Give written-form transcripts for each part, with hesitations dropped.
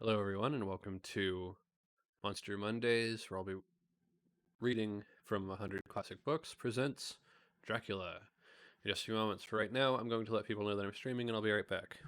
Hello, everyone, and welcome to Monster Mondays, where I'll be reading from 100 Classic Books presents Dracula. In just a few moments. For right now, I'm going to let people know that I'm streaming, and I'll be right back.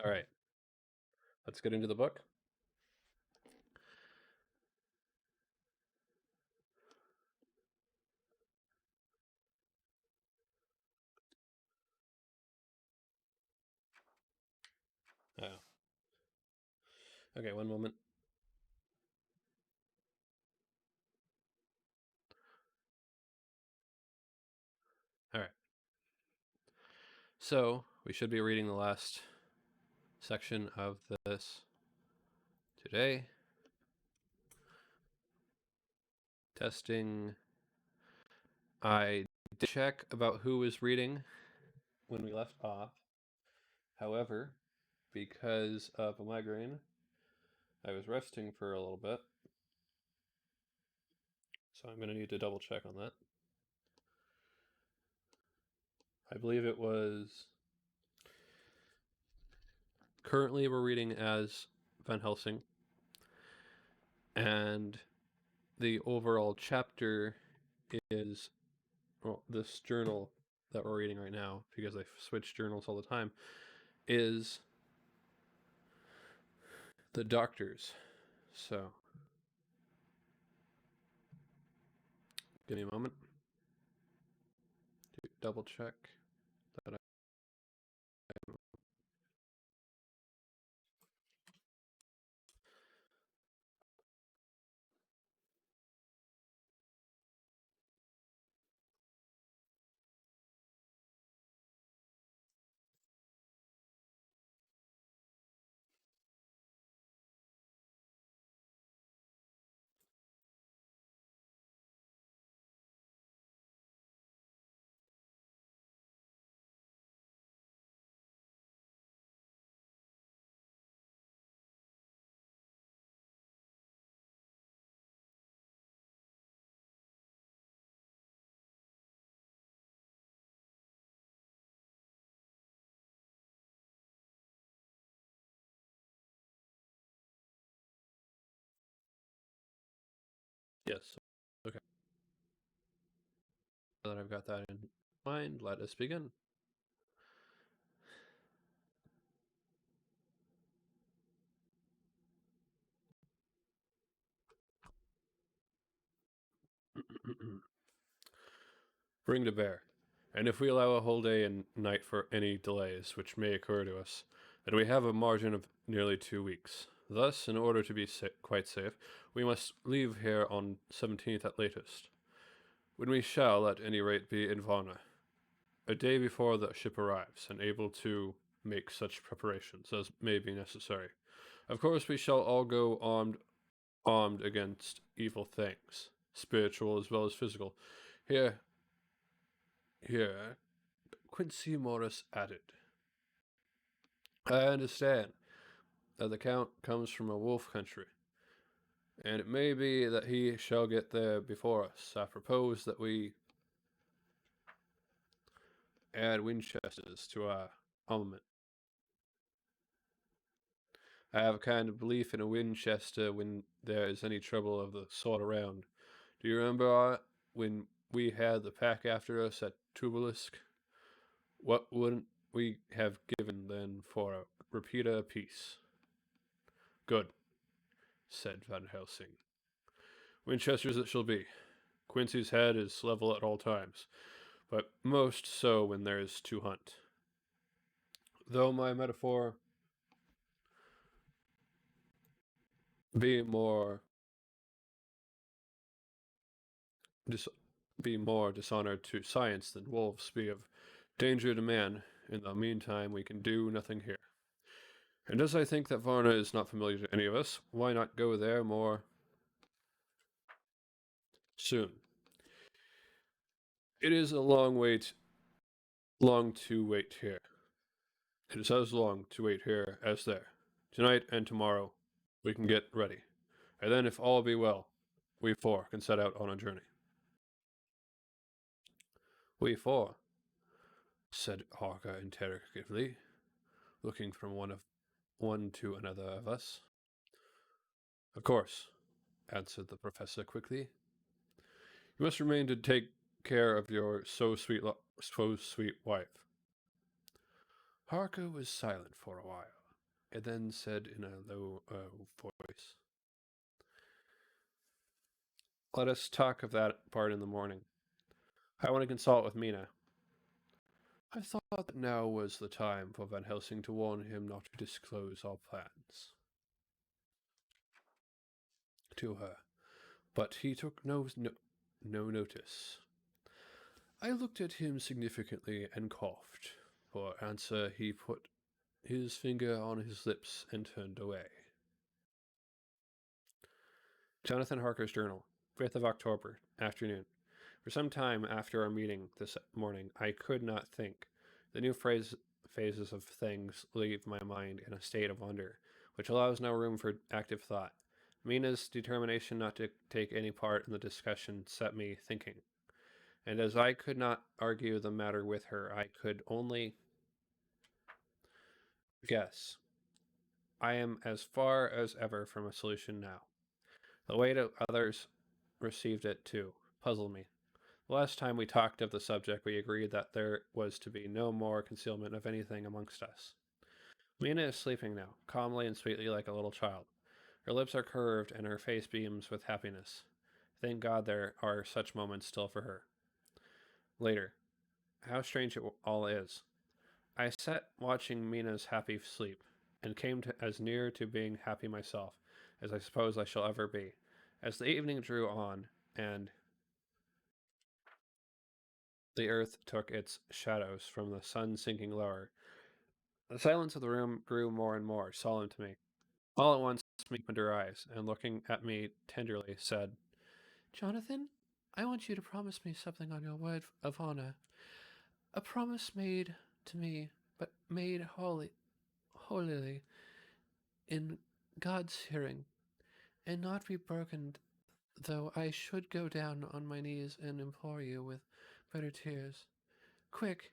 All right, let's get into the book. Oh, okay, one moment. All right. So, we should be reading the last section of this today. Testing. I did check about who was reading when we left off. However, because of a migraine, I was resting for a little bit. So I'm going to need to double check on that. I believe it was. Currently, we're reading as Van Helsing. And the overall chapter is, well, this journal that we're reading right now, because I switch journals all the time, is the Doctors. So, give me a moment to double check that I. Yes. Okay. Now that I've got that in mind, let us begin. Bring to bear. And if we allow a whole day and night for any delays which may occur to us, then we have a margin of nearly 2 weeks. Thus, in order to be quite safe, we must leave here on 17th at latest, when we shall at any rate be in Varna, a day before the ship arrives, and able to make such preparations as may be necessary. Of course, we shall all go armed against evil things, spiritual as well as physical. Here, Quincy Morris added, I understand that the Count comes from a wolf country, and it may be that he shall get there before us. I propose that we add Winchesters to our armament. I have a kind of belief in a Winchester when there is any trouble of the sort around. Do you remember when we had the pack after us at Tubalisk? What wouldn't we have given then for a repeater apiece? Good, said Van Helsing. Winchesters it shall be. Quincy's head is level at all times, but most so when there is to hunt. Though my metaphor be more dis- be more dishonored to science than wolves be of danger to man, in the meantime we can do nothing here. And as I think that Varna is not familiar to any of us, why not go there more soon? It is a long to wait here. It is as long to wait here as there. Tonight and tomorrow we can get ready, and then if all be well, we four can set out on a journey. We four, said Harker interrogatively, looking from one to another of us. Of course, answered the professor quickly. You must remain to take care of your so sweet wife. Harker was silent for a while. and then said in a low voice, "Let us talk of that part in the morning. I want to consult with Mina." I thought that now was the time for Van Helsing to warn him not to disclose our plans to her, but he took no notice. I looked at him significantly and coughed. For answer, he put his finger on his lips and turned away. Jonathan Harker's Journal, 5th of October, afternoon. For some time after our meeting this morning, I could not think. The new phases of things leave my mind in a state of wonder, which allows no room for active thought. Mina's determination not to take any part in the discussion set me thinking, and as I could not argue the matter with her, I could only guess. I am as far as ever from a solution now. The way that others received it, too, puzzled me. The last time we talked of the subject, we agreed that there was to be no more concealment of anything amongst us. Mina is sleeping now, calmly and sweetly like a little child. Her lips are curved, and her face beams with happiness. Thank God there are such moments still for her. Later. How strange it all is. I sat watching Mina's happy sleep, and came as near to being happy myself as I suppose I shall ever be. As the evening drew on, and the earth took its shadows from the sun sinking lower, the silence of the room grew more and more solemn to me. All at once, Meek opened her eyes, and looking at me tenderly, said, "Jonathan, I want you to promise me something on your word of honor. A promise made to me, but made holily, in God's hearing, and not be broken, though I should go down on my knees and implore you with bitter tears. Quick,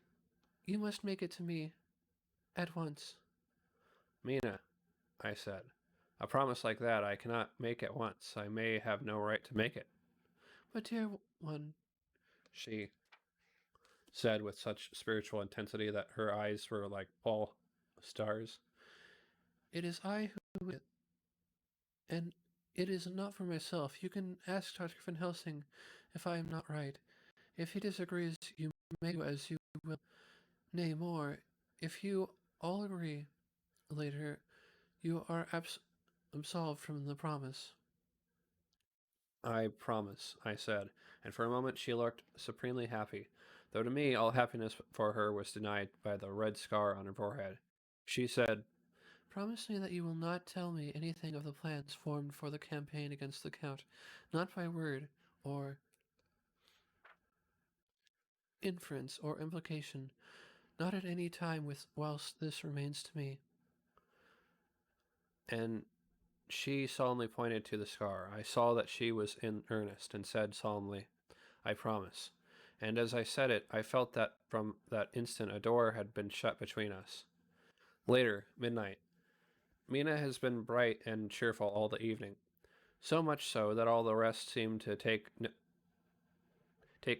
you must make it to me at once." "Mina," I said, "a promise like that I cannot make at once. I may have no right to make it." "But, dear one," she said with such spiritual intensity that her eyes were like pole stars, "it is I who will it, and it is not for myself. You can ask Dr. Van Helsing if I am not right. If he disagrees, you may do as you will. Nay, more, if you all agree later, you are absolved from the promise." "I promise," I said, and for a moment she looked supremely happy, though to me all happiness for her was denied by the red scar on her forehead. She said, "Promise me that you will not tell me anything of the plans formed for the campaign against the Count, not by word, or inference, or implication, not at any time whilst this remains to me." And she solemnly pointed to the scar. I saw that she was in earnest, and said solemnly, "I promise." And as I said it, I felt that from that instant a door had been shut between us. Later, midnight. Mina has been bright and cheerful all the evening, so much so that all the rest seemed to take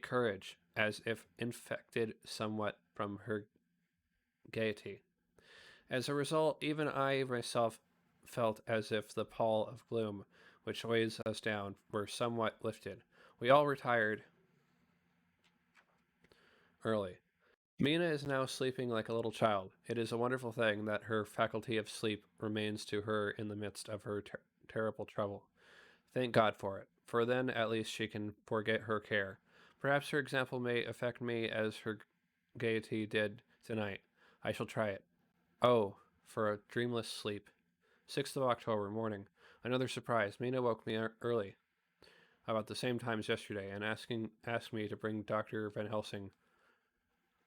courage, as if infected somewhat from her gaiety. As a result, even I myself felt as if the pall of gloom which weighs us down were somewhat lifted. We all retired early. Mina is now sleeping like a little child. It is a wonderful thing that her faculty of sleep remains to her in the midst of her terrible trouble. Thank God for it, for then at least she can forget her care. Perhaps her example may affect me as her gaiety did tonight. I shall try it. Oh, for a dreamless sleep. 6th of October, morning. Another surprise. Mina woke me early, about the same time as yesterday, and asked me to bring Dr. Van Helsing.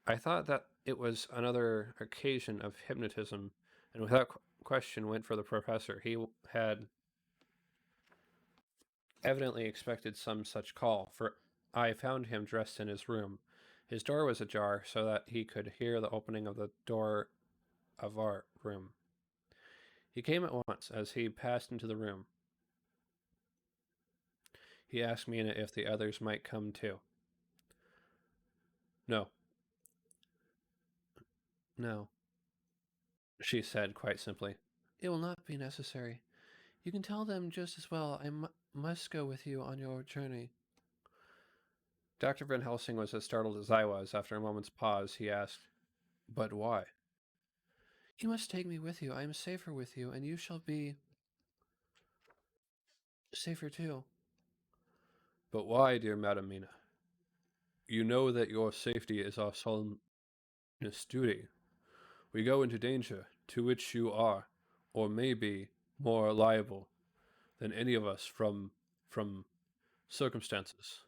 I thought that it was another occasion of hypnotism, and without question went for the professor. He had evidently expected some such call, for I found him dressed in his room. His door was ajar, so that he could hear the opening of the door of our room. He came at once. As he passed into the room, he asked Mina if the others might come too. "No, no," she said quite simply. It will not be necessary. You can tell them just as well must go with you on your journey. Dr. Van Helsing was as startled as I was. After a moment's pause, he asked, "But why?" You must take me with you. I am safer with you, and you shall be safer too. "But why, dear Madam Mina? You know that your safety is our solemnest duty. We go into danger to which you are, or may be, more liable than any of us from circumstances,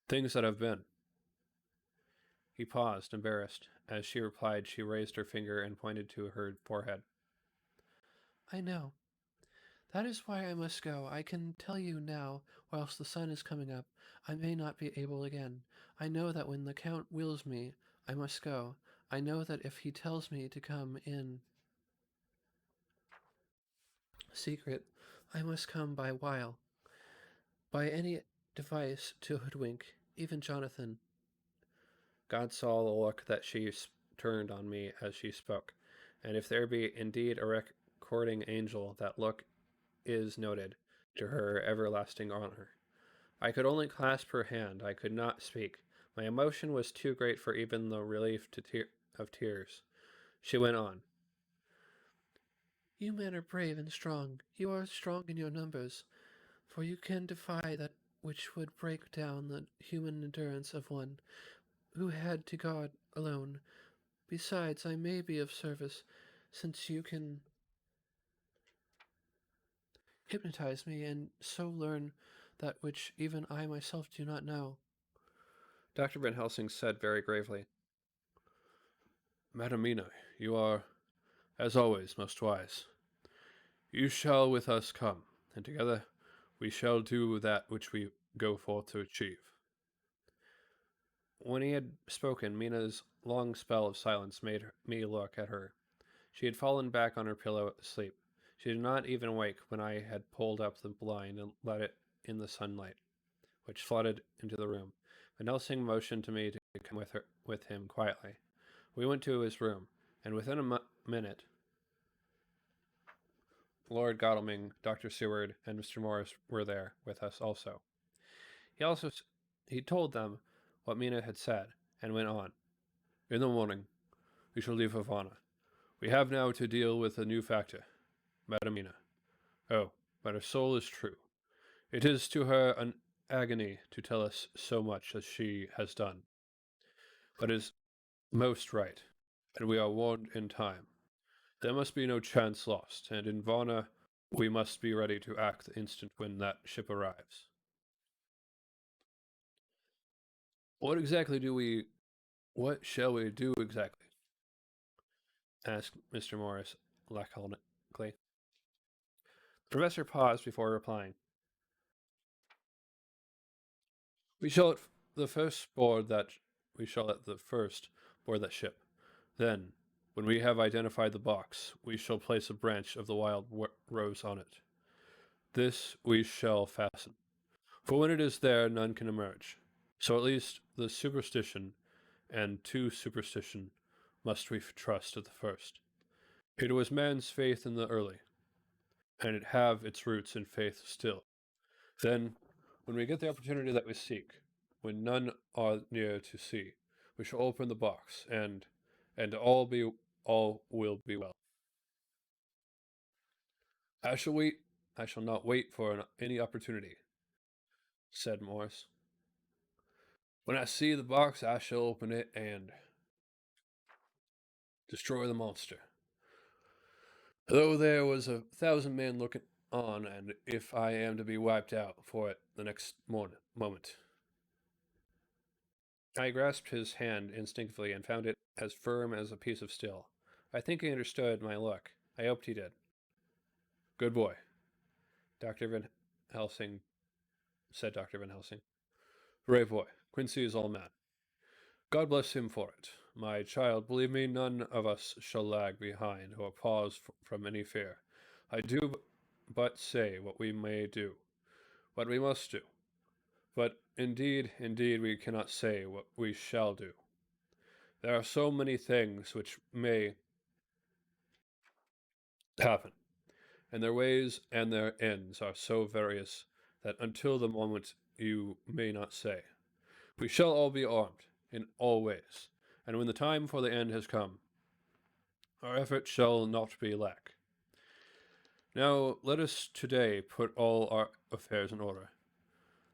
things that have been." He paused, embarrassed. As she replied, she raised her finger and pointed to her forehead. I know. That is why I must go. I can tell you now, whilst the sun is coming up, I may not be able again. I know that when the Count wills me, I must go. I know that if he tells me to come in secret, I must come by any device to hoodwink, even Jonathan. God saw the look that she turned on me as she spoke, and if there be indeed a recording angel, that look is noted to her everlasting honor. I could only clasp her hand. I could not speak. My emotion was too great for even the relief of tears. She went on. You men are brave and strong. You are strong in your numbers, for you can defy that which would break down the human endurance of one who had to God alone. Besides, I may be of service, since you can hypnotize me and so learn that which even I myself do not know. Dr. Van Helsing said very gravely, "Madam Mina, you are, as always, most wise. You shall with us come, and together we shall do that which we go forth to achieve." When he had spoken, Mina's long spell of silence made me look at her. She had fallen back on her pillow asleep. She did not even wake when I had pulled up the blind and let it in the sunlight, which flooded into the room. Van Helsing motioned to me to come with him quietly. We went to his room, and within a minute, Lord Godalming, Dr. Seward, and Mr. Morris were there with us also. He also he told them what Mina had said, and went on. "In the morning, we shall leave Havana. We have now to deal with a new factor, Madam Mina. Oh, but her soul is true. It is to her an agony to tell us so much as she has done, but is most right, and we are warned in time. There must be no chance lost, and in Varna we must be ready to act the instant when that ship arrives." What shall we do exactly?" asked Mr. Morris laconically. The professor paused before replying. We shall at the first board that we shall at the first board that ship. Then, when we have identified the box, we shall place a branch of the wild rose on it. This we shall fasten, for when it is there, none can emerge. So at least the superstition, and to superstition must we trust at the first. It was man's faith in the early, and it have its roots in faith still. Then, when we get the opportunity that we seek, when none are near to see, we shall open the box, and all will be well. I shall wait. I shall not wait for any opportunity," said Morris. "When I see the box, I shall open it and destroy the monster. Though there was 1,000 men looking on, and if I am to be wiped out for it the next moment." I grasped his hand instinctively and found it as firm as a piece of steel. I think he understood my look. I hoped he did. "Good boy," Dr. Van Helsing said. Dr. Van Helsing. "Brave boy. Quincy is all man. God bless him for it. My child, believe me, none of us shall lag behind or pause from any fear. I do but say what we may do, what we must do. But indeed, indeed, we cannot say what we shall do. There are so many things which may happen. and their ways and their ends are so various that until the moment you may not say. We shall all be armed in all ways, and when the time for the end has come, our effort shall not be lack. Now let us today put all our affairs in order.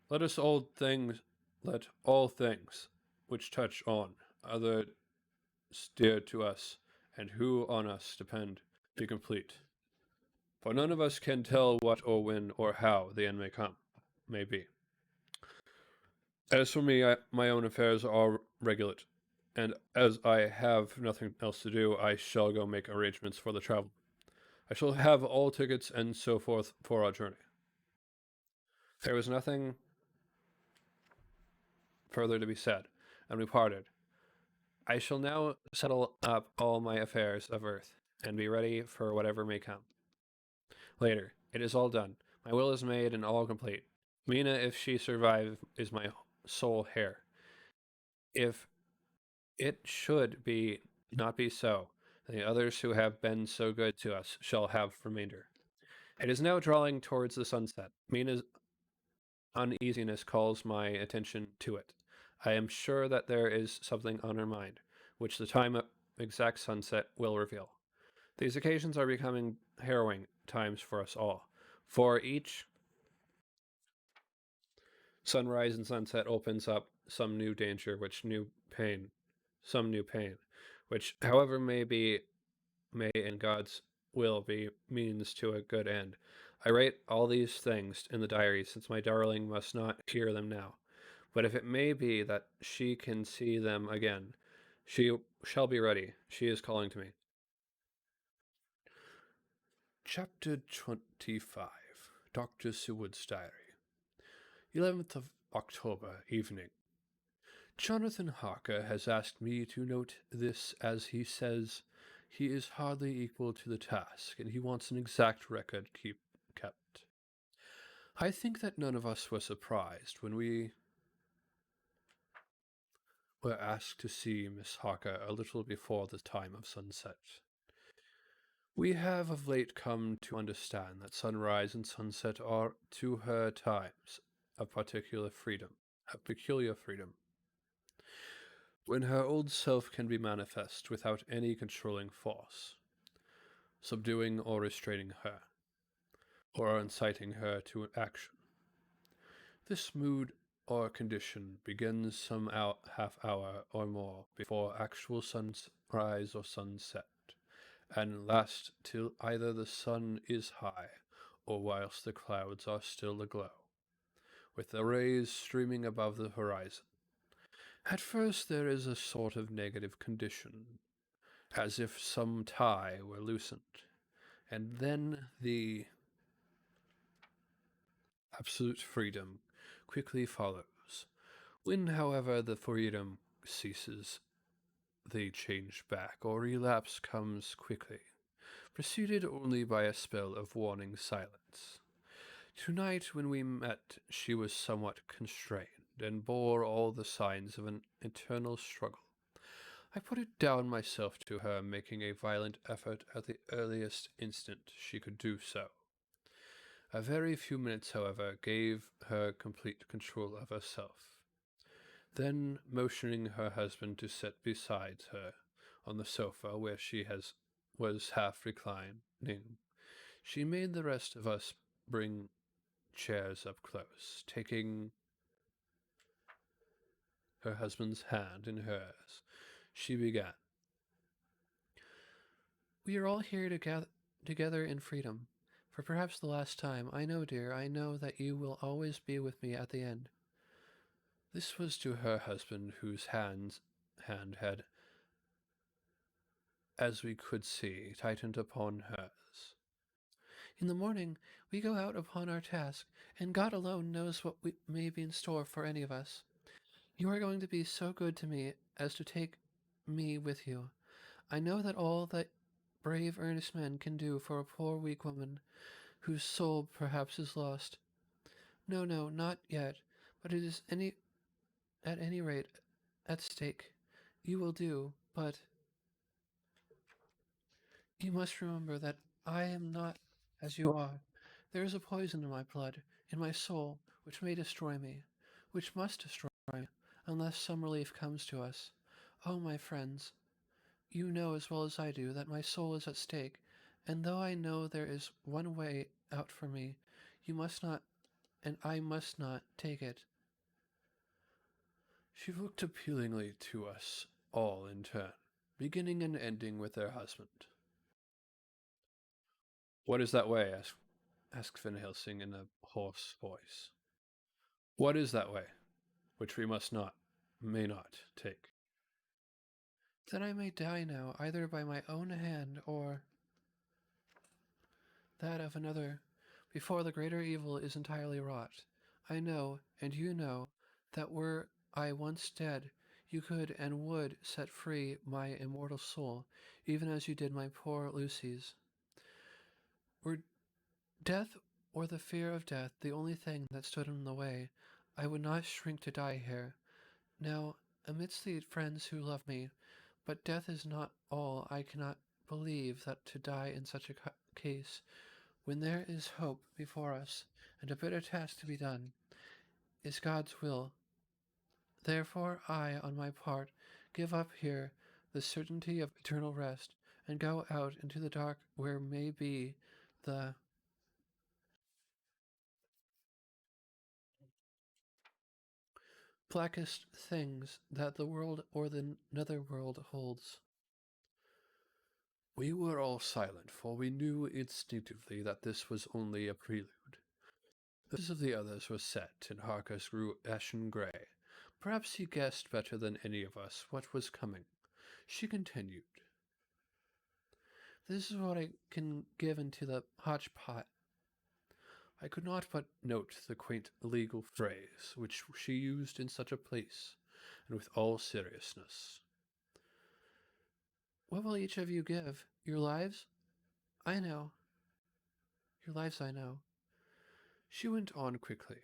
Let us all things let all things which touch on other dear to us and who on us depend be complete. For none of us can tell what or when or how the end may be. As for me, my own affairs are regulate, and as I have nothing else to do, I shall go make arrangements for the travel. I shall have all tickets and so forth for our journey. There was nothing further to be said, and we parted. I shall now settle up all my affairs of earth, and be ready for whatever may come. Later, it is all done. My will is made and all complete. Mina, if she survive, is my sole heir. If it should be not be so, then the others who have been so good to us shall have remainder. It is now drawing towards the sunset. Mina's uneasiness calls my attention to it. I am sure that there is something on her mind, which the time of exact sunset will reveal. These occasions are becoming harrowing times for us all, for each sunrise and sunset opens up some new danger, some new pain, which, however, may in God's will be means to a good end. I write all these things in the diary, since my darling must not hear them now. But if it may be that she can see them again, she shall be ready. She is calling to me. Chapter 25. Dr. Seward's Diary. 11th of October, evening. Jonathan Harker has asked me to note this, as he says he is hardly equal to the task, and he wants an exact record kept. I think that none of us were surprised when we were asked to see Miss Harker a little before the time of sunset. We have of late come to understand that sunrise and sunset are to her times of peculiar freedom, when her old self can be manifest without any controlling force, subduing or restraining her, or inciting her to action. This mood or condition begins some half hour or more before actual sunrise or sunset, and lasts till either the sun is high, or whilst the clouds are still aglow, with the rays streaming above the horizon. At first there is a sort of negative condition, as if some tie were loosened, and then the absolute freedom quickly follows. When, however, the freedom ceases, the change back or relapse comes quickly, preceded only by a spell of warning silence. Tonight, when we met, she was somewhat constrained, and bore all the signs of an internal struggle. I put it down myself to her making a violent effort at the earliest instant she could do so. A very few minutes, however, gave her complete control of herself. Then, motioning her husband to sit beside her on the sofa where was half reclining, she made the rest of us bring chairs up close, taking her husband's hand in hers. She began. We are all here together in freedom. For perhaps the last time, I know, dear, I know that you will always be with me at the end. This was to her husband, whose hand had, as we could see, tightened upon hers. In the morning, we go out upon our task, and God alone knows what may be in store for any of us. You are going to be so good to me as to take me with you. I know that all that brave, earnest men can do for a poor, weak woman, whose soul perhaps is lost. No, no, not yet, but it is at any rate at stake. You will do, but you must remember that I am not as you are. There is a poison in my blood, in my soul, which may destroy me, which must destroy me, unless some relief comes to us. Oh, my friends, you know as well as I do that my soul is at stake, and though I know there is one way out for me, you must not, and I must not, take it. She looked appealingly to us all in turn, beginning and ending with their husband. What is that way? asked Van Helsing in a hoarse voice. What is that way, which we must not, may not, take? That I may die now, either by my own hand or that of another, before the greater evil is entirely wrought. I know, and you know, that were I once dead, you could and would set free my immortal soul, even as you did my poor Lucy's. Were death or the fear of death the only thing that stood in the way, I would not shrink to die here, now, amidst the friends who love me, but death is not all. I cannot believe that to die in such a case, when there is hope before us, and a bitter task to be done, is God's will. Therefore I, on my part, give up here the certainty of eternal rest, and go out into the dark where may be the blackest things that the world or the nether world holds. We were all silent, for we knew instinctively that this was only a prelude. The faces of the others were set, and Harker's grew ashen grey. Perhaps he guessed better than any of us what was coming. She continued. This is what I can give into the hotch-pot. I could not but note the quaint legal phrase which she used in such a place, and with all seriousness. What will each of you give? Your lives? I know. Your lives I know. She went on quickly.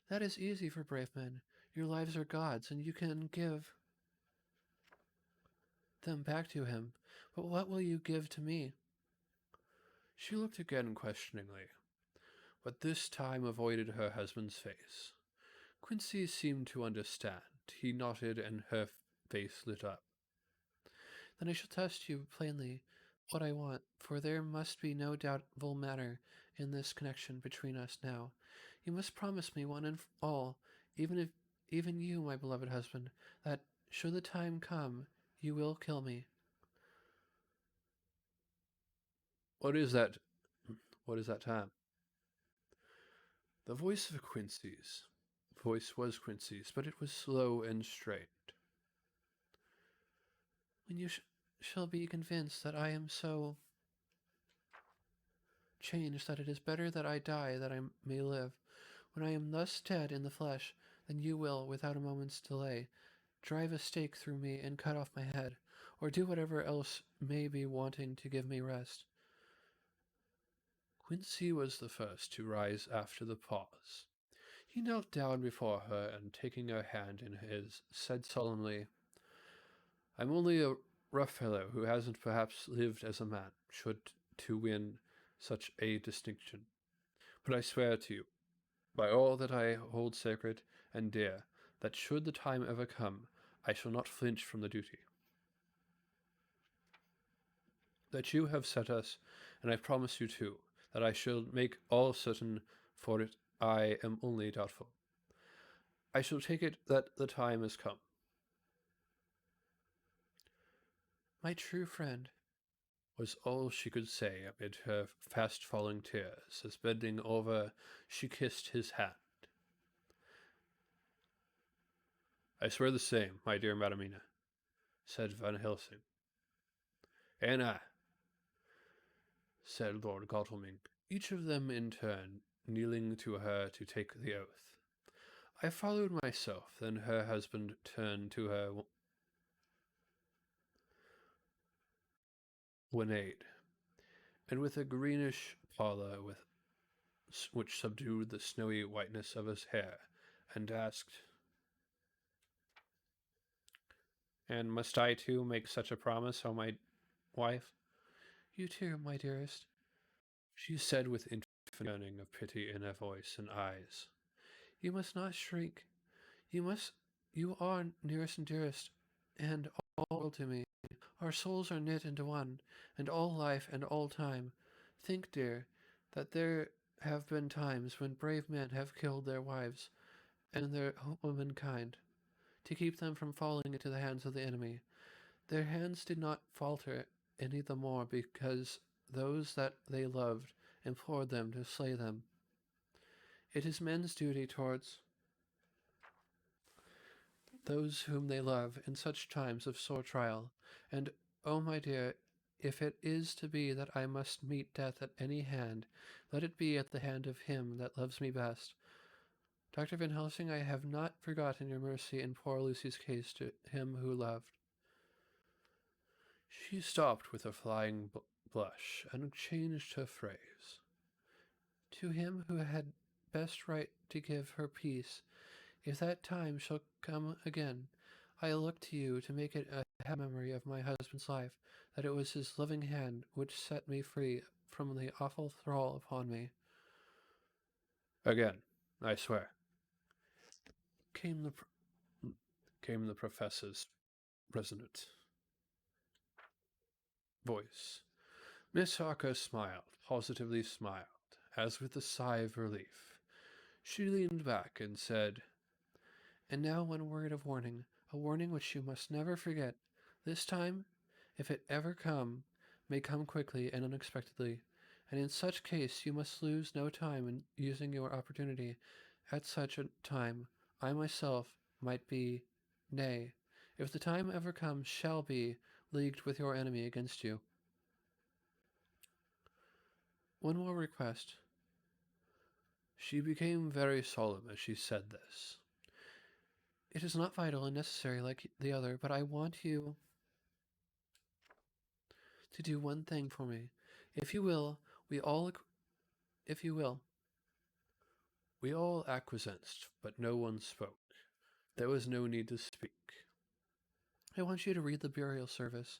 That is easy for brave men. Your lives are God's, and you can give them back to him. But what will you give to me? She looked again questioningly, but this time avoided her husband's face. Quincy seemed to understand. He nodded, and her face lit up. Then I shall test you plainly what I want, for there must be no doubtful matter in this connection between us now. You must promise me one and all, even you, my beloved husband, that should the time come, you will kill me. What is that? What is that time? The voice of Quincy's. Voice was Quincy's, but it was slow and strained. When you shall be convinced that I am so changed that it is better that I die that I may live. When I am thus dead in the flesh, then you will, without a moment's delay, drive a stake through me and cut off my head, or do whatever else may be wanting to give me rest. Quincy was the first to rise after the pause. He knelt down before her and, taking her hand in his, said solemnly, I'm only a rough fellow who hasn't perhaps lived as a man should to win such a distinction. But I swear to you, by all that I hold sacred and dear, that should the time ever come, I shall not flinch from the duty that you have set us, and I promise you too, that I shall make all certain, for it I am only doubtful. I shall take it that the time has come. My true friend, Was all she could say amid her fast-falling tears, as bending over she kissed his hand. I swear the same, my dear Madamina, said Van Helsing. And I, said Lord Godalming, each of them in turn, kneeling to her to take the oath. I followed myself, then her husband turned to her Wanade, and with a greenish pallor which subdued the snowy whiteness of his hair, and asked, And must I too make such a promise, O my wife? you too, my dearest. she said with infinite yearning of pity in her voice and eyes. You must not shrink. You must. You are nearest and dearest, and all to me. Our souls are knit into one, and all life and all time. Think, dear, that there have been times when brave men have killed their wives and their womankind to keep them from falling into the hands of the enemy. Their hands did not falter any the more because those that they loved implored them to slay them. It is men's duty towards those whom they love in such times of sore trial. And, oh my dear, if it is to be that I must meet death at any hand, let it be at the hand of him that loves me best. Dr. Van Helsing, I have not forgotten your mercy in poor Lucy's case to him who loved. She stopped with a flying blush and changed her phrase. To him who had best right to give her peace, if that time shall come again, I look to you to make it a happy memory of my husband's life, that it was his loving hand which set me free from the awful thrall upon me. Again, I swear, came the professor's resonant voice. Miss Harker smiled, positively smiled, as with a sigh of relief. She leaned back and said, And now one word of warning, a warning which you must never forget. This time, if it ever come, may come quickly and unexpectedly, and in such case you must lose no time in using your opportunity. At such a time, I myself might be, nay, if the time ever comes, shall be, leagued with your enemy against you. One more request. She became very solemn as she said this. It is not vital and necessary like the other, but I want you to do one thing for me. If you will, if you will. We all acquiesced, but no one spoke. There was no need to speak. I want you to read the burial service.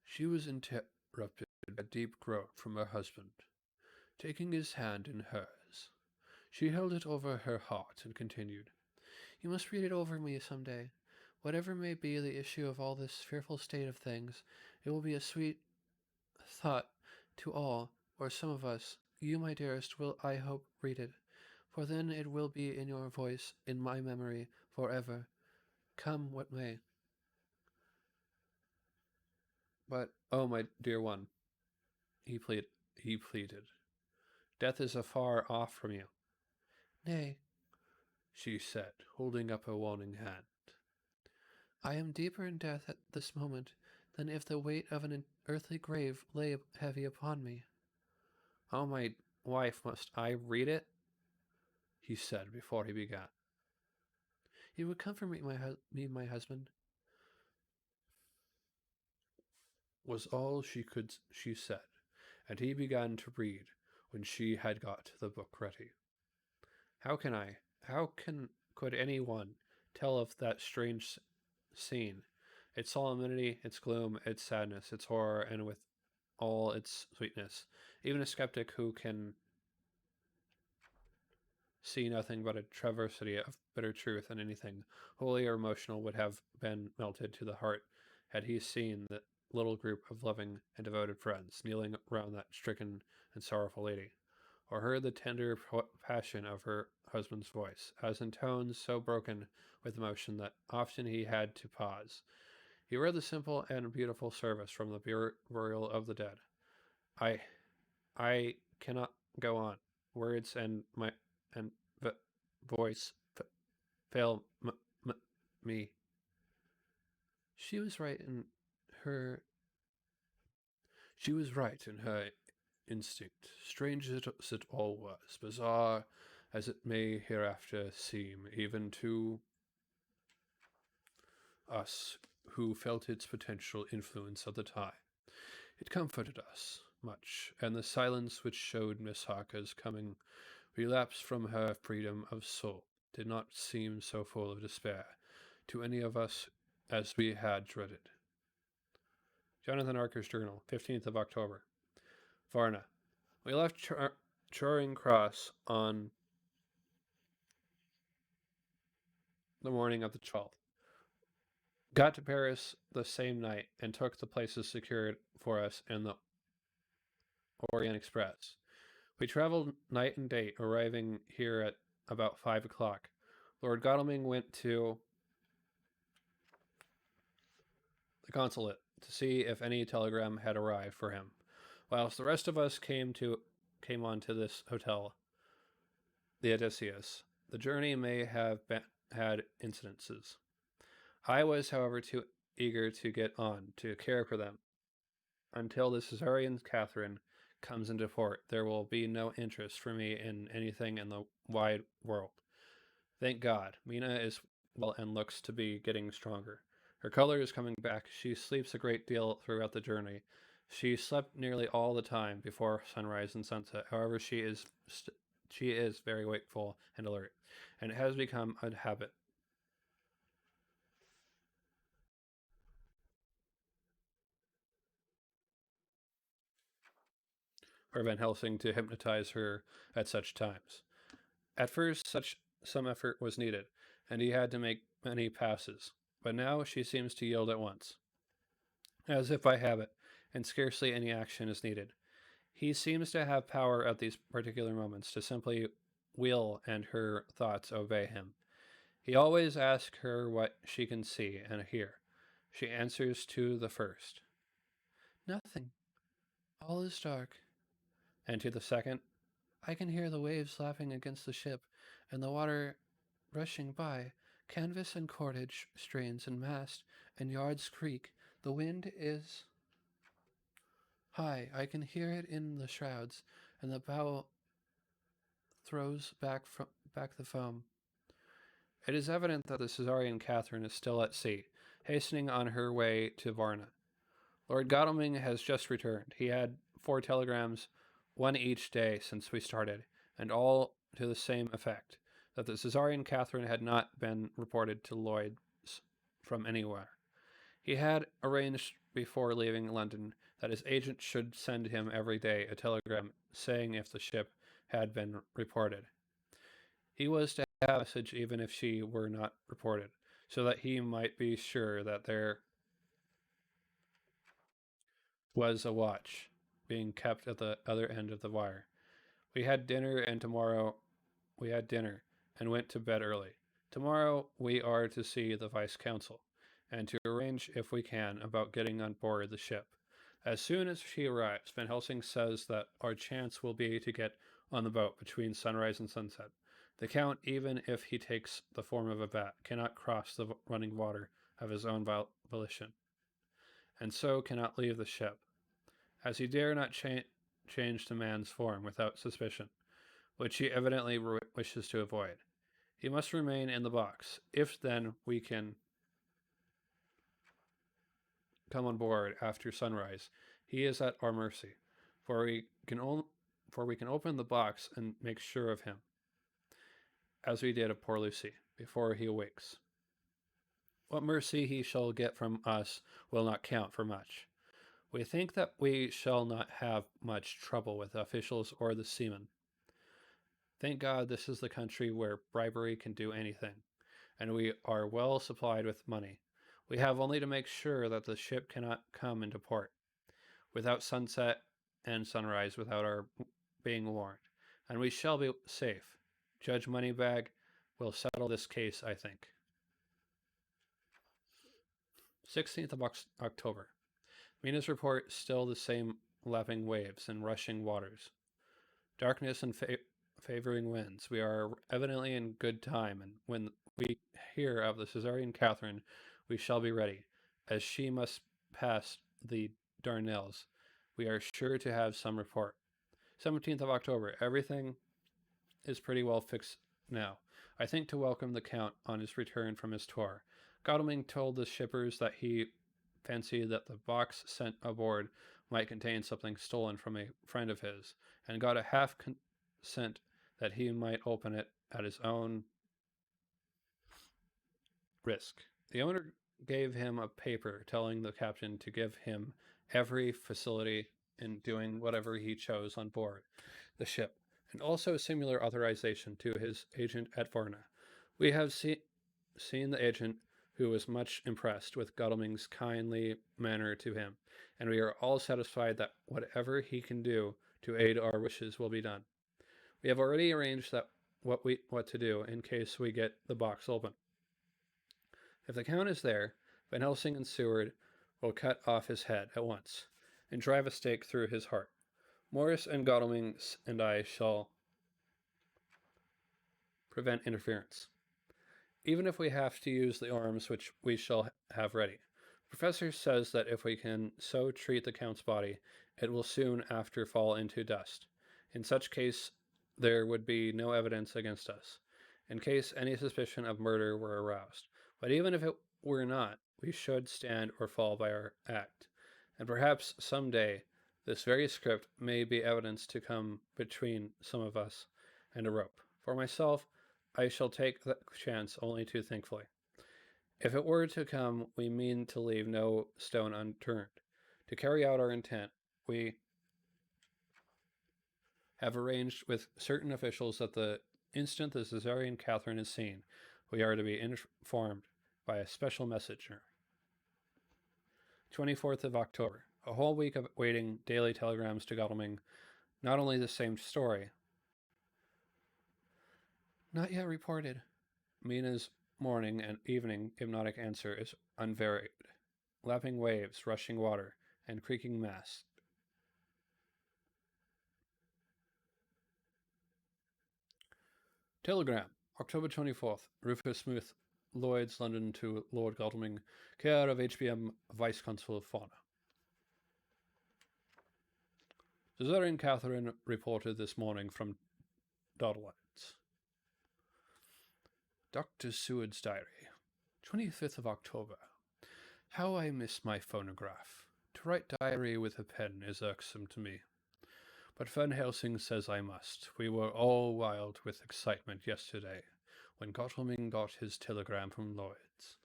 She was interrupted by a deep groan from her husband. Taking his hand in hers, she held it over her heart and continued, You must read it over me some day. Whatever may be the issue of all this fearful state of things, it will be a sweet thought to all, or some of us. You, my dearest, will, I hope, read it, for then it will be in your voice, in my memory, forever, come what may. But, oh, my dear one, he pleaded, death is afar off from you. Nay, she said, holding up a warning hand. I am deeper in death at this moment than if the weight of an earthly grave lay heavy upon me. Oh, my wife, must I read it? He said before he began. It would comfort me, my husband, was all she said, and he began to read when she had got the book ready. How could anyone tell of that strange scene, its solemnity, its gloom, its sadness, its horror, and with all its sweetness? Even a skeptic who can see nothing but a travesty of bitter truth in anything holy or emotional would have been melted to the heart had he seen the little group of loving and devoted friends kneeling round that stricken and sorrowful lady, or heard the tender passion of her husband's voice, as in tones so broken with emotion that often he had to pause. He read the simple and beautiful service from the burial of the dead. I cannot go on. Words and voice fail me. she was right in her instinct, strange as it all was, bizarre as it may hereafter seem, even to us who felt its potential influence at the time. It comforted us much, and the silence which showed Miss Harker's coming relapse from her freedom of soul did not seem so full of despair to any of us as we had dreaded. Jonathan Arker's Journal, 15th of October. Varna. We left Charing Cross on the morning of the 12th. Got to Paris the same night and took the places secured for us in the Orient Express. We traveled night and day, arriving here at about 5 o'clock. Lord Godalming went to the consulate to see if any telegram had arrived for him, whilst the rest of us came on to this hotel, the Odysseus. The journey may have had incidences. I was, however, too eager to get on to care for them. Until the Caesarean Catherine comes into port, there will be no interest for me in anything in the wide world. Thank God, Mina is well and looks to be getting stronger. Her color is coming back. She sleeps a great deal throughout the journey. She slept nearly all the time before sunrise and sunset. However, she is very wakeful and alert, and it has become a habit for Van Helsing to hypnotize her at such times. At first, such some effort was needed, and he had to make many passes, but now she seems to yield at once, as if by habit, and scarcely any action is needed. He seems to have power at these particular moments to simply will and her thoughts obey him. He always asks her what she can see and hear. She answers to the first, Nothing. All is dark. and to the second, I can hear the waves lapping against the ship, and the water rushing by. Canvas and cordage strains and mast and yards creak. The wind is high. I can hear it in the shrouds, and the bow throws back the foam. it is evident that the Caesarean Catherine is still at sea, hastening on her way to Varna. Lord Godalming has just returned. He had 4 telegrams, one each day since we started, and all to the same effect, that the Caesarean Catherine had not been reported to Lloyd's from anywhere. He had arranged before leaving London that his agent should send him every day a telegram saying if the ship had been reported. He was to have a message even if she were not reported, so that he might be sure that there was a watch being kept at the other end of the wire. We had dinner, and tomorrow we had dinner and went to bed early. Tomorrow we are to see the vice consul and to arrange, if we can, about getting on board the ship. As soon as she arrives, Van Helsing says that our chance will be to get on the boat between sunrise and sunset. The Count, even if he takes the form of a bat, cannot cross the running water of his own volition, and so cannot leave the ship, as he dare not change to man's form without suspicion, which he evidently wishes to avoid. He must remain in the box. If then we can come on board after sunrise, he is at our mercy, for we can open the box and make sure of him, as we did of poor Lucy, before he awakes. What mercy he shall get from us will not count for much. We think that we shall not have much trouble with the officials or the seamen. Thank God this is the country where bribery can do anything, and we are well supplied with money. We have only to make sure that the ship cannot come into port without sunset and sunrise without our being warned, and we shall be safe. Judge Moneybag will settle this case, I think. 16th of October. Mina's report still the same lapping waves and rushing waters. Darkness and favoring winds. We are evidently in good time, and when we hear of the Caesarean Catherine, we shall be ready, as she must pass the Darnelles. We are sure to have some report. 17th of October. Everything is pretty well fixed now. I think to welcome the Count on his return from his tour. Godalming told the shippers that he fancied that the box sent aboard might contain something stolen from a friend of his, and got a half consent that he might open it at his own risk. The owner gave him a paper telling the captain to give him every facility in doing whatever he chose on board the ship, and also similar authorization to his agent at Varna. We have seen the agent who was much impressed with Godalming's kindly manner to him, and we are all satisfied that whatever he can do to aid our wishes will be done. We have already arranged that what to do in case we get the box open. If the Count is there, Van Helsing and Seward will cut off his head at once and drive a stake through his heart. Morris and Godalming and I shall prevent interference, even if we have to use the arms which we shall have ready. The professor says that if we can so treat the Count's body, it will soon after fall into dust. In such case, there would be no evidence against us, in case any suspicion of murder were aroused. But even if it were not, we should stand or fall by our act, and perhaps some day this very script may be evidence to come between some of us and a rope. For myself, I shall take the chance only too thankfully. If it were to come, we mean to leave no stone unturned. To carry out our intent, we have arranged with certain officials that the instant the Caesarean Catherine is seen, we are to be informed by a special messenger. 24th of October. A whole week of waiting daily telegrams to Godalming. Not only the same story. Not yet reported. Mina's morning and evening hypnotic answer is unvaried. Lapping waves, rushing water, and creaking masts. Telegram, October 24th. Rufus Smith, Lloyd's, London, to Lord Godalming, care of HBM Vice Consul of Fauna. Caesarean Catherine reported this morning from Dodelites. Dr. Seward's diary, 25th of October. How I miss my phonograph. To write diary with a pen is irksome to me. But Van Helsing says I must. We were all wild with excitement yesterday, when Godalming got his telegram from Lloyd's.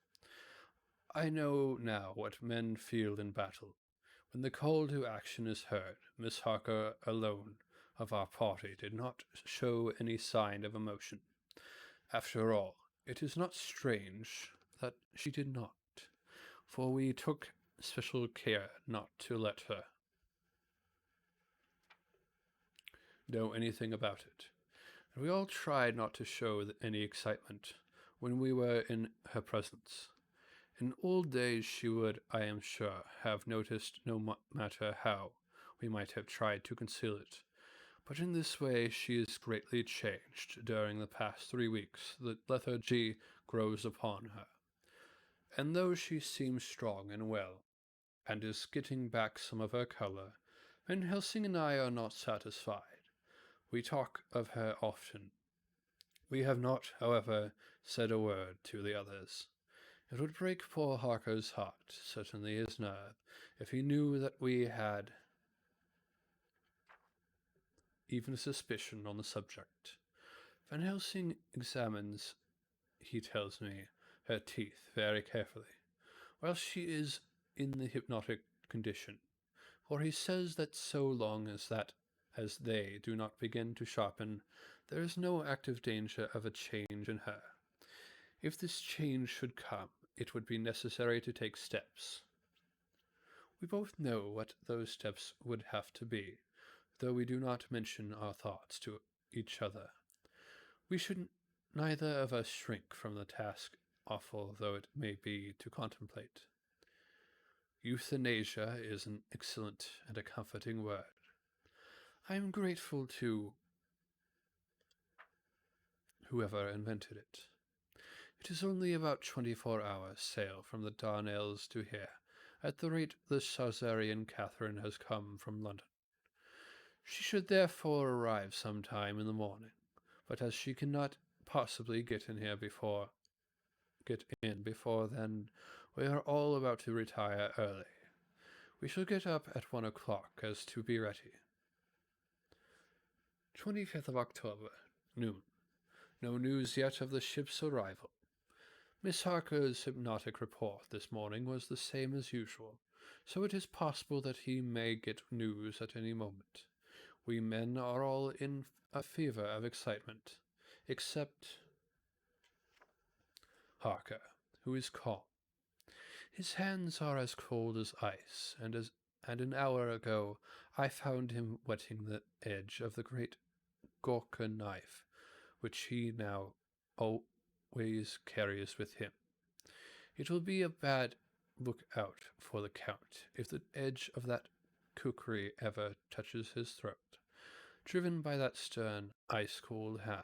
I know now what men feel in battle. When the call to action is heard, Miss Harker alone of our party did not show any sign of emotion. After all, it is not strange that she did not, for we took special care not to let her know anything about it, and we all tried not to show any excitement when we were in her presence. In old days she would, I am sure, have noticed no matter how we might have tried to conceal it. But in this way she is greatly changed during the past 3 weeks. The lethargy grows upon her. And though she seems strong and well, and is getting back some of her colour, Van Helsing and I are not satisfied. We talk of her often. We have not, however, said a word to the others. It would break poor Harker's heart, certainly his nerve, if he knew that we had even a suspicion on the subject. Van Helsing examines, he tells me, her teeth very carefully, while she is in the hypnotic condition, for he says that so long as they do not begin to sharpen, there is no active danger of a change in her. If this change should come, it would be necessary to take steps. We both know what those steps would have to be, though we do not mention our thoughts to each other. We should neither of us shrink from the task, awful though it may be to contemplate. Euthanasia is an excellent and a comforting word. I am grateful to whoever invented it. It is only about 24 hours' sail from the Darnells to here, at the rate the Caesarean Catherine has come from London. She should therefore arrive some time in the morning, but as she cannot possibly get in before then, we are all about to retire early. We shall get up at 1 o'clock as to be ready. 25th of October, noon. No news yet of the ship's arrival. Miss Harker's hypnotic report this morning was the same as usual. so it is possible that he may get news at any moment. We men are all in a fever of excitement, except Harker, who is calm. His hands are as cold as ice, and an hour ago I found him wetting the edge of the great Gorka knife, which he now always carries with him. It will be a bad look out for the Count if the edge of that kukri ever touches his throat, driven by that stern, ice-cold hand.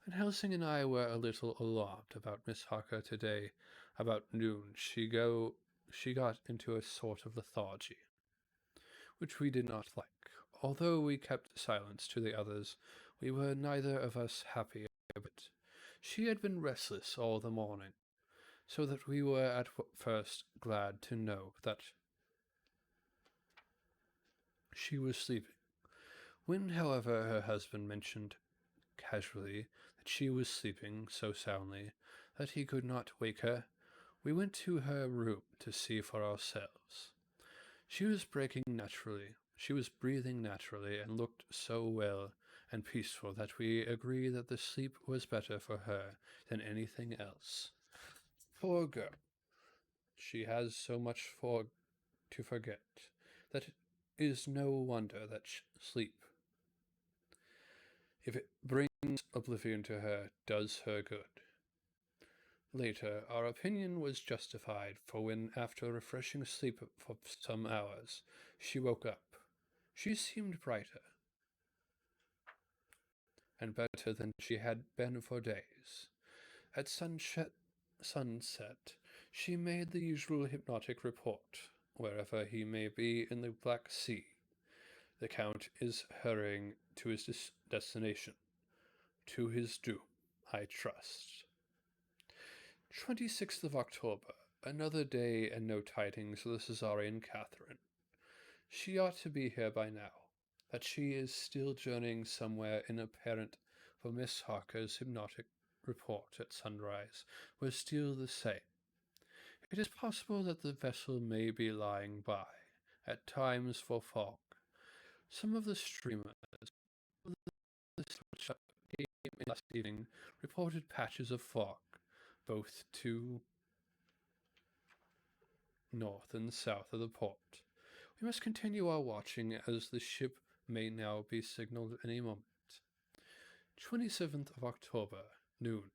Van Helsing and I were a little alarmed about Miss Harker today. About noon she got into a sort of lethargy, which we did not like. Although we kept silence to the others, we were neither of us happy about it. She had been restless all the morning, so that we were at first glad to know that she was sleeping. When, however, her husband mentioned casually that she was sleeping so soundly that he could not wake her, we went to her room to see for ourselves. She was breathing naturally, and looked so well and peaceful that we agreed that the sleep was better for her than anything else. Poor girl! She has so much to forget that it is no wonder that sleep, if it brings oblivion to her, does her good. Later, our opinion was justified, for when, after refreshing sleep for some hours, she woke up, she seemed brighter and better than she had been for days. At sunset, she made the usual hypnotic report. Wherever he may be in the Black Sea, the Count is hurrying to his destination, to his doom, I trust. 26th of October, another day and no tidings of the Caesarean Catherine. She ought to be here by now. That she is still journeying somewhere in apparent, for Miss Harker's hypnotic report at sunrise was still the same. It is possible that the vessel may be lying by, at times for fog. Some of the streamers which came in last evening reported patches of fog, both to north and south of the port. We must continue our watching, as the ship may now be signaled at any moment. 27th of October, noon.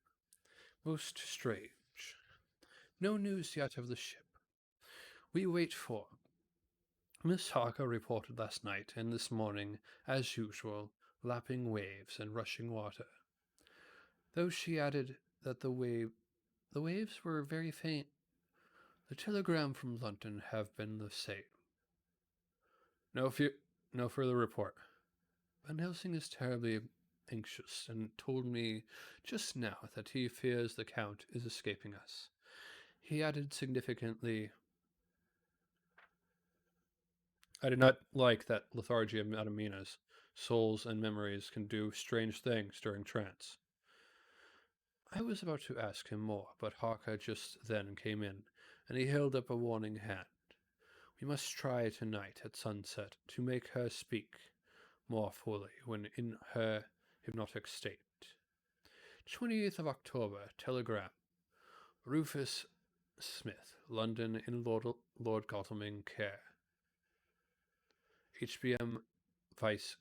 Most strange. No news yet of the ship. We wait for. Miss Harker reported last night and this morning, as usual, lapping waves and rushing water, though she added that the waves were very faint. The telegram from London have been the same. No further report. Van Helsing is terribly anxious, and told me just now that he fears the Count is escaping us. He added significantly, I did not like that lethargy of Adamina's. Souls and memories can do strange things during trance. I was about to ask him more, but Harker just then came in, and he held up a warning hand. We must try tonight at sunset to make her speak more fully when in her hypnotic state. 28th of October, telegram. Rufus Smith, London, in Lord Godalming care. HBM Vice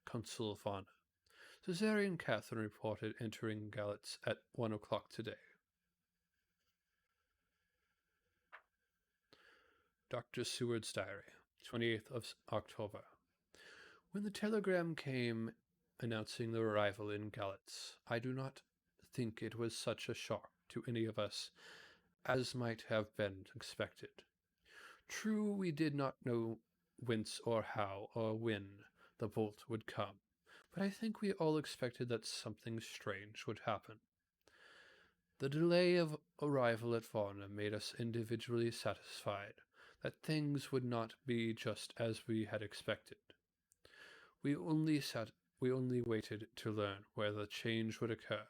Consul Fauna. Caesarean Catherine reported entering Galats at 1 o'clock today. Dr. Seward's diary, 28th of October. When the telegram came announcing the arrival in Galats, I do not think it was such a shock to any of us as might have been expected. True, we did not know whence or how or when the bolt would come, but I think we all expected that something strange would happen. The delay of arrival at Varna made us individually satisfied that things would not be just as we had expected. We only waited to learn where the change would occur.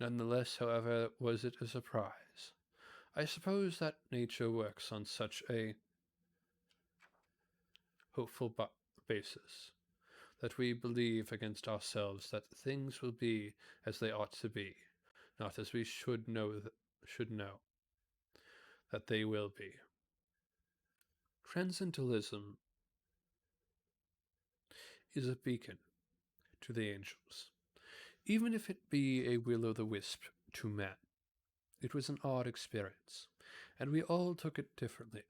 None the less, however, was it a surprise. I suppose that nature works on such a hopeful basis, that we believe against ourselves that things will be as they ought to be, not as we should know that they will be. Transcendentalism is a beacon to the angels, even if it be a will-o'-the-wisp to man. It was an odd experience, and we all took it differently.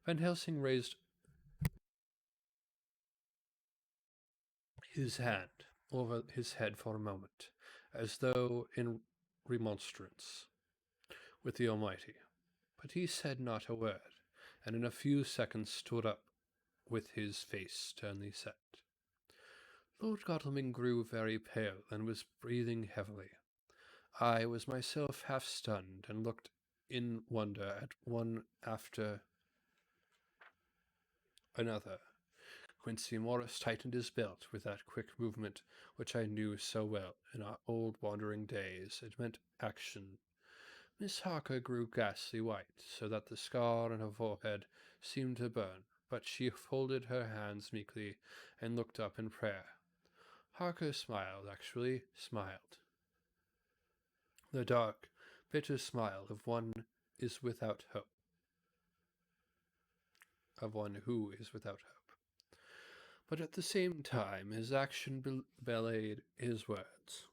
Van Helsing raised his hand over his head for a moment, as though in remonstrance with the Almighty, but he said not a word, and in a few seconds stood up with his face sternly set. Lord Godalming grew very pale and was breathing heavily. I was myself half stunned and looked in wonder at one after another. Quincey Morris tightened his belt with that quick movement which I knew so well in our old wandering days. It meant action. Miss Harker grew ghastly white, so that the scar on her forehead seemed to burn, but she folded her hands meekly and looked up in prayer. Harker smiled, actually smiled. The dark, bitter smile of one is without hope. Of one who is without hope. But at the same time, his action belied his words.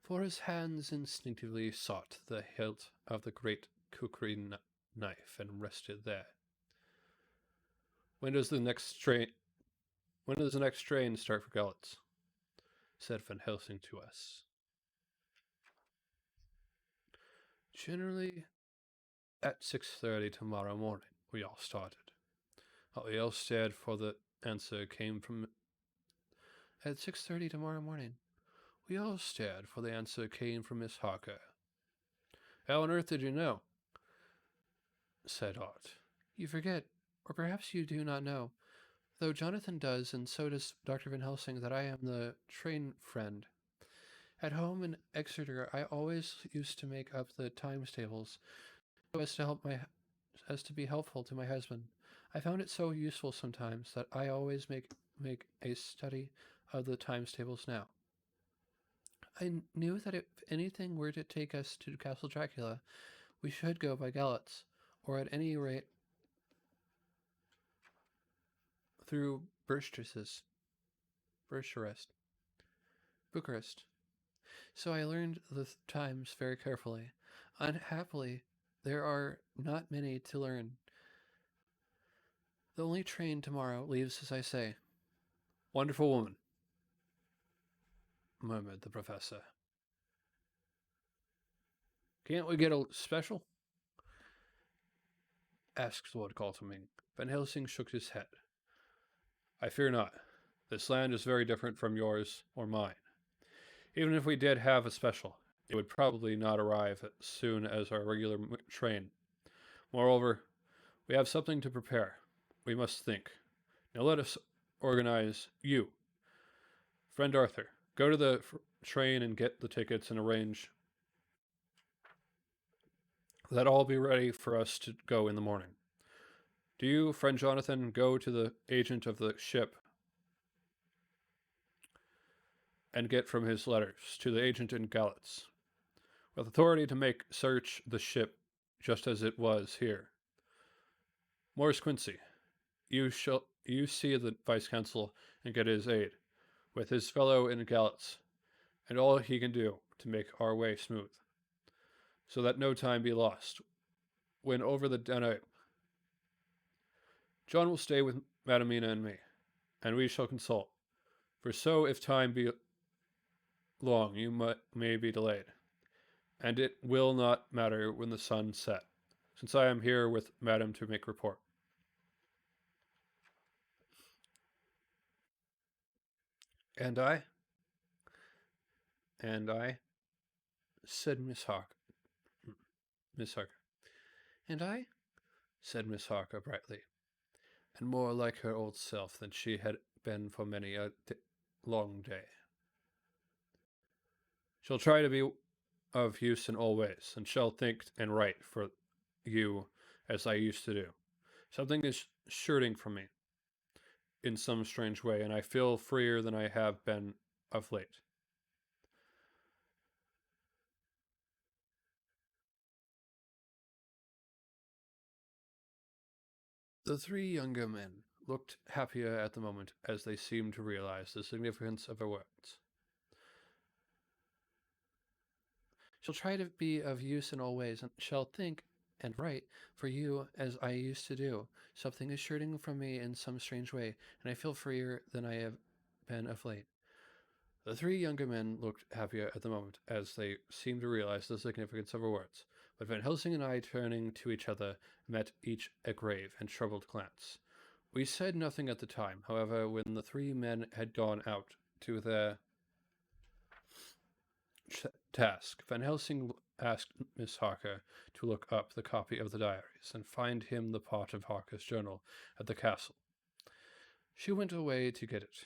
For his hands instinctively sought the hilt of the great kukri knife and rested there. When does the next train start for Galatz? Said Van Helsing to us. Generally at 6:30 tomorrow morning, we all started. We all stared, for the answer came from... At 6:30 tomorrow morning, we all stared, for the answer came from Miss Harker. How on earth did you know? Said Art. You forget, or perhaps you do not know, though Jonathan does, and so does Dr. Van Helsing, that I am the train friend. At home in Exeter, I always used to make up the times tables so as to be helpful to my husband. I found it so useful sometimes that I always make a study of the times tables now. I knew that if anything were to take us to Castle Dracula, we should go by Galatz, or at any rate through Bucharest. So I learned the times very carefully. Unhappily, there are not many to learn. The only train tomorrow leaves as I say. Wonderful woman, murmured the professor. Can't we get a special? Asked Lord Godalming. Van Helsing shook his head. I fear not. This land is very different from yours or mine. Even if we did have a special, it would probably not arrive as soon as our regular train. Moreover, we have something to prepare. We must think. Now let us organize you. Friend Arthur, go to the train and get the tickets and arrange that all be ready for us to go in the morning. Do you, friend Jonathan, go to the agent of the ship and get from his letters to the agent in Galatz, with authority to make search the ship just as it was here. Morris Quincey, you see the vice consul and get his aid, with his fellow in Galatz, and all he can do to make our way smooth, so that no time be lost. When over the Danube, John will stay with Madamina and me, and we shall consult. For so, if time be long, you may be delayed, and it will not matter when the sun set, since I am here with Madam to make report. And I, said Miss Harker. And I, said Miss Harker brightly, and more like her old self than she had been for many a long day. She'll try to be of use in all ways, and shall think and write for you as I used to do. Something is shirting from me in some strange way, and I feel freer than I have been of late. The three younger men looked happier at the moment as they seemed to realize the significance of her words. Shall try to be of use in all ways, and shall think and write for you as I used to do. Something is shirting from me in some strange way, and I feel freer than I have been of late. The three younger men looked happier at the moment as they seemed to realize the significance of her words. But Van Helsing and I, turning to each other, met each a grave and troubled glance. We said nothing at the time. However, when the three men had gone out to their task, Van Helsing asked Miss Harker to look up the copy of the diaries and find him the part of Harker's journal at the castle. She went away to get it.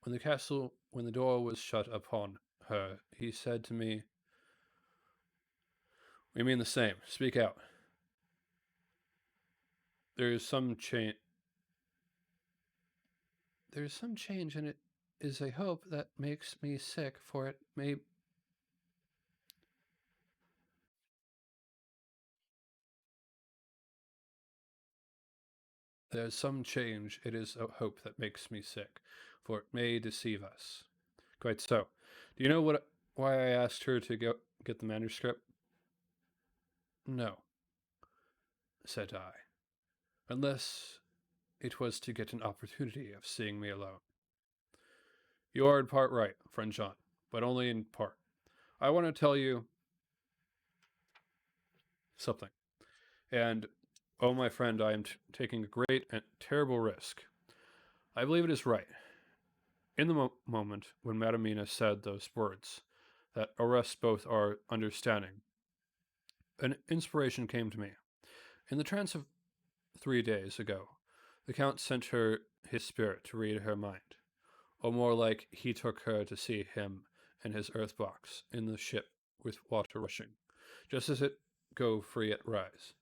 When the door was shut upon her, he said to me, "We mean the same. Speak out. There is some change. There is some change, and it is a hope that makes me sick, for it may There's some change, it is a hope that makes me sick, for it may deceive us." Quite so. Do you know why I asked her to get the manuscript? No, said I, unless it was to get an opportunity of seeing me alone. You are in part right, friend John, but only in part. I want to tell you something. And, oh, my friend, I am taking a great and terrible risk. I believe it is right. In the moment when Madamina said those words that arrest both our understanding, an inspiration came to me. In the trance of 3 days ago, the Count sent her his spirit to read her mind, or more like he took her to see him in his earth box in the ship with water rushing, just as it go free at rise,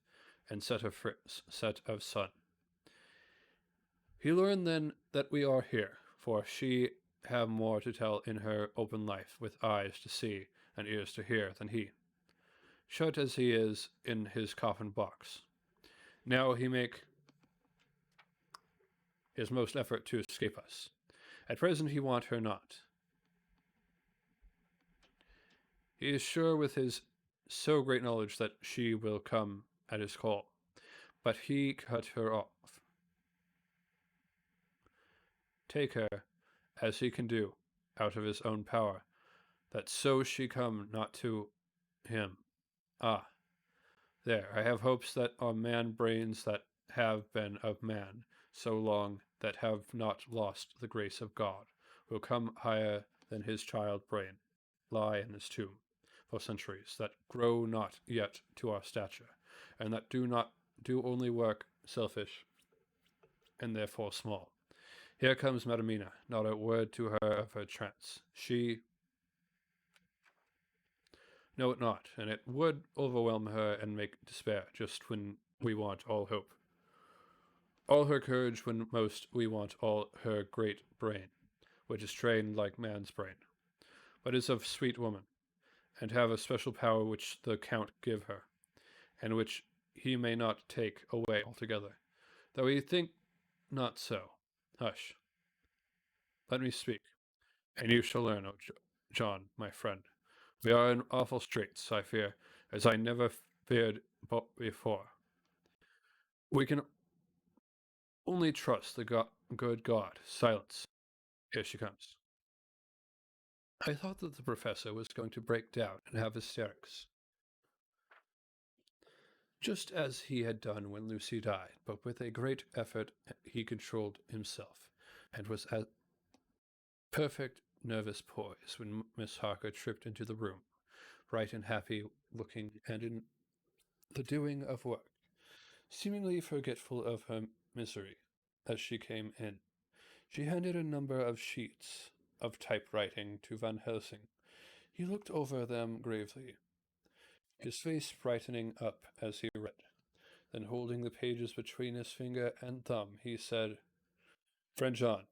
and set of sun. He learned then that we are here, for she have more to tell in her open life, with eyes to see and ears to hear, than he, shut as he is in his coffin box. Now he make his most effort to escape us. At present he want her not. He is sure with his so great knowledge that she will come at his call, but he cut her off. Take her, as he can do, out of his own power, that so she come not to him. Ah, there, I have hopes that are man brains that have been of man so long that have not lost the grace of God, will come higher than his child brain, lie in his tomb for centuries, that grow not yet to our stature, and that do only work selfish and therefore small. Here comes Madamina, not a word to her of her trance. She know it not, and it would overwhelm her and make despair just when we want all hope. All her courage when most we want all her great brain, which is trained like man's brain, but is of sweet woman, and have a special power which the Count give her, and which he may not take away altogether, though he think not so. Hush, let me speak, and you shall learn, O John, my friend. We are in awful straits, I fear, as I never feared before. We can only trust the good God. Silence. Here she comes. I thought that the professor was going to break down and have hysterics, just as he had done when Lucy died, but with a great effort he controlled himself, and was at perfect nervous poise when Miss Harker tripped into the room, bright and happy looking and in the doing of work, seemingly forgetful of her misery as she came in. She handed a number of sheets of typewriting to Van Helsing. He looked over them gravely. his face brightening up as he read. Then, holding the pages between his finger and thumb, he said, Friend John,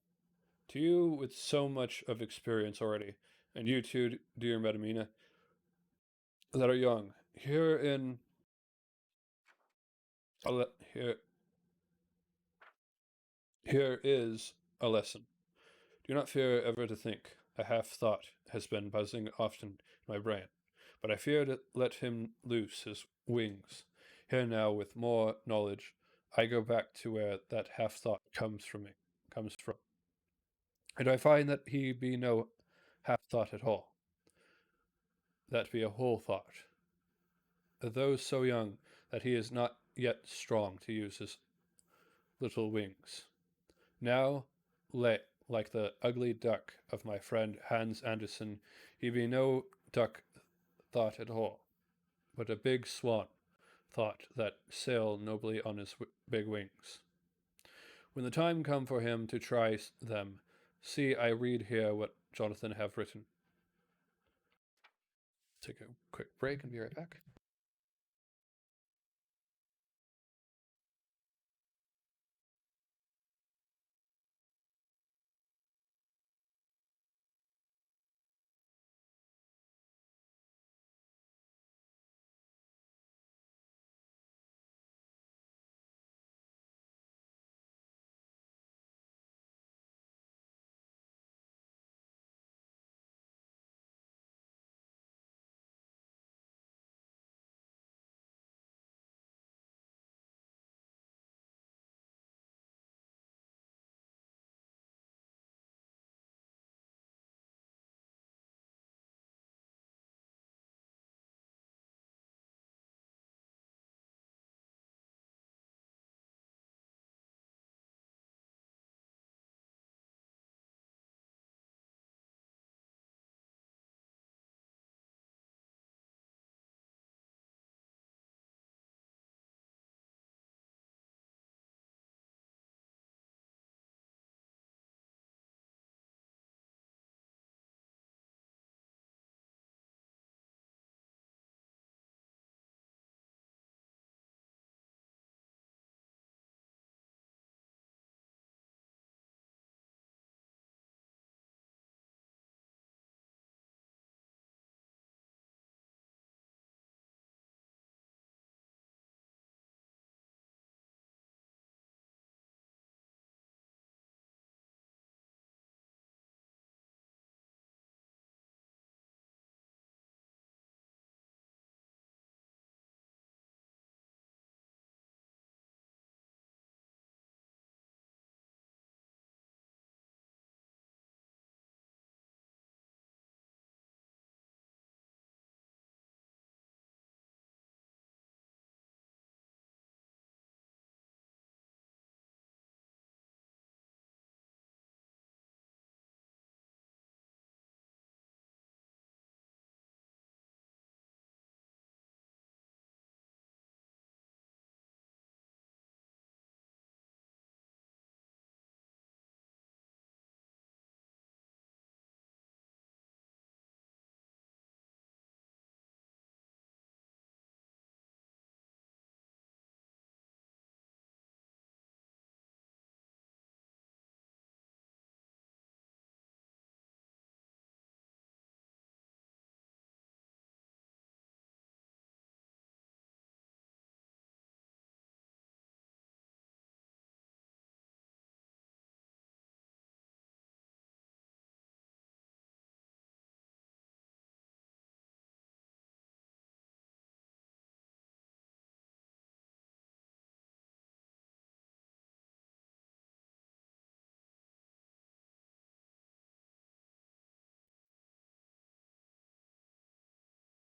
to you with so much of experience already, and you too, dear Medamina, that are young, here, here is a lesson. Do not fear ever to think. A half thought has been buzzing often in my brain, but I fear to let him loose his wings. Here now, with more knowledge, I go back to where that half thought comes from, and I find that he be no half thought at all, that be a whole thought, though so young that he is not yet strong to use his little wings. Now, like the ugly duck of my friend Hans Andersen, he be no duck thought at all, but a big swan thought that sail nobly on his big wings. When the time come for him to try them, see, I read here what Jonathan have written. Take a quick break and be right back.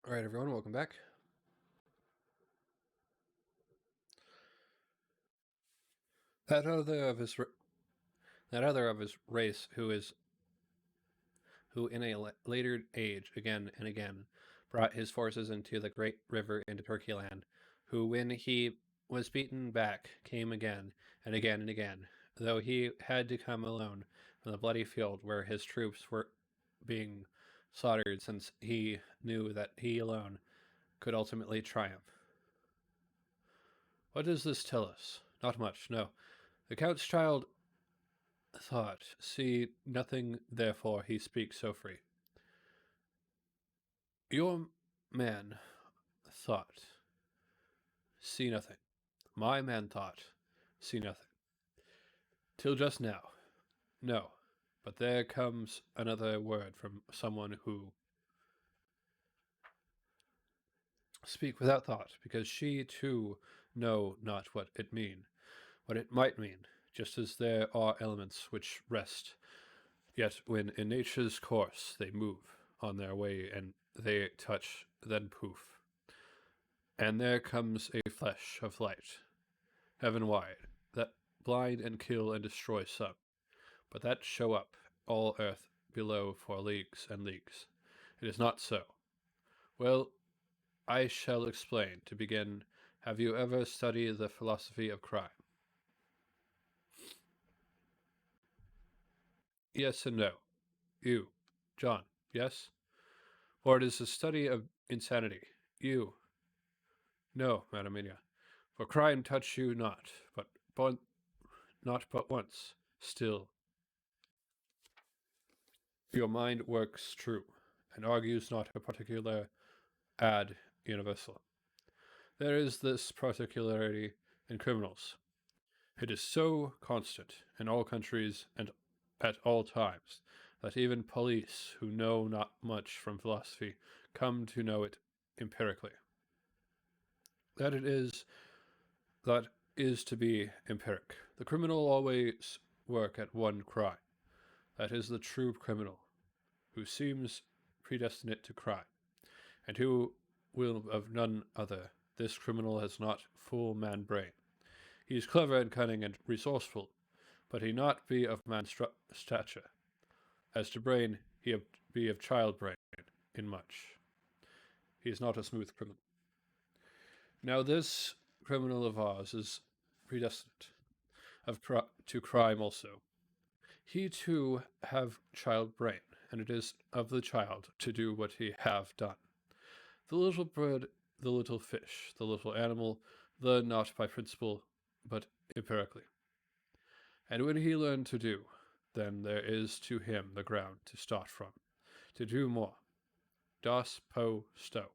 All right, everyone, welcome back. That other of his that other of his race who in a later age again and again brought his forces into the great river into Turkey land, who when he was beaten back came again and again and again, though he had to come alone from the bloody field where his troops were being slaughtered, since he knew that he alone could ultimately triumph. What does this tell us? Not much, no. The Count's child thought, see nothing, therefore he speaks so free. Your man thought, see nothing. My man thought, see nothing. Till just now, no. But there comes another word from someone who speak without thought, because she too know not what it might mean, just as there are elements which rest, yet when in nature's course they move on their way and they touch, then poof. And there comes a flash of light, heaven wide, that blind and kill and destroy some, but that show up all earth below for leagues and leagues. It is not so. Well, I shall explain. To begin, have you ever studied the philosophy of crime? Yes and no. You, John, yes? Or it is the study of insanity. You, no, Madam Mina. For crime touch you but not but once. Still, your mind works true, and argues not a particular ad universal. There is this particularity in criminals. It is so constant in all countries and at all times that even police who know not much from philosophy come to know it empirically. That it is that is to be empiric. The criminal always work at one crime. That is the true criminal, who seems predestinate to crime, and who will of none other. This criminal has not full man brain. He is clever and cunning and resourceful, but he not be of man stature. As to brain, he be of child brain in much. He is not a smooth criminal. Now this criminal of ours is predestinate to crime also. He too have child brain, and it is of the child to do what he have done. The little bird, the little fish, the little animal, learn not by principle, but empirically. And when he learn to do, then there is to him the ground to start from, to do more. Das po sto,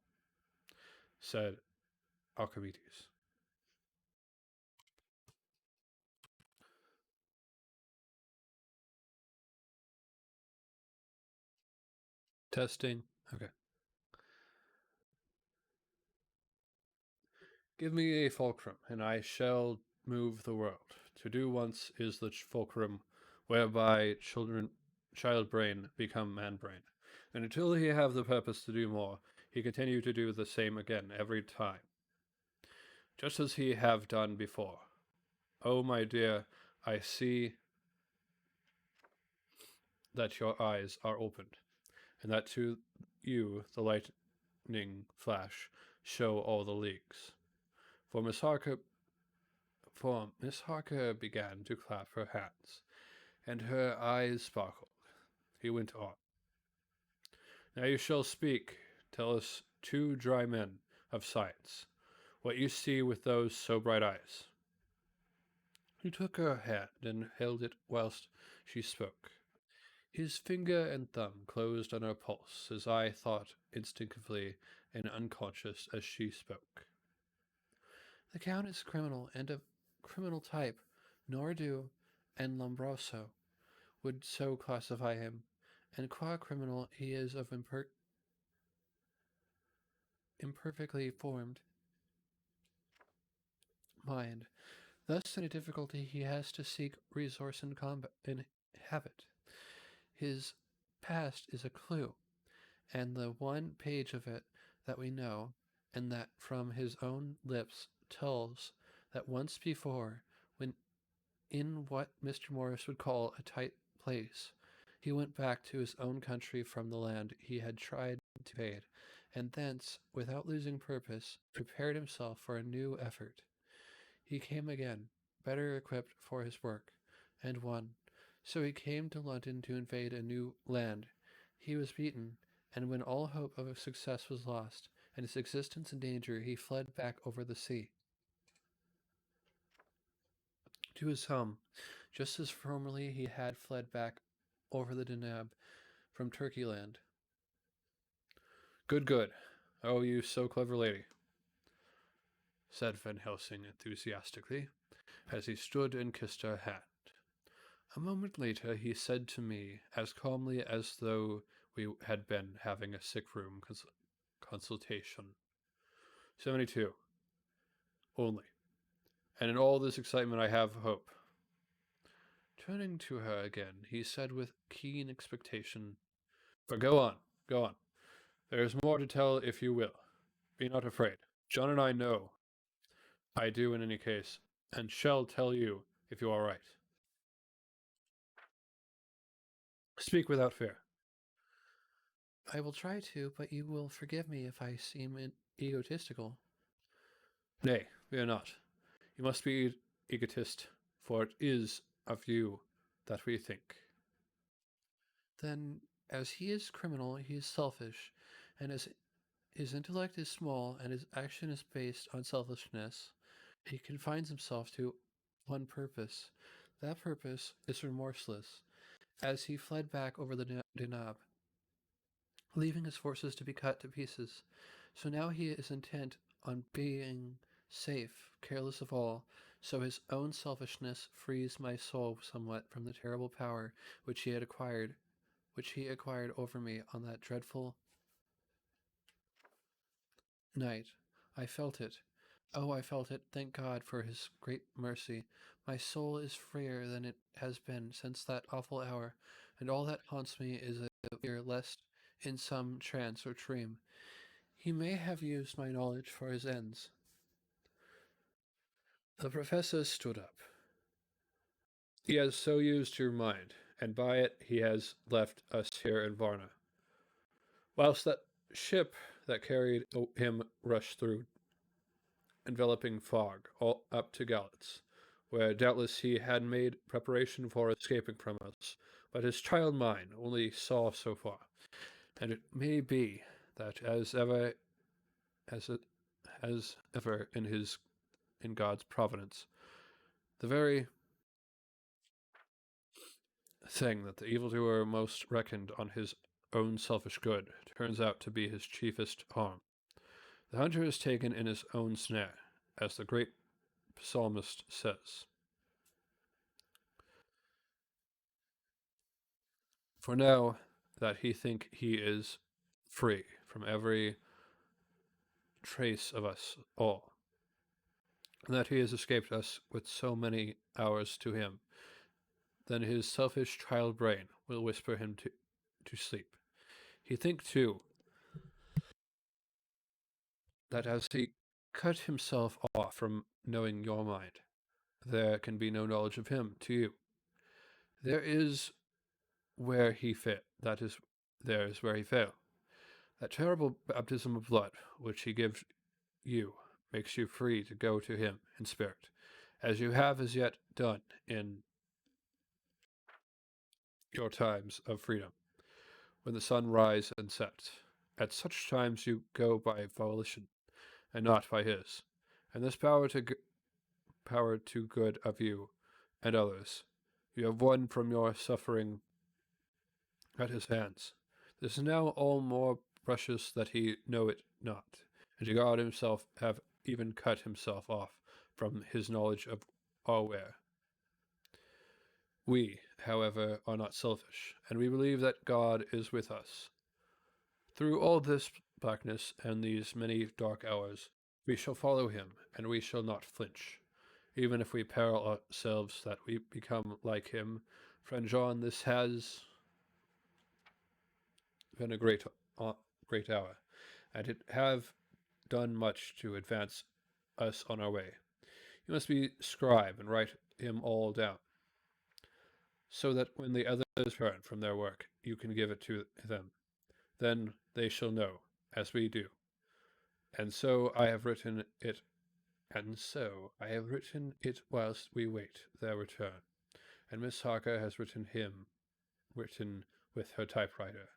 said Archimedes. Testing. Okay. Give me a fulcrum, and I shall move the world. To do once is the fulcrum whereby child brain become man brain. And until he have the purpose to do more, he continue to do the same again every time, just as he have done before. Oh, my dear, I see that your eyes are opened, and that to you the lightning flash show all the leagues. For Miss Harker began to clap her hands, and her eyes sparkled. He went on. Now you shall speak. Tell us, two dry men of science, what you see with those so bright eyes. He took her hand and held it whilst she spoke. His finger and thumb closed on her pulse, his eye thought instinctively and unconscious as she spoke. The Count is criminal, and of criminal type. Nordu and Lombroso would so classify him, and qua criminal he is of imperfectly formed mind. Thus in a difficulty he has to seek resource in combat in habit. His past is a clue, and the one page of it that we know, and that from his own lips tells that once before, when in what Mr. Morris would call a tight place, he went back to his own country from the land he had tried to invade, and thence, without losing purpose, prepared himself for a new effort. He came again, better equipped for his work, and won. So he came to London to invade a new land. He was beaten, and when all hope of success was lost, and his existence in danger, he fled back over the sea to his home, just as formerly he had fled back over the Danube from Turkey land. Good, good. Oh, you so clever lady, said Van Helsing enthusiastically, as he stood and kissed her hand. A moment later he said to me, as calmly as though we had been having a sick room consultation, 72. Only. And in all this excitement I have hope. Turning to her again, he said with keen expectation, But go on, go on. There is more to tell if you will. Be not afraid. John and I know. I do in any case, and shall tell you if you are right. Speak without fear. I will try to, but you will forgive me if I seem egotistical. Nay, fear not. You must be egotist, for it is of you that we think. Then, as he is criminal, he is selfish, and as his intellect is small and his action is based on selfishness, he confines himself to one purpose. That purpose is remorseless, as he fled back over the Danube, leaving his forces to be cut to pieces. So now he is intent on being safe, careless of all, so his own selfishness frees my soul somewhat from the terrible power which he acquired over me on that dreadful night. I felt it. Oh, I felt it. Thank God for his great mercy. My soul is freer than it has been since that awful hour, and all that haunts me is a fear lest, in some trance or dream, he may have used my knowledge for his ends. The professor stood up. He has so used your mind, and by it he has left us here in Varna. Whilst that ship that carried him rushed through enveloping fog all up to Galatz, where doubtless he had made preparation for escaping from us, but his child mind only saw so far, and it may be that as it has ever in God's providence, the very thing that the evildoer most reckoned on his own selfish good turns out to be his chiefest harm. The hunter is taken in his own snare, as the great psalmist says. For now that he think he is free from every trace of us all, and that he has escaped us with so many hours to him, then his selfish child brain will whisper him to sleep. He think, too, that as he cut himself off from knowing your mind, there can be no knowledge of him to you. There is where he failed. There is where he failed. That terrible baptism of blood which he gives you makes you free to go to him in spirit, as you have as yet done in your times of freedom, when the sun rise and set. At such times you go by volition, and not by his, and this power to good of you and others, you have won from your suffering at his hands. This is now all more precious that he know it not, and to God himself have even cut himself off from his knowledge of our where. We, however, are not selfish, and we believe that God is with us. Through all this blackness and these many dark hours, we shall follow him, and we shall not flinch, even if we peril ourselves that we become like him. Friend John, this has been a great hour, and it have done much to advance us on our way. You must be scribe and write him all down, so that when the others return from their work, you can give it to them. Then they shall know, as we do. And so I have written it, whilst we wait their return. And Miss Harker has written with her typewriter,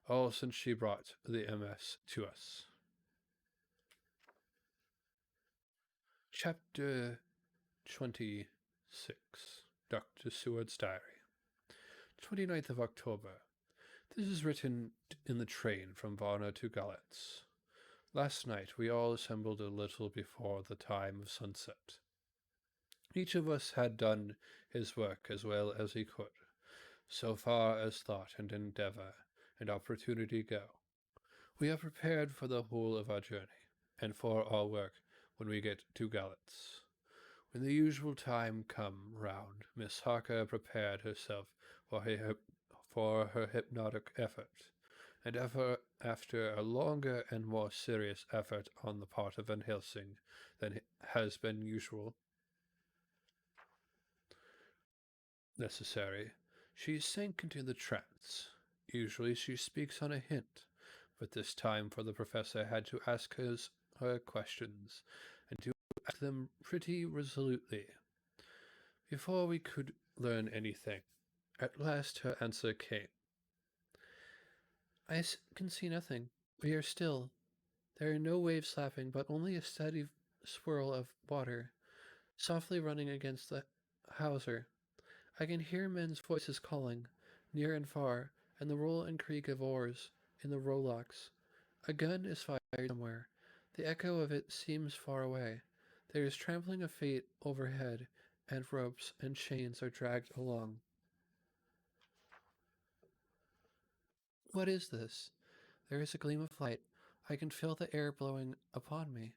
all since she brought the MS to us. Chapter 26. Dr. Seward's Diary. 29th of October. This is written in the train from Varna to Galatz. Last night we all assembled a little before the time of sunset. Each of us had done his work as well as he could, so far as thought and endeavour and opportunity go. We are prepared for the whole of our journey, and for our work when we get to Galatz. When the usual time come round, Miss Harker prepared herself for her hypnotic effort, and after a longer and more serious effort on the part of Van Helsing than has been necessary, she sank into the trance. Usually she speaks on a hint, but this time for the professor had to ask her questions, and to ask them pretty resolutely, before we could learn anything. At last her answer came. I can see nothing. We are still. There are no waves lapping, but only a steady swirl of water, softly running against the hawser. I can hear men's voices calling, near and far, and the roll and creak of oars in the rowlocks. A gun is fired somewhere. The echo of it seems far away. There is trampling of feet overhead, and ropes and chains are dragged along. What is this? There is a gleam of light. I can feel the air blowing upon me.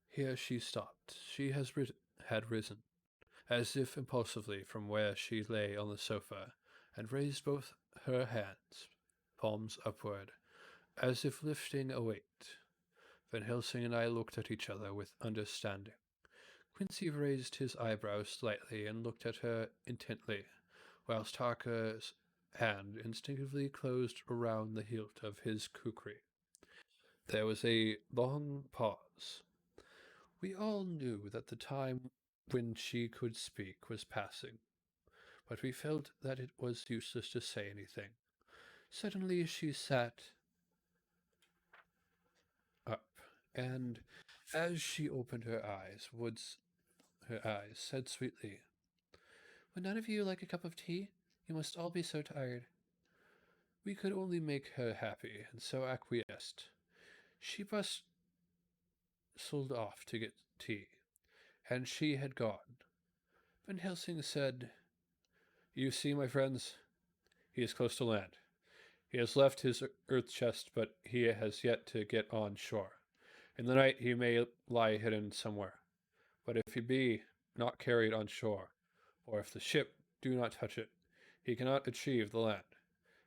Here she stopped. She had risen, as if impulsively from where she lay on the sofa, and raised both her hands, palms upward, as if lifting a weight. Van Helsing and I looked at each other with understanding. Quincy raised his eyebrows slightly and looked at her intently, whilst Harker's hand instinctively closed around the hilt of his kukri. There was a long pause. We all knew that the time when she could speak was passing, but we felt that it was useless to say anything. Suddenly she sat up, and as she opened her eyes, said sweetly, "Would none of you like a cup of tea? You must all be so tired." We could only make her happy, and so acquiesced. She bustled off to get tea, and she had gone. Van Helsing said, "You see, my friends, he is close to land. He has left his earth chest, but he has yet to get on shore. In the night he may lie hidden somewhere. But if he be not carried on shore, or if the ship do not touch it, he cannot achieve the land.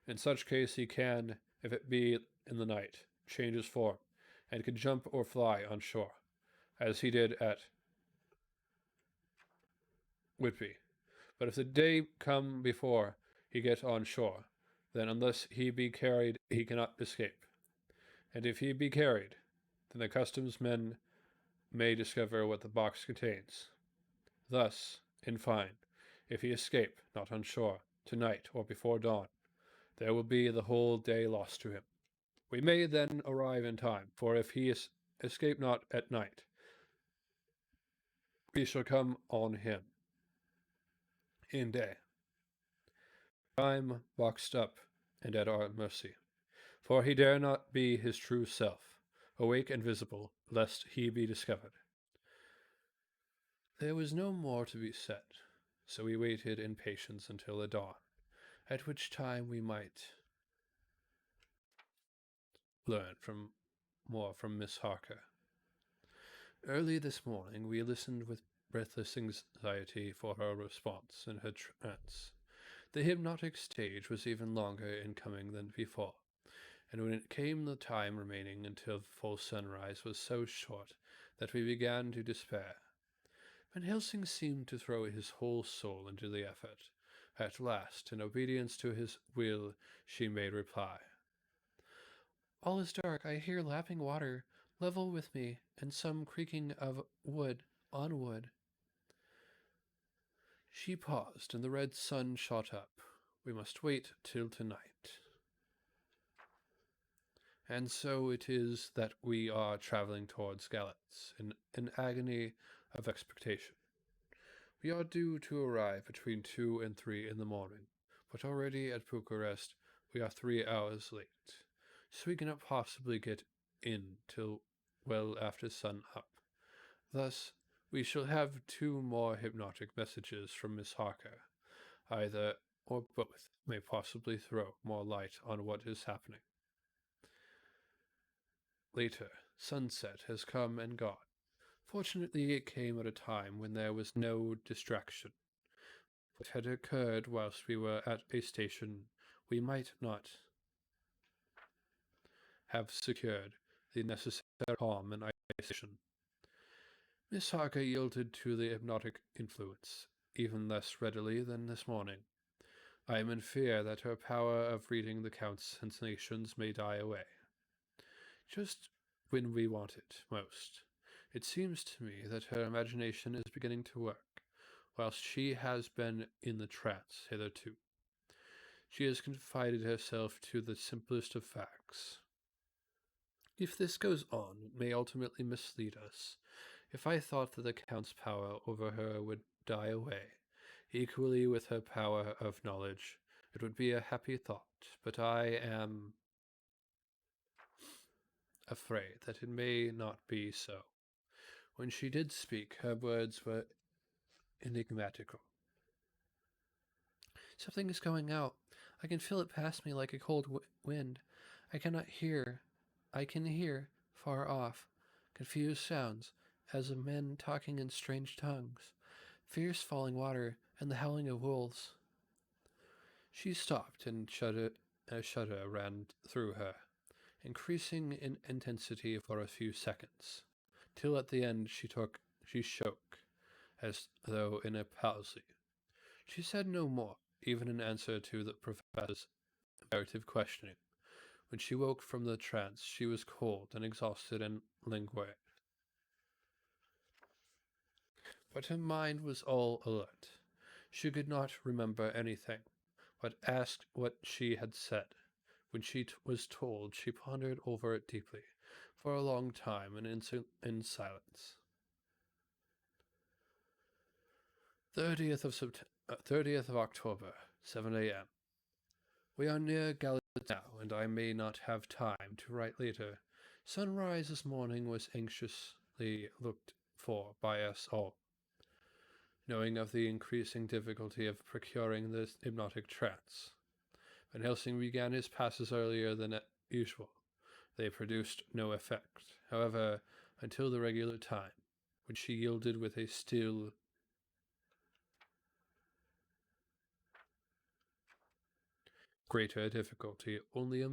In such case he can, if it be in the night, change his form, and can jump or fly on shore, as he did at Whitby. But if the day come before he get on shore, then unless he be carried he cannot escape. And if he be carried, then the customs men may discover what the box contains. Thus, in fine, if he escape not on shore, tonight or before dawn, there will be the whole day lost to him. We may then arrive in time, for if he escape not at night, we shall come on him in day. Time boxed up and at our mercy, for he dare not be his true self, awake and visible, lest he be discovered." There was no more to be said, so we waited in patience until the dawn, at which time we might learn more from Miss Harker. Early this morning we listened with breathless anxiety for her response in her trance. The hypnotic stage was even longer in coming than before, and when it came the time remaining until full sunrise was so short that we began to despair. Van Helsing seemed to throw his whole soul into the effort. At last, in obedience to his will, she made reply. "All is dark. I hear lapping water, level with me, and some creaking of wood on wood." She paused, and the red sun shot up. We must wait till tonight. And so it is that we are traveling towards Galatz in an agony of expectation. We are due to arrive between 2 and 3 in the morning, but already at Bucharest we are 3 hours late, so we cannot possibly get in till well after sun up. Thus, we shall have 2 more hypnotic messages from Miss Harker. Either or both may possibly throw more light on what is happening. Later, sunset has come and gone. Fortunately, it came at a time when there was no distraction. If it had occurred whilst we were at a station, we might not have secured the necessary calm and isolation. Miss Harker yielded to the hypnotic influence even less readily than this morning. I am in fear that her power of reading the Count's sensations may die away. Just when we want it most. It seems to me that her imagination is beginning to work, whilst she has been in the trance hitherto. She has confided herself to the simplest of facts. If this goes on, it may ultimately mislead us. If I thought that the Count's power over her would die away, equally with her power of knowledge, it would be a happy thought, but I am afraid that it may not be so. When she did speak, her words were enigmatical. Something is going out. I can feel it past me like a cold wind. I cannot hear. I can hear, far off, confused sounds, as of men talking in strange tongues, fierce falling water, and the howling of wolves. She stopped, and a shudder ran through her, increasing in intensity for a few seconds, till at the end she shook, as though in a palsy. She said no more, even in answer to the professor's imperative questioning. When she woke from the trance, she was cold and exhausted and languid. But her mind was all alert. She could not remember anything, but asked what she had said. When she was told, she pondered over it deeply, for a long time, and in silence. 30th of October, 7 a.m. We are near Galatz now, and I may not have time to write later. Sunrise this morning was anxiously looked for by us all. Knowing of the increasing difficulty of procuring the hypnotic trance, Van Helsing began his passes earlier than usual. They produced no effect, however, until the regular time, when she yielded with a still greater difficulty only a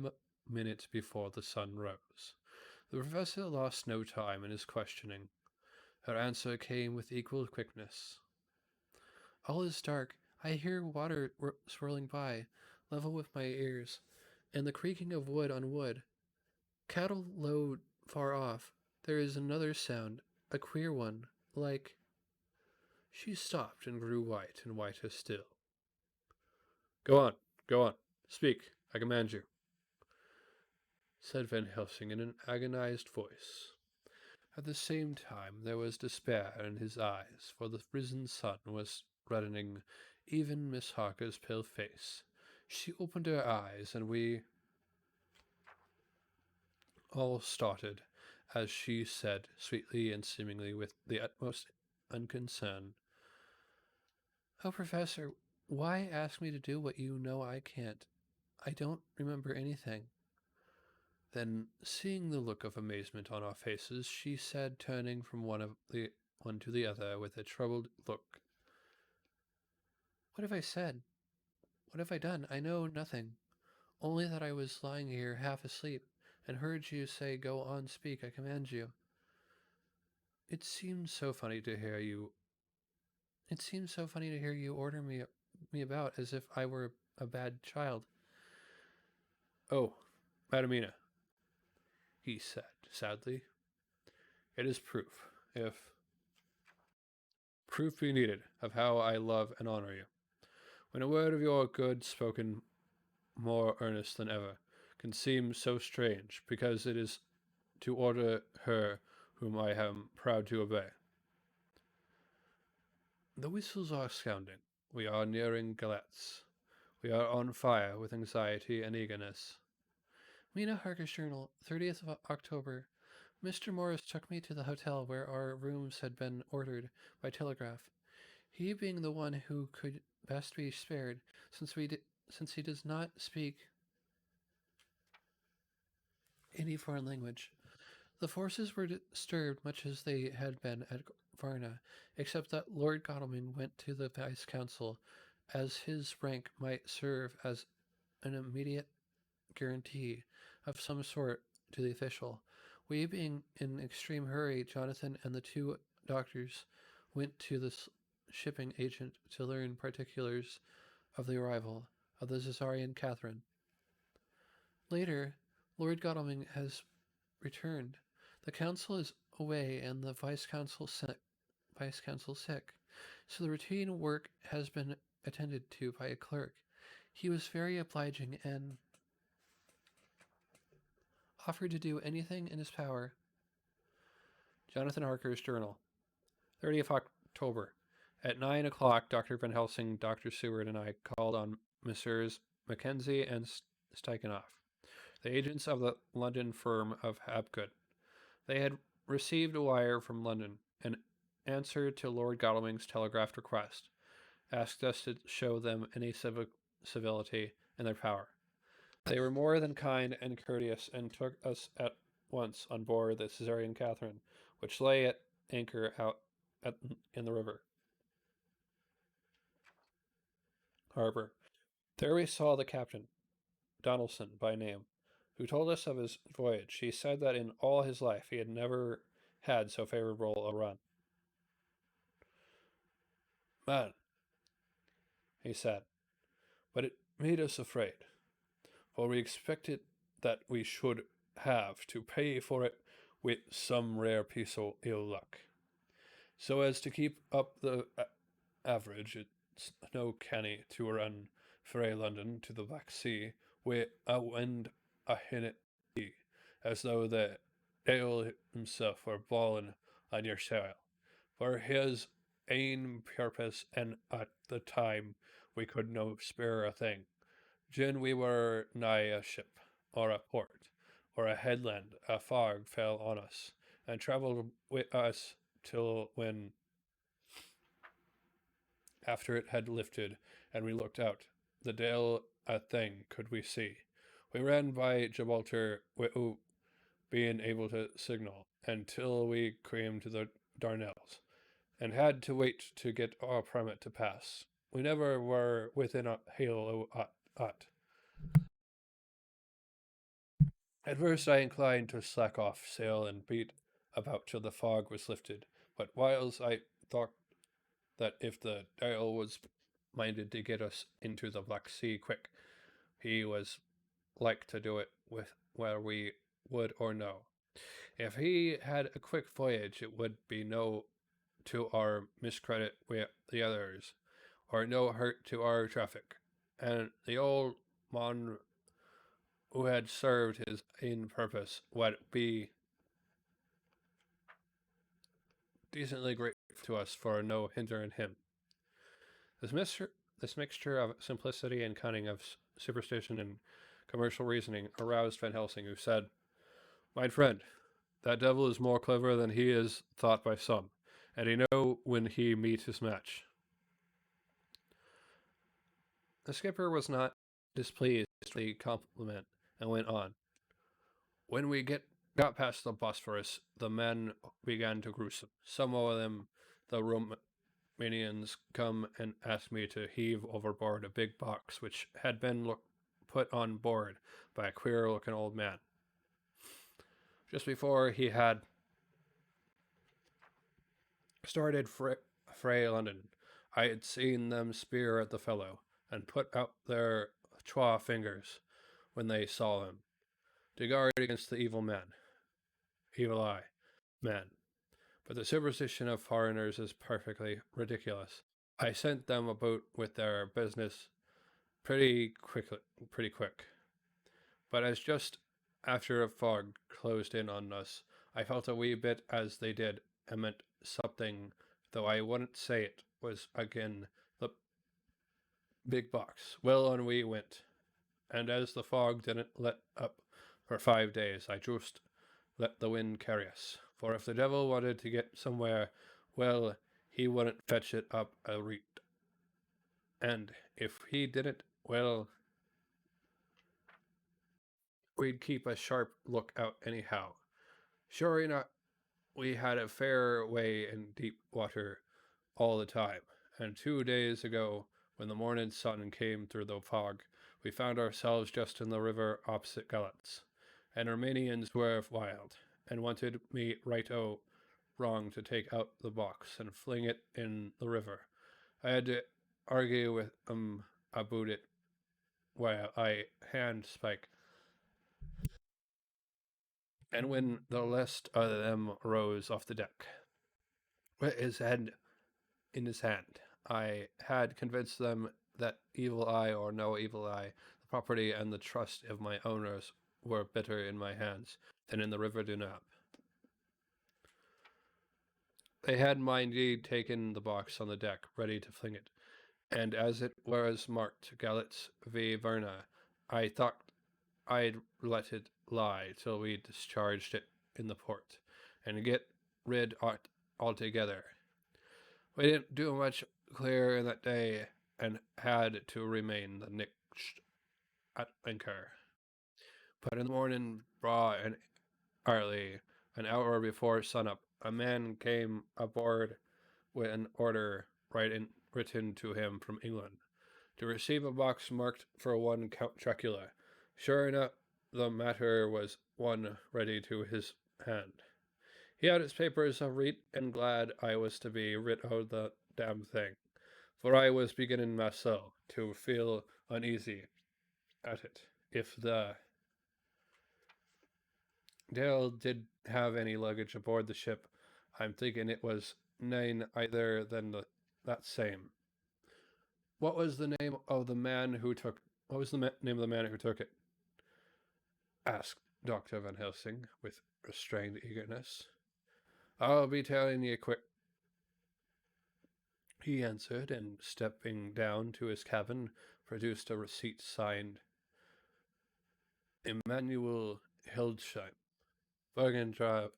minute before the sun rose. The professor lost no time in his questioning. Her answer came with equal quickness. All is dark. I hear water swirling by, level with my ears, and the creaking of wood on wood. Cattle low far off. There is another sound, a queer one, like... She stopped and grew white and whiter still. Go on, speak, I command you, said Van Helsing in an agonized voice. At the same time there was despair in his eyes, for the risen sun was reddening even Miss Harker's pale face. She opened her eyes, and we all started as she said, sweetly and seemingly with the utmost unconcern, "Oh, Professor, why ask me to do what you know I can't? I don't remember anything." Then, seeing the look of amazement on our faces, she said, turning from one to the other with a troubled look, "What have I said? What have I done? I know nothing. Only that I was lying here half asleep, and heard you say, 'Go on, speak, I command you.' It seemed so funny to hear you order me about as if I were a bad child." Oh, Madamina, he said sadly, it is proof, if proof be needed, of how I love and honor you. When a word of your good spoken more earnest than ever can seem so strange, because it is to order her whom I am proud to obey. The whistles are sounding. We are nearing Galetz. We are on fire with anxiety and eagerness. Mina Harker's Journal, 30th of October. Mr. Morris took me to the hotel where our rooms had been ordered by telegraph. He being the one who could best be spared, since he does not speak any foreign language. The forces were disturbed much as they had been at Varna, except that Lord Godalming went to the Vice Council, as his rank might serve as an immediate guarantee of some sort to the official. We being in extreme hurry, Jonathan and the two doctors went to the shipping agent to learn particulars of the arrival of the Caesarean Catherine. Later, Lord Godalming has returned. The council is away and the vice consul sick, so the routine work has been attended to by a clerk. He was very obliging and offered to do anything in his power. Jonathan Harker's Journal, 30th October. At 9 o'clock, Dr. Van Helsing, Dr. Seward, and I called on Messrs. Mackenzie and Stikenoff, the agents of the London firm of Hapgood. They had received a wire from London, an answer to Lord Godalming's telegraphed request, asked us to show them any civility in their power. They were more than kind and courteous, and took us at once on board the Caesarean Catherine, which lay at anchor in the river harbor. There we saw the captain, Donaldson by name, who told us of his voyage. He said that in all his life he had never had so favorable a run. Man, he said, but it made us afraid, for we expected that we should have to pay for it with some rare piece of ill luck. So as to keep up the average, it's no canny to run frae London to the Black Sea wi' a wind ahin it, as though the devil himself were bawling on your sail, for his ain purpose, and at the time we could no spare a thing. Gin we were nigh a ship, or a port, or a headland, a fog fell on us, and travelled with us till when, after it had lifted, and we looked out, the deil a thing could we see. We ran by Gibraltar without being able to signal, until we came to the Darnels, and had to wait to get our permit to pass. We never were within a hail of aught. At first I inclined to slack off sail and beat about till the fog was lifted, but whiles I thought that if the Dial was minded to get us into the Black Sea quick, he was like to do it with where we would or no. If he had a quick voyage, it would be no to our miscredit with the others, or no hurt to our traffic. And the old mon who had served his own purpose would be decently grateful to us for no hindering him. This mixture of simplicity and cunning, of superstition and commercial reasoning, aroused Van Helsing, who said, "My friend, that devil is more clever than he is thought by some, and he know when he meet his match." The skipper was not displeased with the compliment, and went on. When we got past the Bosphorus, the men began to gruesome. Some of them, the Romanians, come and asked me to heave overboard a big box which had been put on board by a queer-looking old man. Just before he had started frae London, I had seen them spear at the fellow, and put out their twa fingers when they saw him, to guard against the evil eye man. But the superstition of foreigners is perfectly ridiculous. I sent them about with their business pretty quick, But as just after a fog closed in on us, I felt a wee bit as they did, and meant something, though I wouldn't say it, was again the big box. Well, on we went, and as the fog didn't let up for 5 days, I just let the wind carry us. For if the devil wanted to get somewhere, well, he wouldn't fetch it up a reed. And if he didn't, well, we'd keep a sharp lookout anyhow. Sure enough, we had a fair way in deep water all the time, and 2 days ago, when the morning sun came through the fog, we found ourselves just in the river opposite Gallants, and Armenians were wild, and wanted me right wrong to take out the box and fling it in the river. I had to argue with 'em about it while I hand spike, and when the last of them rose off the deck, with his head in his hand, I had convinced them that evil eye or no evil eye, the property and the trust of my owners were better in my hands than in the river Dunab. They had indeed taken the box on the deck, ready to fling it, and as it was marked Gallets v. Verna, I thought I'd let it lie till we discharged it in the port, and get rid on't altogether. We didn't do much clear in that day, and had to remain the next at anchor. But in the morning, braw and early, an hour before sunup, a man came aboard with an order written to him from England to receive a box marked for one Count Dracula. Sure enough, the matter was one ready to his hand. He had his papers a read, and glad I was to be rid of the damn thing, for I was beginning myself to feel uneasy at it. If the Dale did have any luggage aboard the ship, I'm thinking it was nane either than that same. What was the name of the man who took? What was the name of the man who took it? Asked Dr. Van Helsing with restrained eagerness. I'll be telling you quick, he answered, and stepping down to his cabin, produced a receipt signed Emmanuel Hildesheim. Bargendras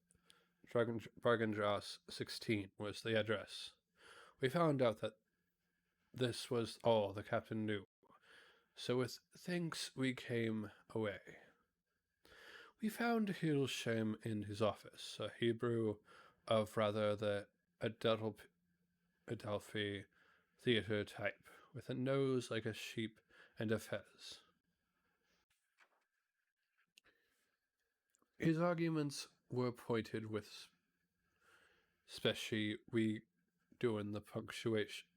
16 was the address. We found out that this was all the captain knew, so with thanks we came away. We found Hildesheim in his office, a Hebrew of rather the Adelphi theatre type, with a nose like a sheep and a fez. His arguments were pointed with specie we doing the punctuation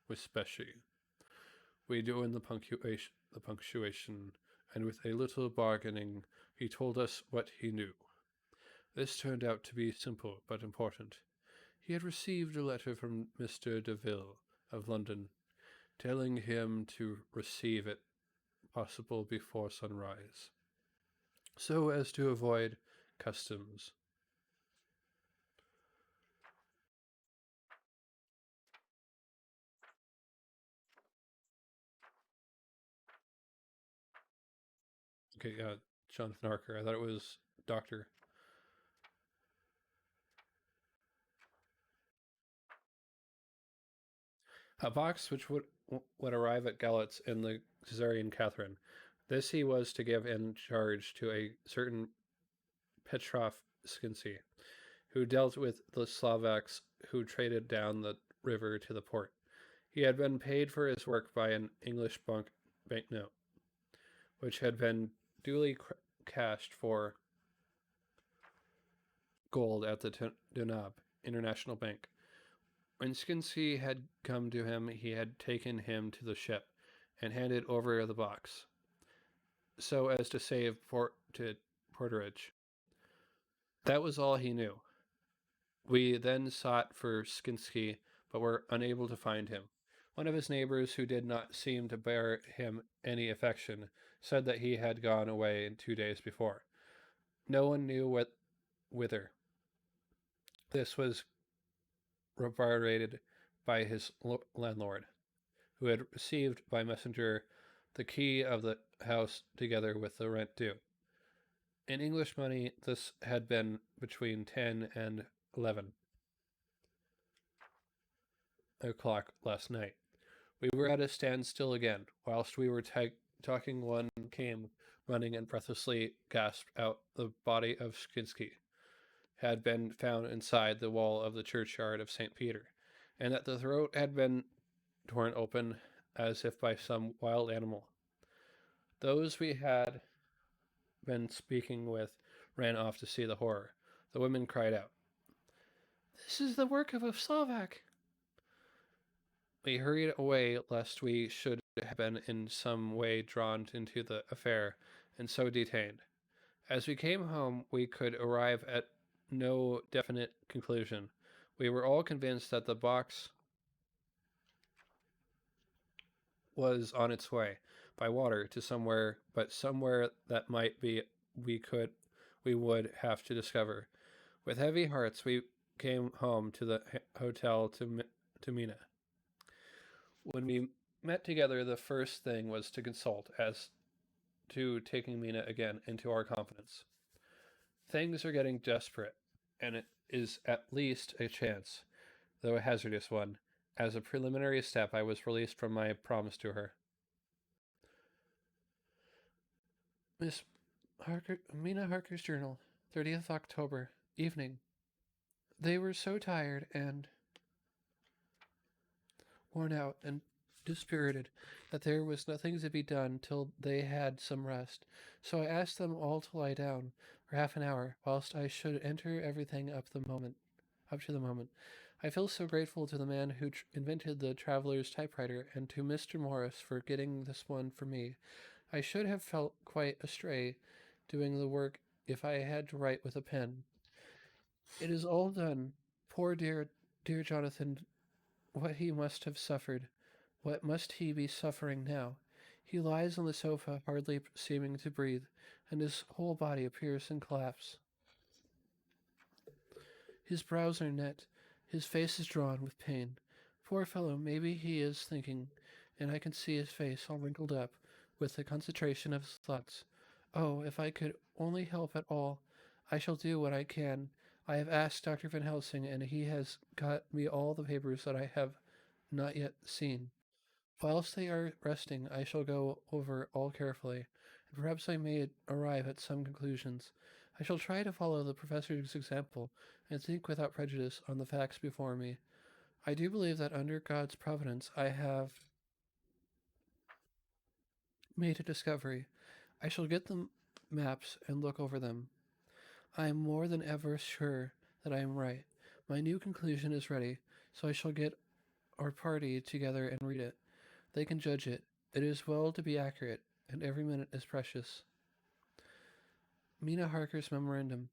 with specie. We doing the punctuation, and with a little bargaining, he told us what he knew. This turned out to be simple but important. He had received a letter from Mr. Deville of London, telling him to receive it possible before sunrise, so as to avoid customs. Okay, Jonathan Harker. I thought it was Doctor. A box which would arrive at Galatz in the Caesarean Catherine. This he was to give in charge to a certain Petrov Skinsy, who dealt with the Slovaks who traded down the river to the port. He had been paid for his work by an English banknote, which had been duly cashed for gold at the Dunab International Bank. When Skinsy had come to him, he had taken him to the ship and handed over the box, so as to save porterage. That was all he knew. We then sought for Skinsky, but were unable to find him. One of his neighbors, who did not seem to bear him any affection, said that he had gone away 2 days before. No one knew whither. This was corroborated by his landlord, who had received by messenger the key of the house together with the rent due. In English money, this had been between 10 and 11 o'clock last night. We were at a standstill again. Whilst we were talking, one came running and breathlessly gasped out the body of Skinsky had been found inside the wall of the churchyard of St. Peter, and that the throat had been torn open as if by some wild animal. Those we had been speaking with ran off to see the horror. The women cried out, "This is the work of a Slovak!" We hurried away lest we should have been in some way drawn into the affair and so detained. As we came home, we could arrive at no definite conclusion. We were all convinced that the box was on its way by water to somewhere, but somewhere that might be we would have to discover. With heavy hearts, we came home to the hotel to Mina. When we met together, the first thing was to consult as to taking Mina again into our confidence. Things are getting desperate, and it is at least a chance, though a hazardous one. As a preliminary step, I was released from my promise to her. Miss Mina Harker's journal, 30th October, evening. They were so tired and worn out and dispirited that there was nothing to be done till they had some rest. So I asked them all to lie down for half an hour, whilst I should enter everything up to the moment. I feel so grateful to the man who invented the traveler's typewriter and to Mr. Morris for getting this one for me. I should have felt quite astray doing the work if I had to write with a pen. It is all done. Poor dear Jonathan, what he must have suffered. What must he be suffering now? He lies on the sofa, hardly seeming to breathe, and his whole body appears in collapse. His brows are knit, his face is drawn with pain. Poor fellow, maybe he is thinking, and I can see his face all wrinkled up with the concentration of his thoughts. Oh, if I could only help at all, I shall do what I can. I have asked Dr. Van Helsing, and he has got me all the papers that I have not yet seen. Whilst they are resting, I shall go over all carefully, and perhaps I may arrive at some conclusions. I shall try to follow the professor's example and think without prejudice on the facts before me. I do believe that under God's providence I have made a discovery. I shall get the maps and look over them. I am more than ever sure that I am right. My new conclusion is ready, so I shall get our party together and read it. They can judge it. It is well to be accurate, and every minute is precious. Mina Harker's memorandum,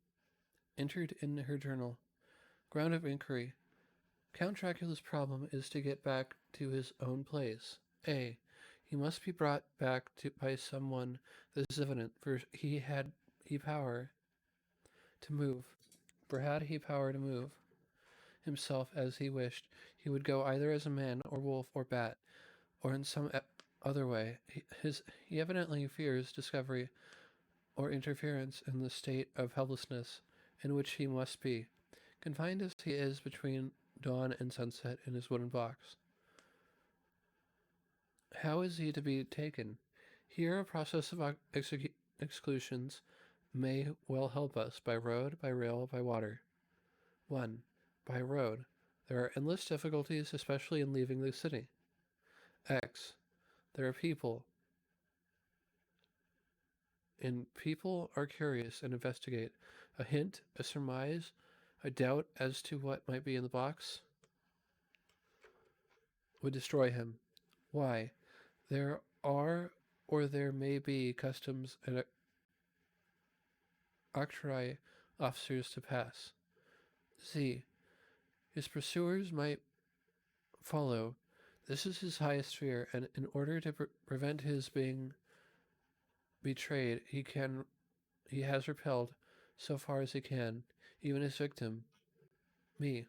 entered in her journal. Ground of inquiry. Count Dracula's problem is to get back to his own place. A. He must be brought back by someone. This is evident, for he had power to move. For had he power to move himself as he wished, he would go either as a man or wolf or bat, or in some other way. He evidently fears discovery or interference in the state of helplessness in which he must be, confined as he is between dawn and sunset in his wooden box. How is he to be taken? Here a process of exclusions may well help us, by road, by rail, by water. 1. By road. There are endless difficulties, especially in leaving the city. X. There are people. And people are curious and investigate. A hint, a surmise, a doubt as to what might be in the box would destroy him. Why? There are, or there may be, customs and octroi officers to pass. Z. His pursuers might follow. This is his highest fear, and in order to prevent his being betrayed, he has repelled, so far as he can, even his victim, me,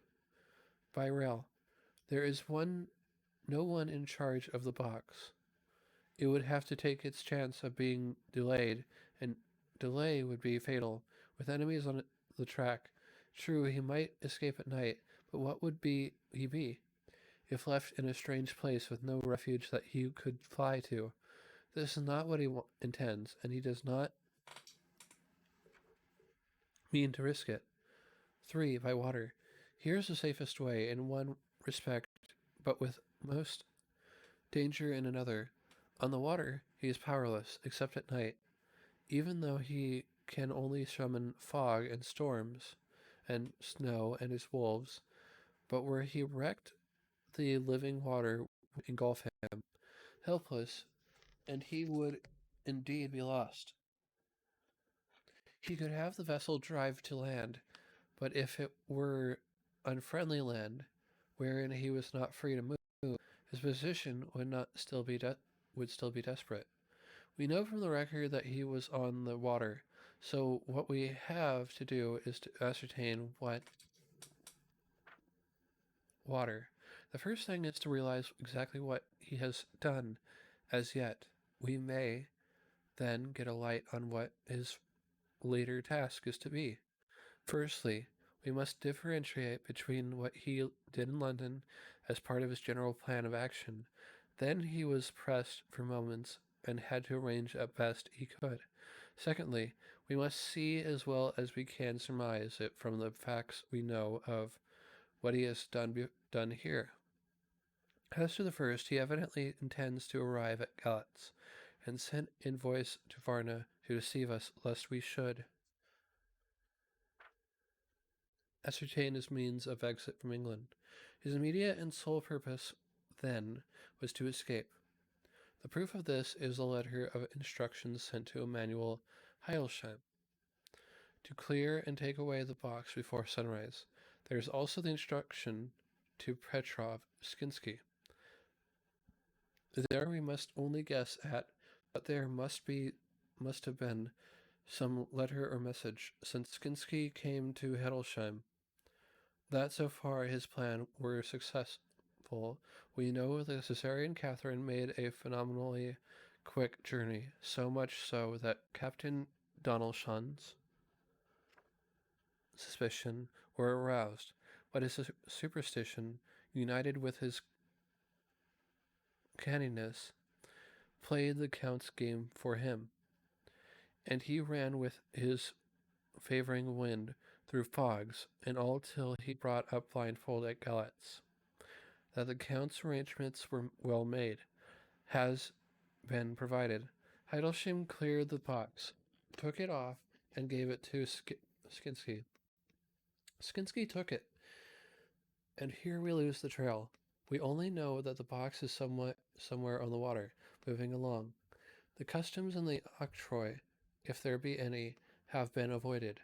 by rail. There is no one in charge of the box. It would have to take its chance of being delayed, and delay would be fatal, with enemies on the track. True, he might escape at night, but what would he be if left in a strange place with no refuge that he could fly to? This is not what he intends, and he does not mean to risk it. 3. By water. Here's the safest way in one respect, but with most danger in another. On the water, he is powerless, except at night, even though he can only summon fog and storms, and snow and his wolves. But were he wrecked, the living water would engulf him, helpless, and he would indeed be lost. He could have the vessel drive to land, but if it were unfriendly land, wherein he was not free to move, his position would still be desperate. We know from the record that he was on the water, so what we have to do is to ascertain what water. The first thing is to realize exactly what he has done as yet. We may then get a light on what his later task is to be. Firstly, we must differentiate between what he did in London as part of his general plan of action. Then he was pressed for moments and had to arrange at best he could. Secondly, we must see as well as we can surmise it from the facts we know of what he has done here. As to the first, he evidently intends to arrive at Galatz and send envoys to Varna to deceive us, lest we should ascertain his means of exit from England. His immediate and sole purpose, then, was to escape. The proof of this is a letter of instructions sent to Emanuel Heilsheim to clear and take away the box before sunrise. There is also the instruction to Petrov Skinsky. There we must only guess at, but there must have been some letter or message, since Skinsky came to Heddelsheim. That so far his plan were successful, we know the Caesarean Catherine made a phenomenally quick journey, so much so that Captain Donelson's suspicion were aroused, but his superstition, united with his canniness, played the Count's game for him, and he ran with his favoring wind through fogs, and all till he brought up blindfold at Galatz. That the Count's arrangements were well made has been provided. Heidelsheim cleared the box, took it off, and gave it to Skinsky. Skinsky took it, and here we lose the trail. We only know that the box is somewhere on the water, moving along. The customs and the octroi, if there be any, have been avoided.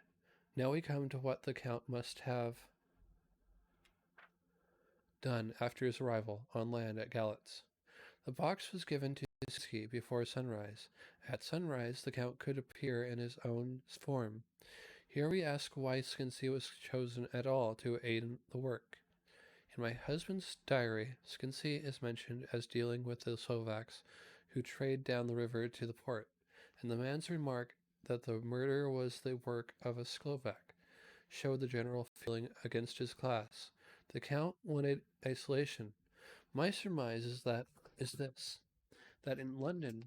Now we come to what the Count must have done after his arrival on land at Galatz. The box was given to Skinsky before sunrise. At sunrise, the Count could appear in his own form. Here we ask why Skinsky was chosen at all to aid in the work. In my husband's diary, Skinsky is mentioned as dealing with the Slovaks who trade down the river to the port, and the man's remark that the murder was the work of a Slovak showed the general feeling against his class. The Count wanted isolation. My surmise is this: that in London,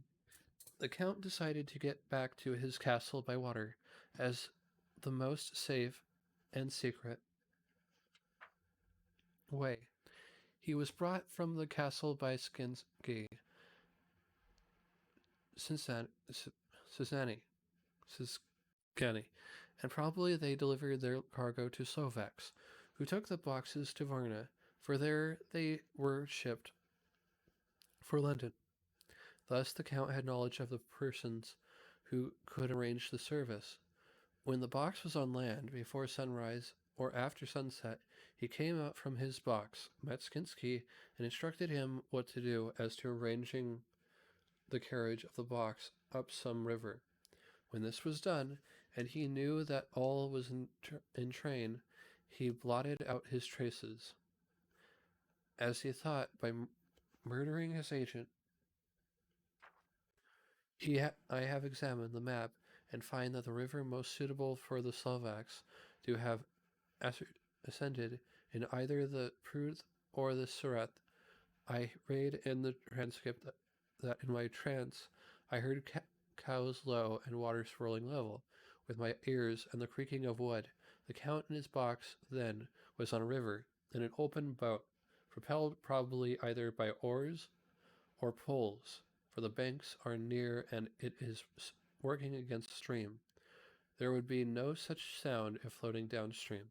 the Count decided to get back to his castle by water as the most safe and secret way. He was brought from the castle by Skinsky, Cincinnati, and probably they delivered their cargo to Slovaks, who took the boxes to Varna, for there they were shipped for London. Thus the Count had knowledge of the persons who could arrange the service. When the box was on land before sunrise or after sunset, He came out from his box, met Skinsky, and instructed him what to do as to arranging the carriage of the box up some river. When this was done, and he knew that all was in train, he blotted out his traces. As he thought, by murdering his agent, I have examined the map and find that the river most suitable for the Slovaks to have ascended in either the Pruth or the Surat. I read in the transcript that in my trance I heard cows low and water swirling level, with my ears and the creaking of wood. The Count in his box, then, was on a river, in an open boat, propelled probably either by oars or poles, for the banks are near and it is working against stream. There would be no such sound if floating downstream.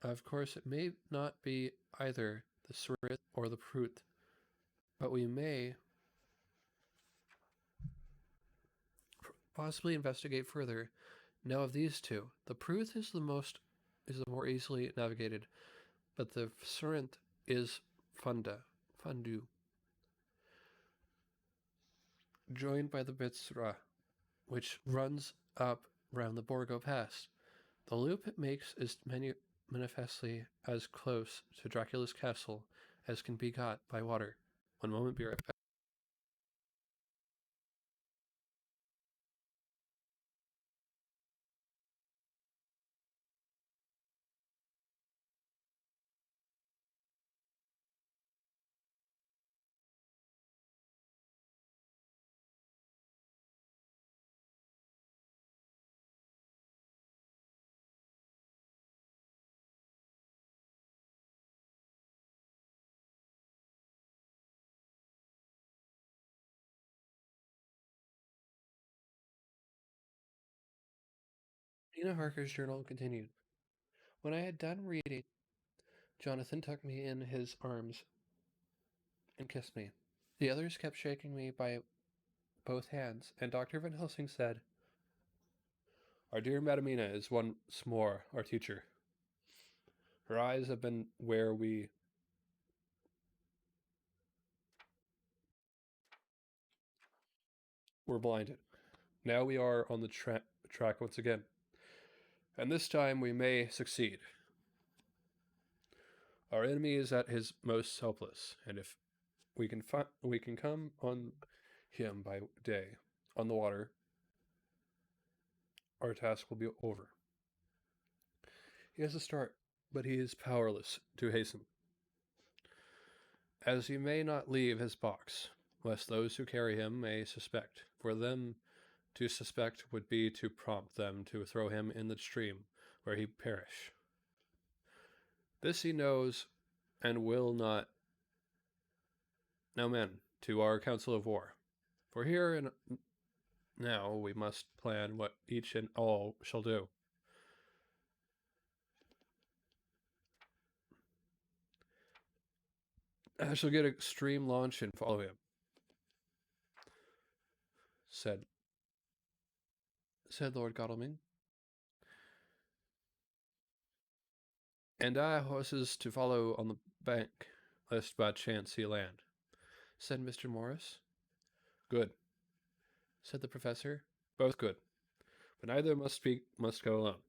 Of course, it may not be either the Surat or the Pruth, but we may possibly investigate further. Now of these two, the Pruth is the more easily navigated, but the Surat is Fundu, joined by the Bitsra, which runs up round the Borgo Pass. The loop it makes is manifestly as close to Dracula's castle as can be got by water. One moment, be right back. Nina Harker's journal continued. When I had done reading, Jonathan took me in his arms and kissed me. The others kept shaking me by both hands, and Dr. Van Helsing said, "Our dear Madamina is once more our teacher. Her eyes have been where we were blinded. Now we are on the track once again, and this time we may succeed. Our enemy is at his most helpless, and if we can come on him by day on the water, our task will be over. He has a start, but he is powerless to hasten, as he may not leave his box, lest those who carry him may suspect. For them to suspect would be to prompt them to throw him in the stream, where he perish. This he knows, and will not. Now, men, to our council of war. For here and now we must plan what each and all shall do. I shall get a stream launch and follow him, said Lord Godalming. And I horses to follow on the bank, lest by chance he land, said Mr. Morris. Good, said the professor. Both good, but neither must go alone.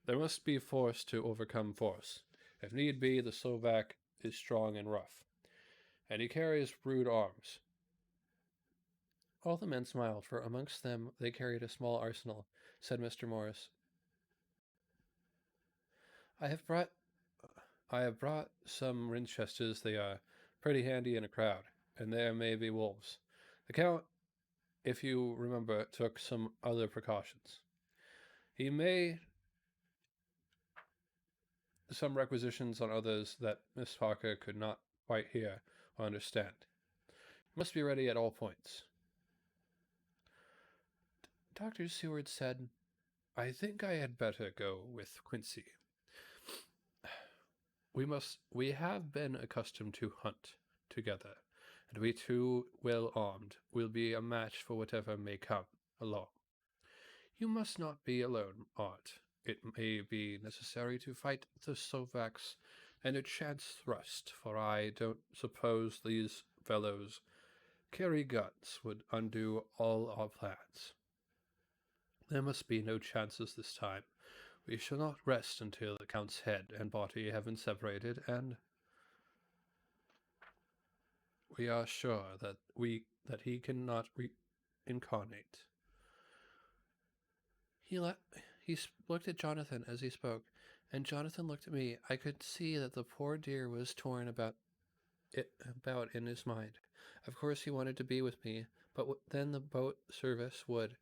There must be force to overcome force. If need be, the Slovak is strong and rough, and he carries rude arms. All the men smiled, for amongst them they carried a small arsenal, said Mr. Morris. I have brought some Winchesters. They are pretty handy in a crowd, and there may be wolves. The Count, if you remember, took some other precautions. He made some requisitions on others that Miss Parker could not quite hear or understand. He must be ready at all points. Dr. Seward said, I think I had better go with Quincy. We have been accustomed to hunt together, and we two, well armed, will be a match for whatever may come along. You must not be alone, Art. it may be necessary to fight the Slovaks and a chance thrust, for I don't suppose these fellows carry guns would undo all our plans. There must be no chances this time. We shall not rest until the Count's head and body have been separated, and we are sure that he cannot reincarnate. He le- looked at Jonathan as he spoke, and Jonathan looked at me. I could see that the poor dear was torn about in his mind. Of course, he wanted to be with me, but then the boat service would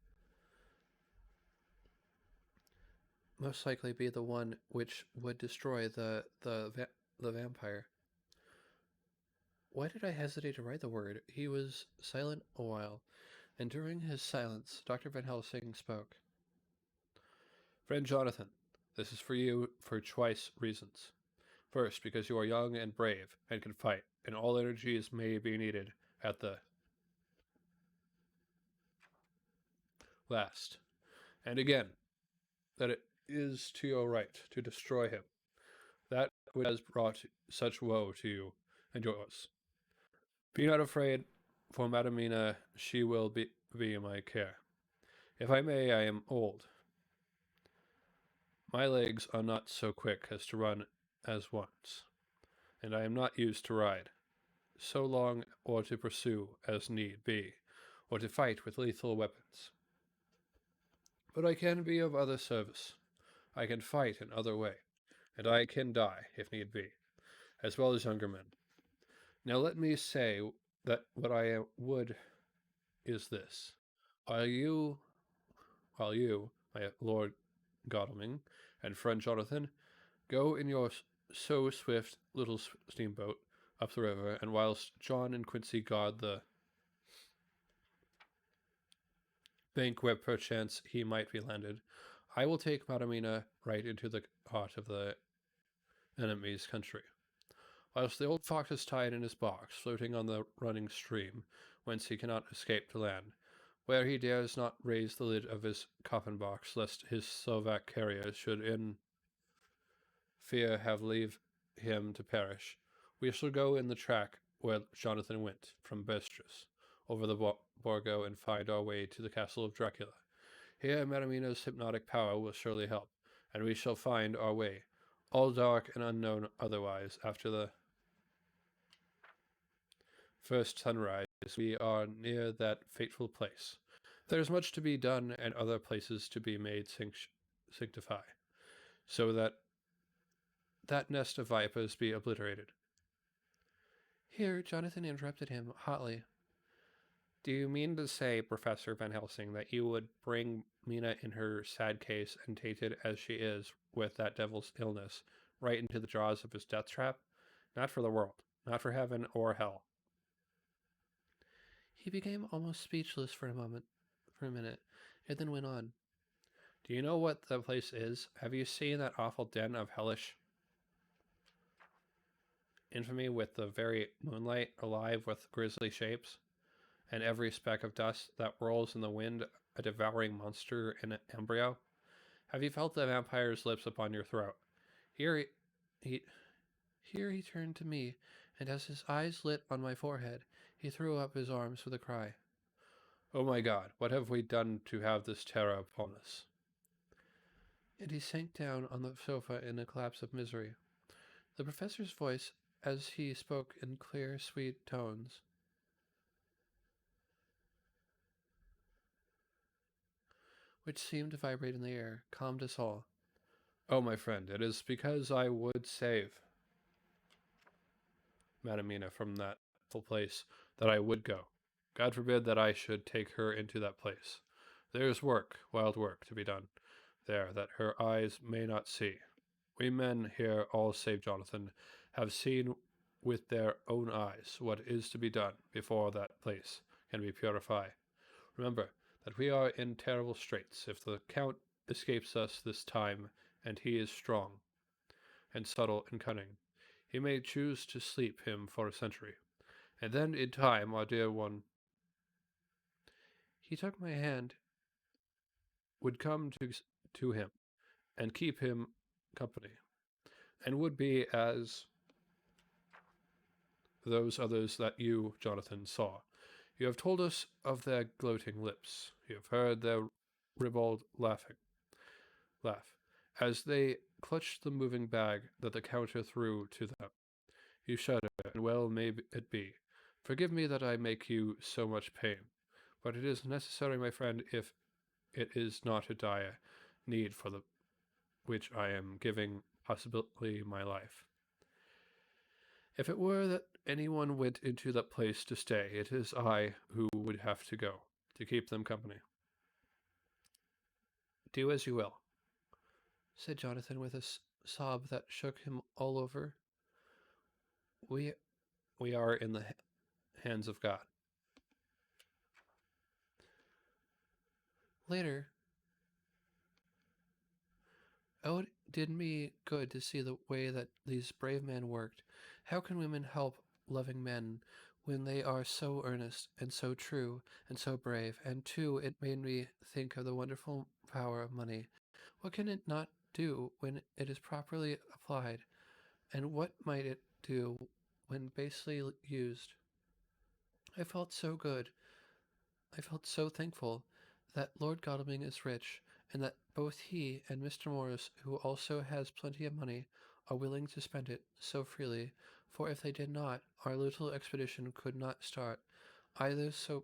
most likely be the one which would destroy the vampire. Why did I hesitate to write the word? He was silent a while, and during his silence, Dr. Van Helsing spoke. Friend Jonathan, this is for you for twice reasons. First, because you are young and brave and can fight, and all energies may be needed at the last. And again, that it is to your right to destroy him, that which has brought such woe to you and yours. Be not afraid, for Madamina, she will be in my care. If I may, I am old. My legs are not so quick as to run as once, and I am not used to ride so long or to pursue as need be, or to fight with lethal weapons. But I can be of other service. I can fight in other way, and I can die, if need be, as well as younger men. Now let me say that what I would is this. While you, my Lord Godalming, and friend Jonathan, go in your so swift little steamboat up the river, and whilst John and Quincy guard the bank where perchance he might be landed, I will take Madamina right into the heart of the enemy's country. Whilst the old fox is tied in his box, floating on the running stream, whence he cannot escape to land, where he dares not raise the lid of his coffin box, lest his Slovak carrier should in fear have leave him to perish, we shall go in the track where Jonathan went, from Bestris, over the Borgo, and find our way to the castle of Dracula. Here Madamina's hypnotic power will surely help, and we shall find our way, all dark and unknown otherwise, after the first sunrise. We are near that fateful place. There is much to be done and other places to be made sanctify, so that nest of vipers be obliterated. Here, Jonathan interrupted him hotly. Do you mean to say, Professor Van Helsing, that you would bring Mina in her sad case and tainted as she is with that devil's illness right into the jaws of his death trap? Not for the world, not for heaven or hell. He became almost speechless for a minute, and then went on. Do you know what the place is? Have you seen that awful den of hellish infamy with the very moonlight alive with grisly shapes, and every speck of dust that whirls in the wind a devouring monster in embryo? Have you felt the vampire's lips upon your throat? Here he turned to me, and as his eyes lit on my forehead, he threw up his arms with a cry. Oh my God, what have we done to have this terror upon us? And he sank down on the sofa in a collapse of misery. The professor's voice, as he spoke in clear, sweet tones, which seemed to vibrate in the air, calmed us all. Oh, my friend, it is because I would save Madamina from that place that I would go. God forbid that I should take her into that place. There is work, wild work, to be done there that her eyes may not see. We men here, all save Jonathan, have seen with their own eyes what is to be done before that place can be purified. Remember that we are in terrible straits. If the Count escapes us this time, and he is strong and subtle and cunning, he may choose to sleep him for a century, and then in time, our dear one, he took my hand, would come to him, and keep him company, and would be as those others that you, Jonathan, saw. You have told us of their gloating lips. You have heard their ribald laugh, as they clutched the moving bag that the counter threw to them. You shudder, and well may it be. Forgive me that I make you so much pain, but it is necessary, my friend, if it is not a dire need for the which I am giving possibly my life. If it were that anyone went into that place to stay, it is I who would have to go, to keep them company. Do as you will, said Jonathan with a sob that shook him all over. We We are in the hands of God. later. Oh, it did me good to see the way that these brave men worked. How can women help loving men when they are so earnest and so true and so brave? And too, it made me think of the wonderful power of money. What can it not do when it is properly applied? And what might it do when basely used? I felt so good. I felt so thankful that Lord Godalming is rich, and that both he and Mr. Morris, who also has plenty of money, are willing to spend it so freely, for if they did not, our little expedition could not start, either so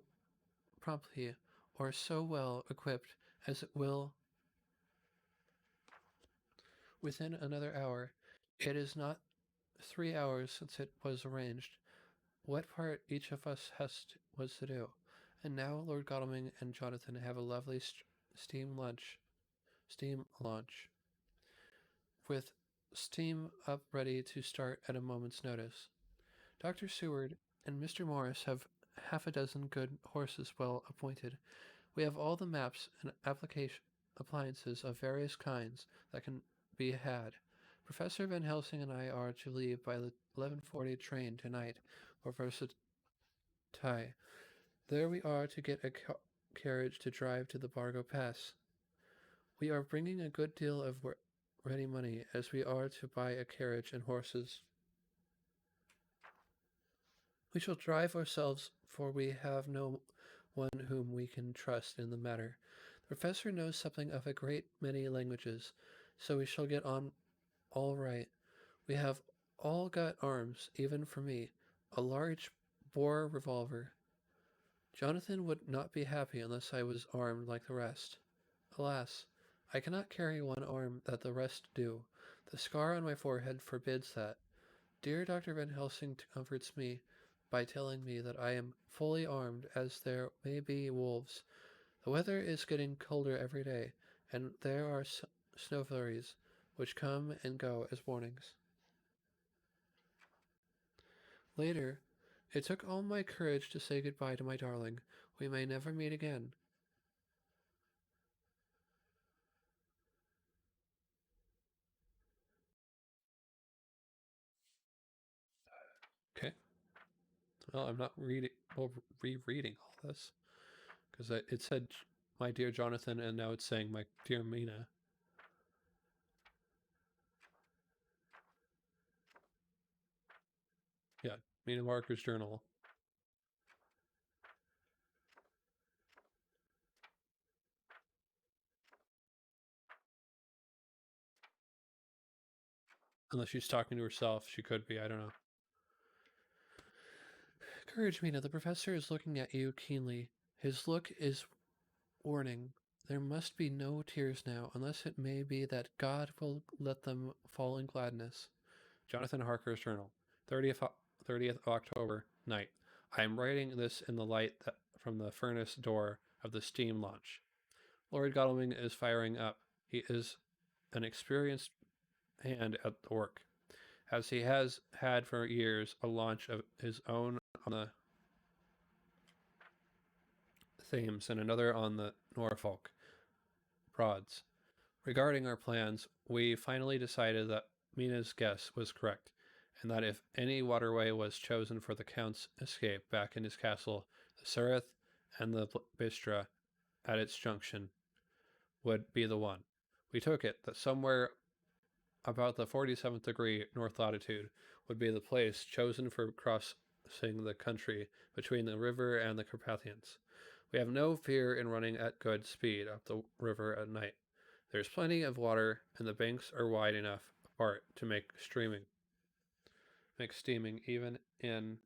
promptly or so well equipped as it will within another hour. It is not 3 hours since it was arranged what part each of us was to do. And now Lord Godalming and Jonathan have a lovely steam launch, with steam up ready to start at a moment's notice. Dr. Seward and Mr. Morris have half a dozen good horses well appointed. We have all the maps and appliances of various kinds that can be had. Professor Van Helsing and I are to leave by the 11:40 train tonight for Versailles. There we are to get a carriage to drive to the Bargo Pass. We are bringing a good deal of ready money, as we are to buy a carriage and horses. We shall drive ourselves, for we have no one whom we can trust in the matter. The professor knows something of a great many languages, so we shall get on all right. We have all got arms, even for me, a large bore revolver. Jonathan would not be happy unless I was armed like the rest. Alas, I cannot carry one arm that the rest do. The scar on my forehead forbids that. Dear Dr. Van Helsing comforts me by telling me that I am fully armed, as there may be wolves. The weather is getting colder every day, and there are snow flurries, which come and go as warnings. Later, it took all my courage to say goodbye to my darling. We may never meet again. Okay. Well, I'm not rereading all this because it said my dear Jonathan, and now it's saying my dear Mina. Yeah, Mina Marker's journal. Unless she's talking to herself, she could be. I don't know. Courage, Mina. The professor is looking at you keenly. His look is warning. There must be no tears now, unless it may be that God will let them fall in gladness. Jonathan Harker's journal, 30th October, night. I am writing this in the light from the furnace door of the steam launch. Lord Godalming is firing up. He is an experienced hand at the work, as he has had for years a launch of his own on the Thames and another on the Norfolk Broads. Regarding our plans, we finally decided that Mina's guess was correct, and that if any waterway was chosen for the Count's escape back in his castle, the Surrey and the Bistra at its junction would be the one. We took it that somewhere about the 47th degree north latitude would be the place chosen for crossing the country between the river and the Carpathians. We have no fear in running at good speed up the river at night. There's plenty of water, and the banks are wide enough apart to make steaming even in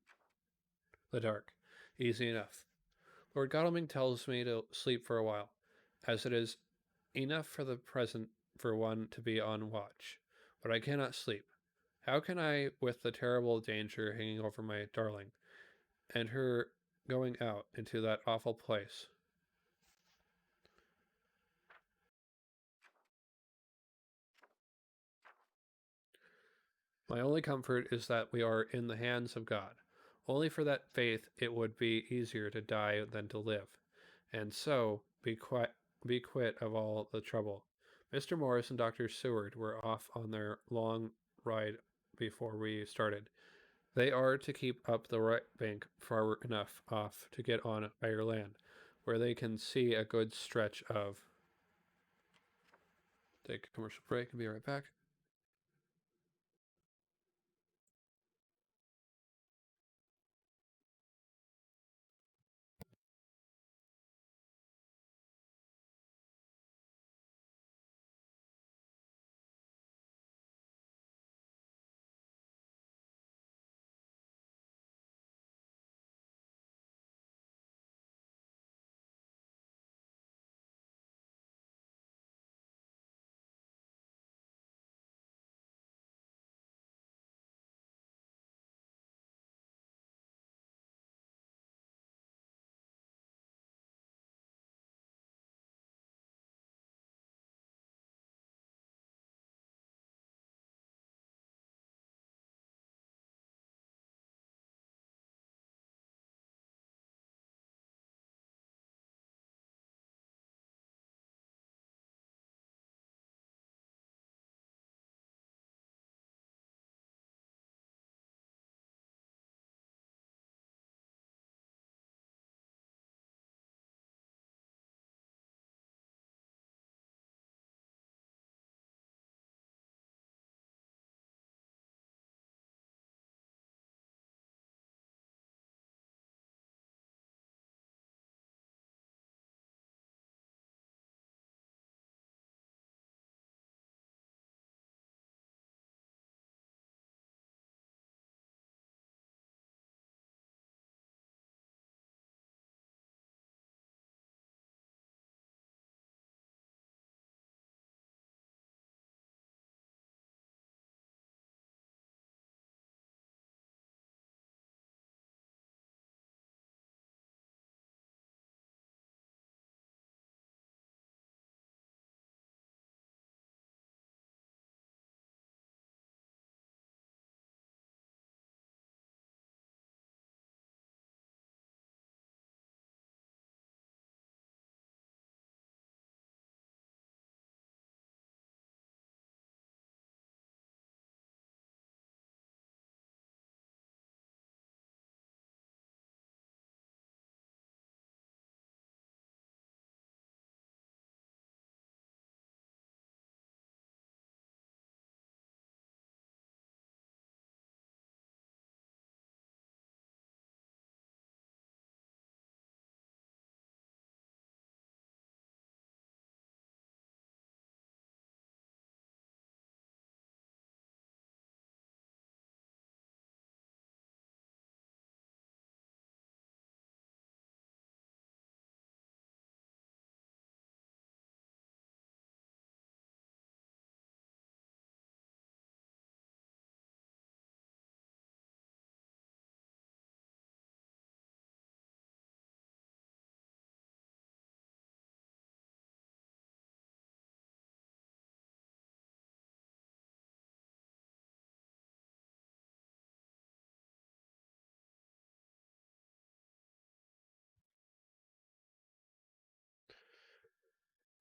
the dark easy enough. Lord Godalming tells me to sleep for a while, as it is enough for the present for one to be on watch. But I cannot sleep. How can I, with the terrible danger hanging over my darling, and her going out into that awful place? My only comfort is that we are in the hands of God. Only for that faith it would be easier to die than to live, and so be quit of all the trouble. Mr. Morris and Dr. Seward were off on their long ride before we started. They are to keep up the right bank far enough off to get on higher land, where they can see a good stretch of. Take a commercial break and be right back.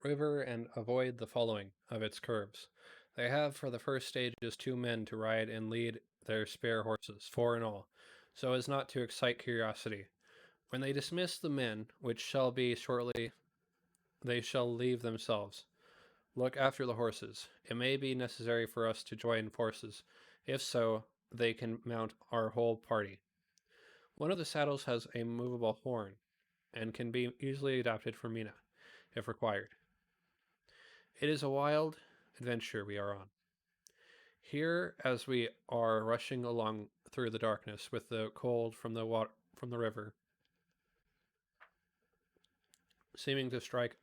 River and avoid the following of its curves. They have for the first stages 2 men to ride and lead their spare horses, 4 in all, so as not to excite curiosity. When they dismiss the men, which shall be shortly, they shall leave themselves. Look after the horses. It may be necessary for us to join forces. If so, they can mount our whole party. One of the saddles has a movable horn and can be easily adapted for Mina, if required. It is a wild adventure we are on. Here, as we are rushing along through the darkness with the cold from the water from the river, seeming to strike,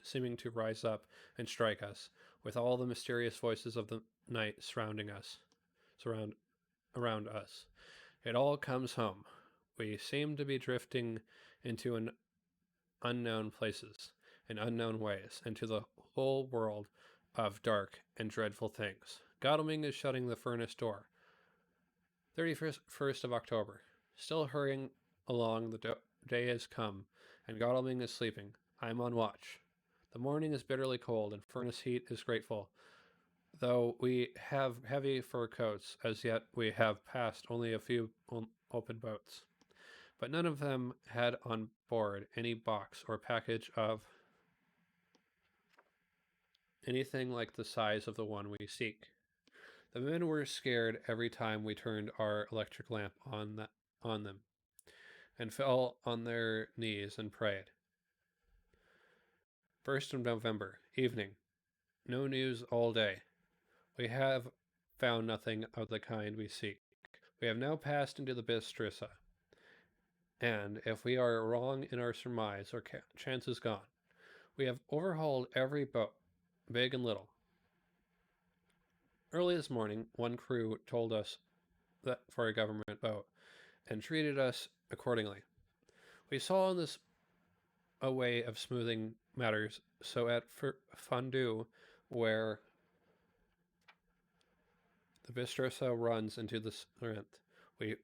seeming to rise up and strike us, with all the mysterious voices of the night surround around us. It all comes home. We seem to be drifting into an unknown places, in unknown ways, into the whole world of dark and dreadful things. Godalming is shutting the furnace door. 31st of October. Still hurrying along, the day has come, and Godalming is sleeping. I am on watch. The morning is bitterly cold, and furnace heat is grateful. Though we have heavy fur coats, as yet we have passed only a few open boats. But none of them had on board any box or package of anything like the size of the one we seek. The men were scared every time we turned our electric lamp on them, and fell on their knees and prayed. 1st of November, evening. No news all day. We have found nothing of the kind we seek. We have now passed into the Bistrissa, and if we are wrong in our surmise, our chance is gone. We have overhauled every boat, big and little. Early this morning, one crew told us that for a government boat, and treated us accordingly. We saw in this a way of smoothing matters, so at Fondue, where the Bistrissa runs into the Sorrent, we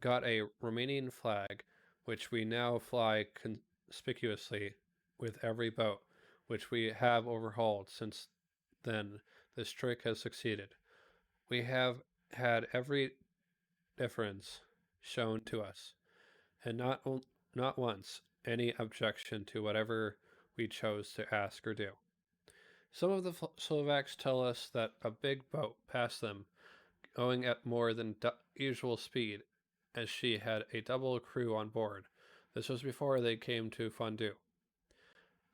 got a Romanian flag, which we now fly conspicuously with every boat, which we have overhauled since then. This trick has succeeded. We have had every deference shown to us, and not once any objection to whatever we chose to ask or do. Some of the Slovaks tell us that a big boat passed them, going at more than usual speed, as she had a double crew on board. This was before they came to Fondue.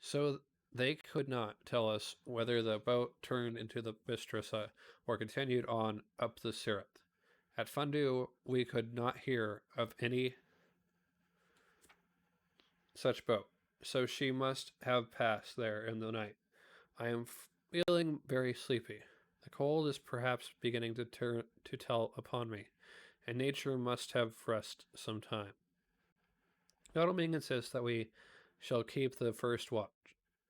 So they could not tell us whether the boat turned into the Bistrissa or continued on up the Siret. At Fondue, we could not hear of any such boat, so she must have passed there in the night. I am feeling very sleepy. The cold is perhaps beginning to tell upon me, and nature must have rest some time. Godalming insists that we shall keep the first watch,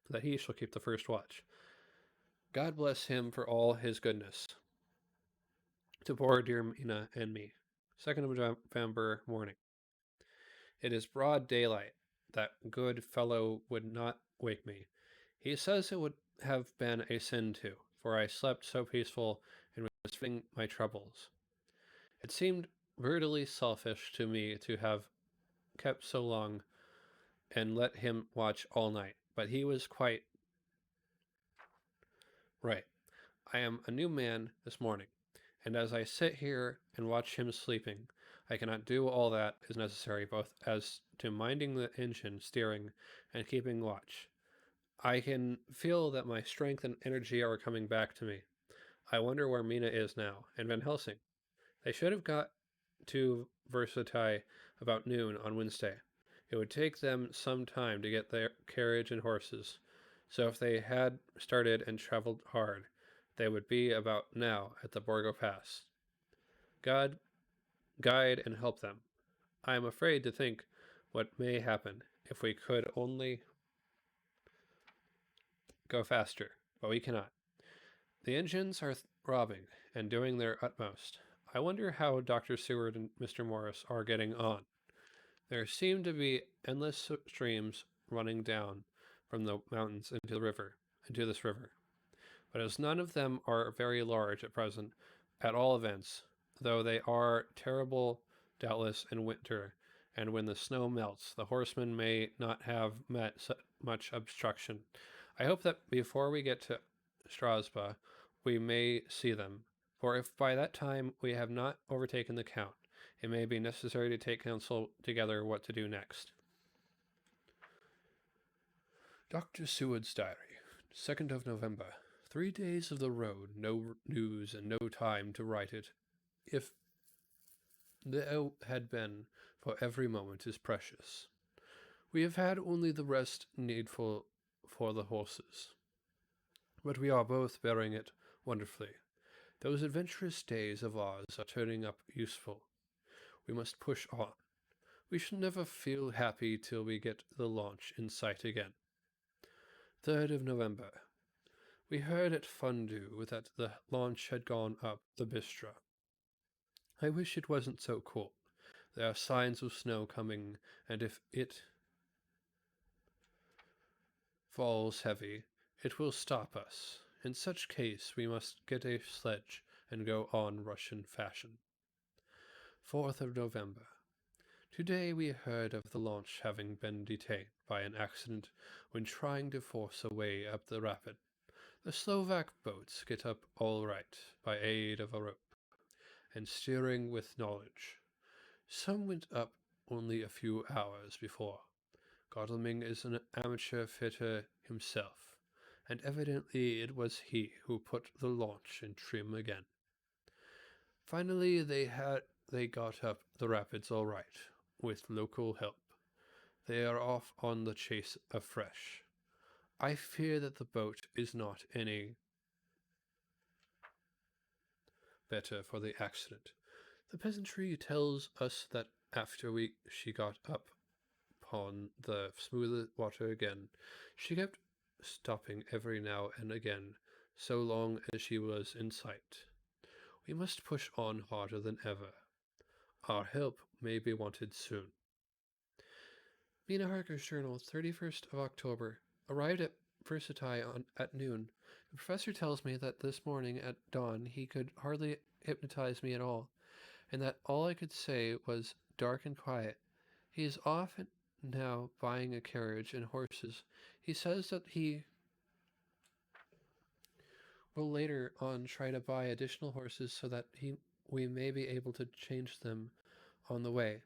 that he shall keep the first watch. God bless him for all his goodness to poor dear Mina and me. 2nd of November morning. It is broad daylight. That good fellow would not wake me. He says it would have been a sin to, for I slept so peaceful and was forgetting my troubles. It seemed brutally selfish to me to have kept so long and let him watch all night, but he was quite right. I am a new man this morning, and as I sit here and watch him sleeping, I cannot do all that is necessary, both as to minding the engine, steering, and keeping watch. I can feel that my strength and energy are coming back to me. I wonder where Mina is now, and Van Helsing. They should have got to Versailles about noon on Wednesday. It would take them some time to get their carriage and horses, so if they had started and traveled hard, they would be about now at the Borgo Pass. God guide and help them. I am afraid to think what may happen if we could only go faster, but we cannot. The engines are throbbing and doing their utmost. I wonder how Dr. Seward and Mr. Morris are getting on. There seem to be endless streams running down from the mountains into this river. But as none of them are very large at present, at all events, though they are terrible doubtless in winter, and when the snow melts, the horsemen may not have met much obstruction. I hope that before we get to Strasbourg, we may see them. For if by that time we have not overtaken the Count, it may be necessary to take counsel together what to do next. Dr. Seward's Diary, 2nd of November. 3 days of the road, no news and no time to write it. If there had been, for every moment is precious. We have had only the rest needful for the horses, but we are both bearing it wonderfully. Those adventurous days of ours are turning up useful. We must push on. We shall never feel happy till we get the launch in sight again. 3rd of November. We heard at Fundu that the launch had gone up the Bistra. I wish it wasn't so cold. There are signs of snow coming, and if it falls heavy, it will stop us. In such case, we must get a sledge and go on Russian fashion. 4th of November. Today we heard of the launch having been detained by an accident when trying to force a way up the rapid. The Slovak boats get up all right by aid of a rope, and steering with knowledge. Some went up only a few hours before. Godalming is an amateur fitter himself, and evidently it was he who put the launch in trim again. Finally they got up the rapids all right, with local help. They are off on the chase afresh. I fear that the boat is not any better for the accident. The peasantry tells us that after she got up upon the smoother water again, she kept stopping every now and again, so long as she was in sight. We must push on harder than ever. Our help may be wanted soon. Mina Harker's journal, 31st of October. Arrived at Versailles at noon. The professor tells me that this morning at dawn he could hardly hypnotize me at all, and that all I could say was dark and quiet. He is off now buying a carriage and horses. He says that he will later on try to buy additional horses so that we may be able to change them on the way.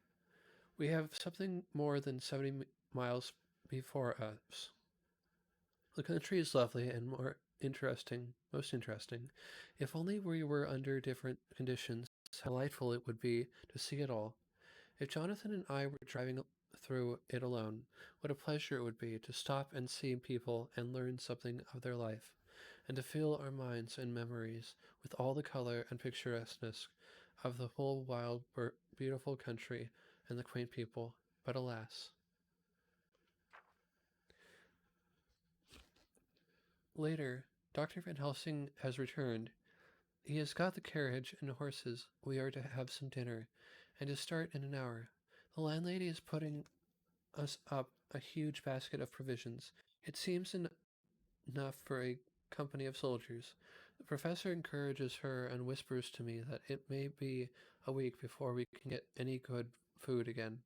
We have something more than 70 miles before us. The country is lovely and most interesting. If only we were under different conditions, how delightful it would be to see it all. If Jonathan and I were driving through it alone, what a pleasure it would be to stop and see people and learn something of their life, and to fill our minds and memories with all the color and picturesqueness of the whole wild, beautiful country and the quaint people. But alas! Later, Dr. Van Helsing has returned. He has got the carriage and horses. We are to have some dinner, and to start in an hour. The landlady is putting us up a huge basket of provisions. It seems enough for a company of soldiers. The professor encourages her and whispers to me that it may be a week before we can get any good food again.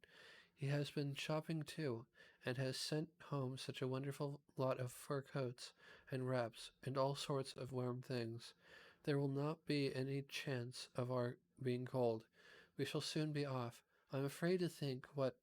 He has been shopping too, and has sent home such a wonderful lot of fur coats and wraps and all sorts of warm things. There will not be any chance of our being cold. We shall soon be off. I'm afraid to think what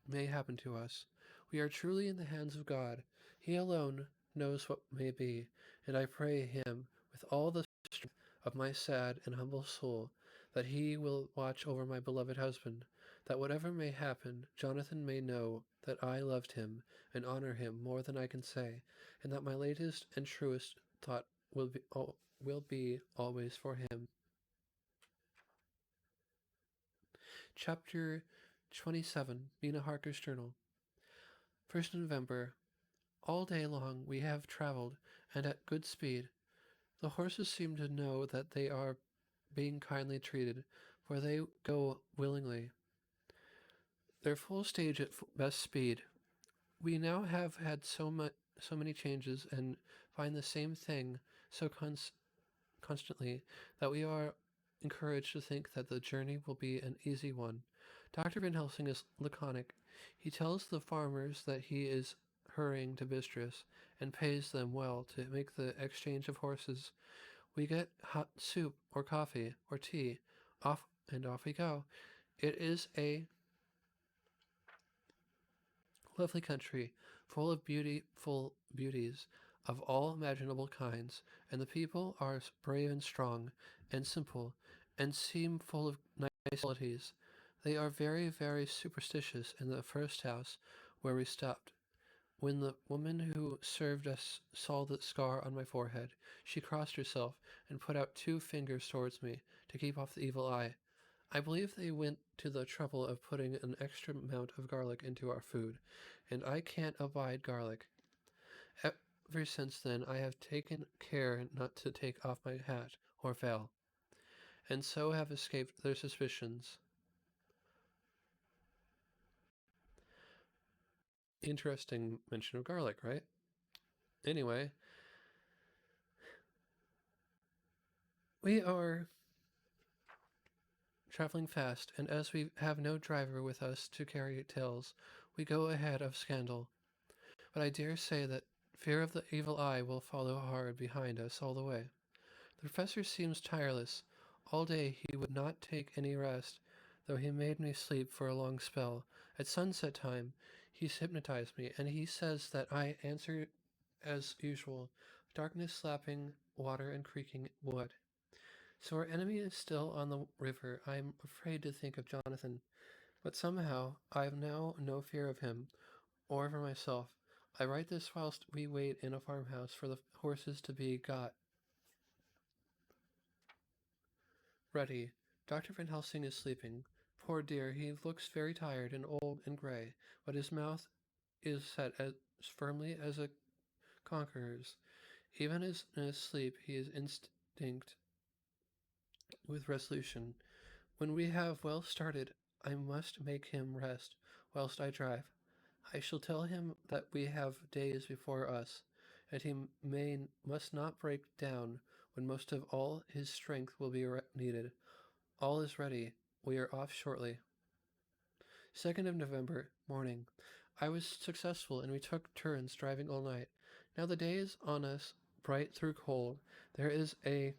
may happen to us. We are truly in the hands of God. He alone knows what may be, and I pray him with all the strength of my sad and humble soul that he will watch over my beloved husband, that whatever may happen, Jonathan may know that I loved him and honor him more than I can say, and that my latest and truest thought will be always for him. Chapter 27, Mina Harker's Journal. 1st November. All day long we have traveled, and at good speed. The horses seem to know that they are being kindly treated, for they go willingly. Their full stage at best speed. We now have had so many changes, and find the same thing so constantly, that we are encouraged to think that the journey will be an easy one. Dr. Van Helsing is laconic. He tells the farmers that he is hurrying to Bistris, and pays them well to make the exchange of horses. We get hot soup or coffee or tea. Off we go. It is a lovely country, full of beautiful beauties of all imaginable kinds, and the people are brave and strong and simple, and seem full of nice qualities. They are very, very superstitious in the first house where we stopped. When the woman who served us saw the scar on my forehead, she crossed herself and put out 2 fingers towards me to keep off the evil eye. I believe they went to the trouble of putting an extra amount of garlic into our food, and I can't abide garlic. Ever since then, I have taken care not to take off my hat or veil, and so have escaped their suspicions. Interesting mention of garlic, right? Anyway, we are traveling fast, and as we have no driver with us to carry tales, we go ahead of scandal. But I dare say that fear of the evil eye will follow hard behind us all the way. The professor seems tireless. All day he would not take any rest, though he made me sleep for a long spell. At sunset time, he's hypnotized me, and he says that I answer as usual, darkness slapping water and creaking wood. So our enemy is still on the river. I am afraid to think of Jonathan, but somehow I have now no fear of him, or for myself. I write this whilst we wait in a farmhouse for the horses to be got ready. Dr. Van Helsing is sleeping. Poor dear, he looks very tired and old and gray, but his mouth is set as firmly as a conqueror's. Even as in his sleep he is instinct with resolution. When we have well started, I must make him rest whilst I drive. I shall tell him that we have days before us, and he must not break down when most of all his strength will be needed. All is ready. We are off shortly. 2nd of November, morning. I was successful, and we took turns driving all night. Now the day is on us, bright through cold. There is a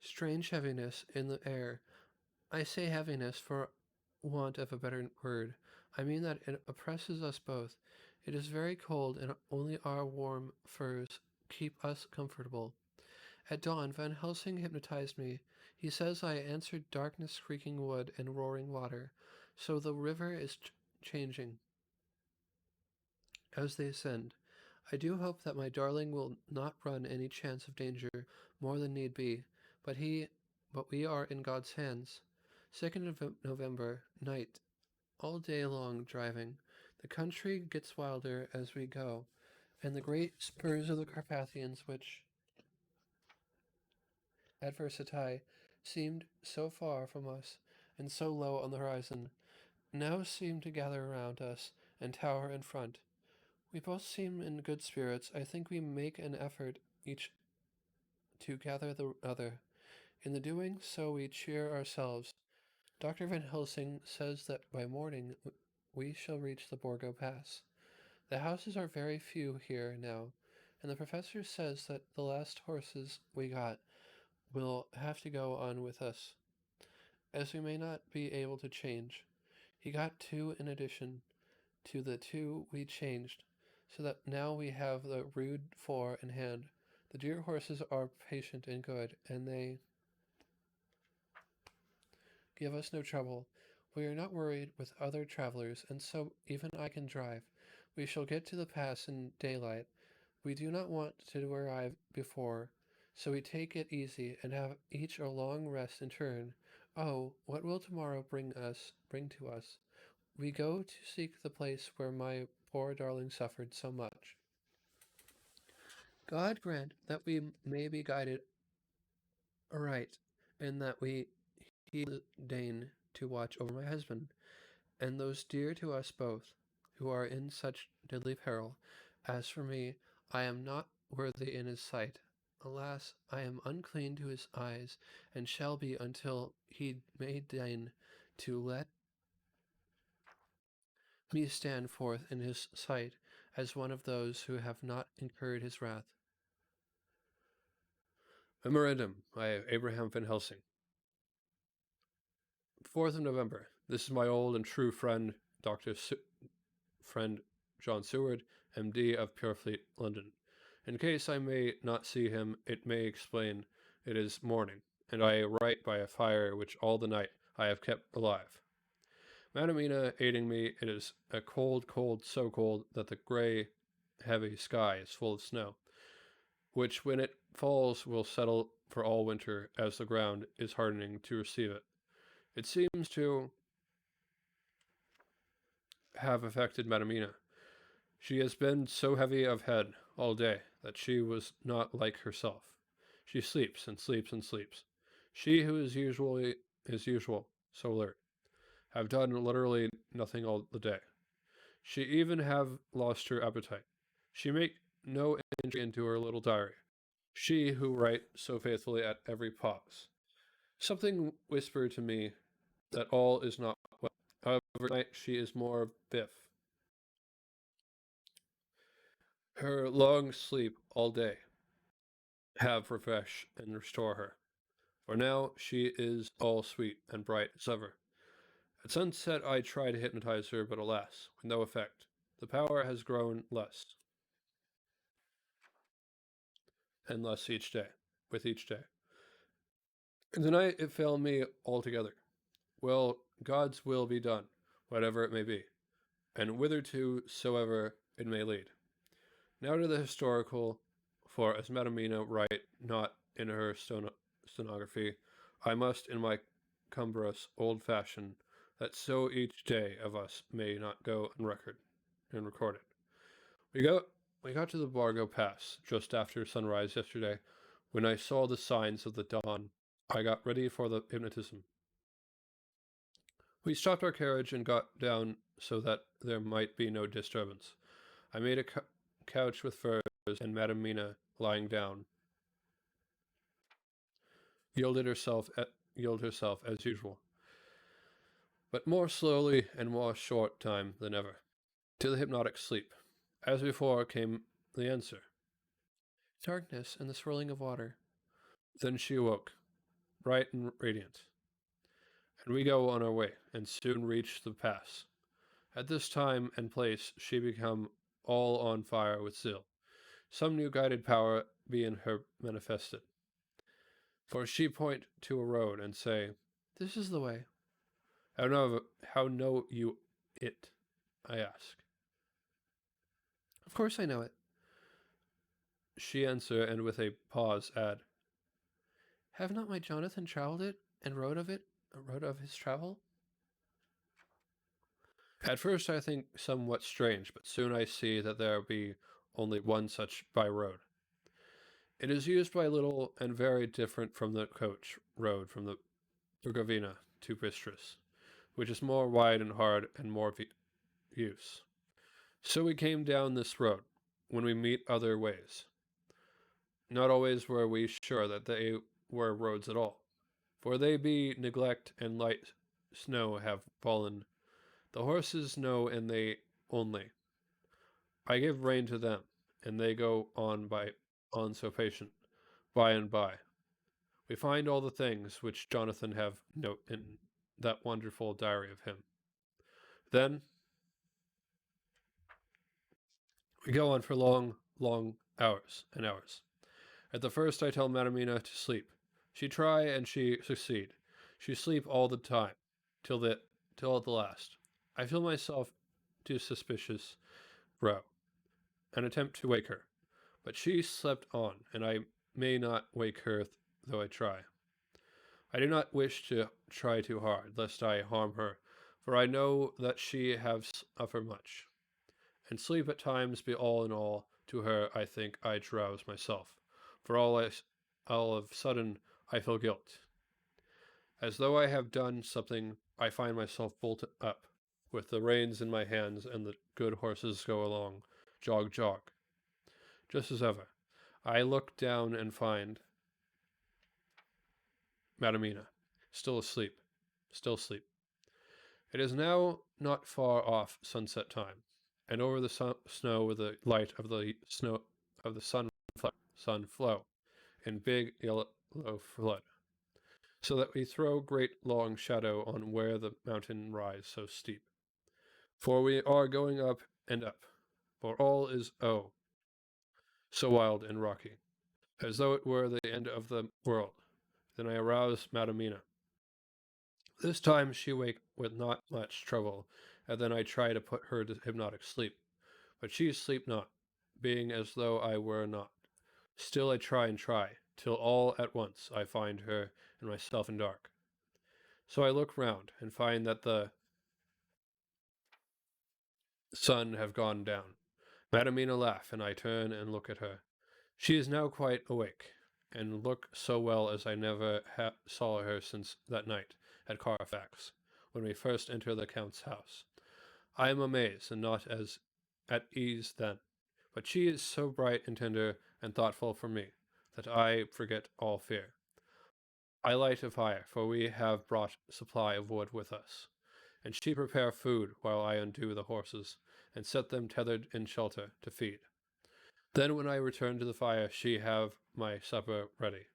strange heaviness in the air. I say heaviness for want of a better word. I mean that it oppresses us both. It is very cold, and only our warm furs keep us comfortable. At dawn, Van Helsing hypnotized me. He says I answered darkness, creaking wood, and roaring water. So the river is changing as they ascend. I do hope that my darling will not run any chance of danger more than need be, but we are in God's hands. 2nd of November, night. All day long driving. The country gets wilder as we go, and the great spurs of the Carpathians, which adversity seemed so far from us and so low on the horizon, now seem to gather around us and tower in front. We both seem in good spirits. I think we make an effort each to gather the other. In the doing so, we cheer ourselves. Dr. Van Helsing says that by morning we shall reach the Borgo Pass. The houses are very few here now, and the professor says that the last horses we got will have to go on with us, as we may not be able to change. He got 2 in addition to the 2 we changed, so that now we have the rude 4 in hand. The dear horses are patient and good, and they give us no trouble. We are not worried with other travelers, and so even I can drive. We shall get to the pass in daylight. We do not want to arrive before, so we take it easy and have each a long rest in turn. Oh, what will tomorrow bring to us? We go to seek the place where my poor darling suffered so much. God grant that we may be guided aright, and that he deign to watch over my husband, and those dear to us both, who are in such deadly peril. As for me, I am not worthy in his sight. Alas, I am unclean to his eyes, and shall be until he may deign to let me stand forth in his sight as one of those who have not incurred his wrath. Memorandum by Abraham Van Helsing. 4th of November. This is my old and true friend, friend John Seward, MD of Purefleet, London. In case I may not see him, it may explain it is morning, and I write by a fire which all the night I have kept alive. Madamina aiding me, it is a cold, so cold that the grey, heavy sky is full of snow, which when it falls will settle for all winter as the ground is hardening to receive it. It seems to have affected Madamina. She has been so heavy of head all day that she was not like herself. She sleeps and sleeps and sleeps. She who is usual so alert, have done literally nothing all the day. She even have lost her appetite. She make no entry into her little diary. She who write so faithfully at every pause. Something whispered to me that all is not well. However, tonight she is more biff. Her long sleep all day have refresh and restore her. For now she is all sweet and bright as ever. At sunset I try to hypnotize her, but alas, with no effect. The power has grown less and less with each day. And tonight it failed me altogether. Well, God's will be done, whatever it may be, and whitherto soever it may lead. Now to the historical, for as Madamina write not in her stenography, I must in my cumbrous old fashion, that so each day of us may not go unrecorded. We got to the Bargo Pass just after sunrise yesterday. When I saw the signs of the dawn, I got ready for the hypnotism. We stopped our carriage and got down so that there might be no disturbance. I made a couch with furs, and Madame Mina, lying down, yielded herself as usual, but more slowly and more short time than ever, to the hypnotic sleep. As before came the answer. Darkness and the swirling of water. Then she awoke, bright and radiant, and we go on our way, and soon reach the pass. At this time and place she become all on fire with zeal. Some new guided power be in her manifested. For she point to a road and say, This is the way. How know you it? I ask. Of course I know it. She answer, and with a pause add, Have not my Jonathan travelled it, and wrote of his travel? At first I think somewhat strange, but soon I see that there be only one such by road. It is used by little and very different from the coach road from the Burgovina to Bistris, which is more wide and hard and more use. So we came down this road, when we meet other ways. Not always were we sure that they were roads at all, for they be neglect and light snow have fallen. The horses know, and they only. I give rein to them, and they go on so patient. By and by, we find all the things which Jonathan have note in that wonderful diary of him. Then we go on for long, hours and hours. At the first I tell Madamina to sleep. She try and she succeed. She sleep all the time, till at the last. I feel myself too suspicious grow, and attempt to wake her. But she slept on, and I may not wake her though I try. I do not wish to try too hard, lest I harm her, for I know that she have suffered much. And sleep at times be all in all to her. I think I drowse myself, for all of sudden I feel guilt. As though I have done something, I find myself bolted up, with the reins in my hands, and the good horses go along, jog, just as ever. I look down and find Madamina, still asleep, still asleep. It is now not far off sunset time. and over the snow with the light of the snow of the sun flow in big yellow flood, so that we throw great long shadow on where the mountain rise so steep. For we are going up and up, for all is so wild and rocky, as though it were the end of the world. Then I arouse Madamina. This time she wake with not much trouble, and then I try to put her to hypnotic sleep. But she sleep not, being as though I were not. Still I try and try, till all at once I find her and myself in dark. So I look round, and find that the sun have gone down. Madamina laugh, and I turn and look at her. She is now quite awake, and look so well as I never saw her since that night at Carfax, when we first entered the Count's house. I am amazed, and not as at ease then. But she is so bright and tender and thoughtful for me, that I forget all fear. I light a fire, for we have brought supply of wood with us, and she prepare food while I undo the horses, and set them tethered in shelter to feed. Then when I return to the fire, she have my supper ready.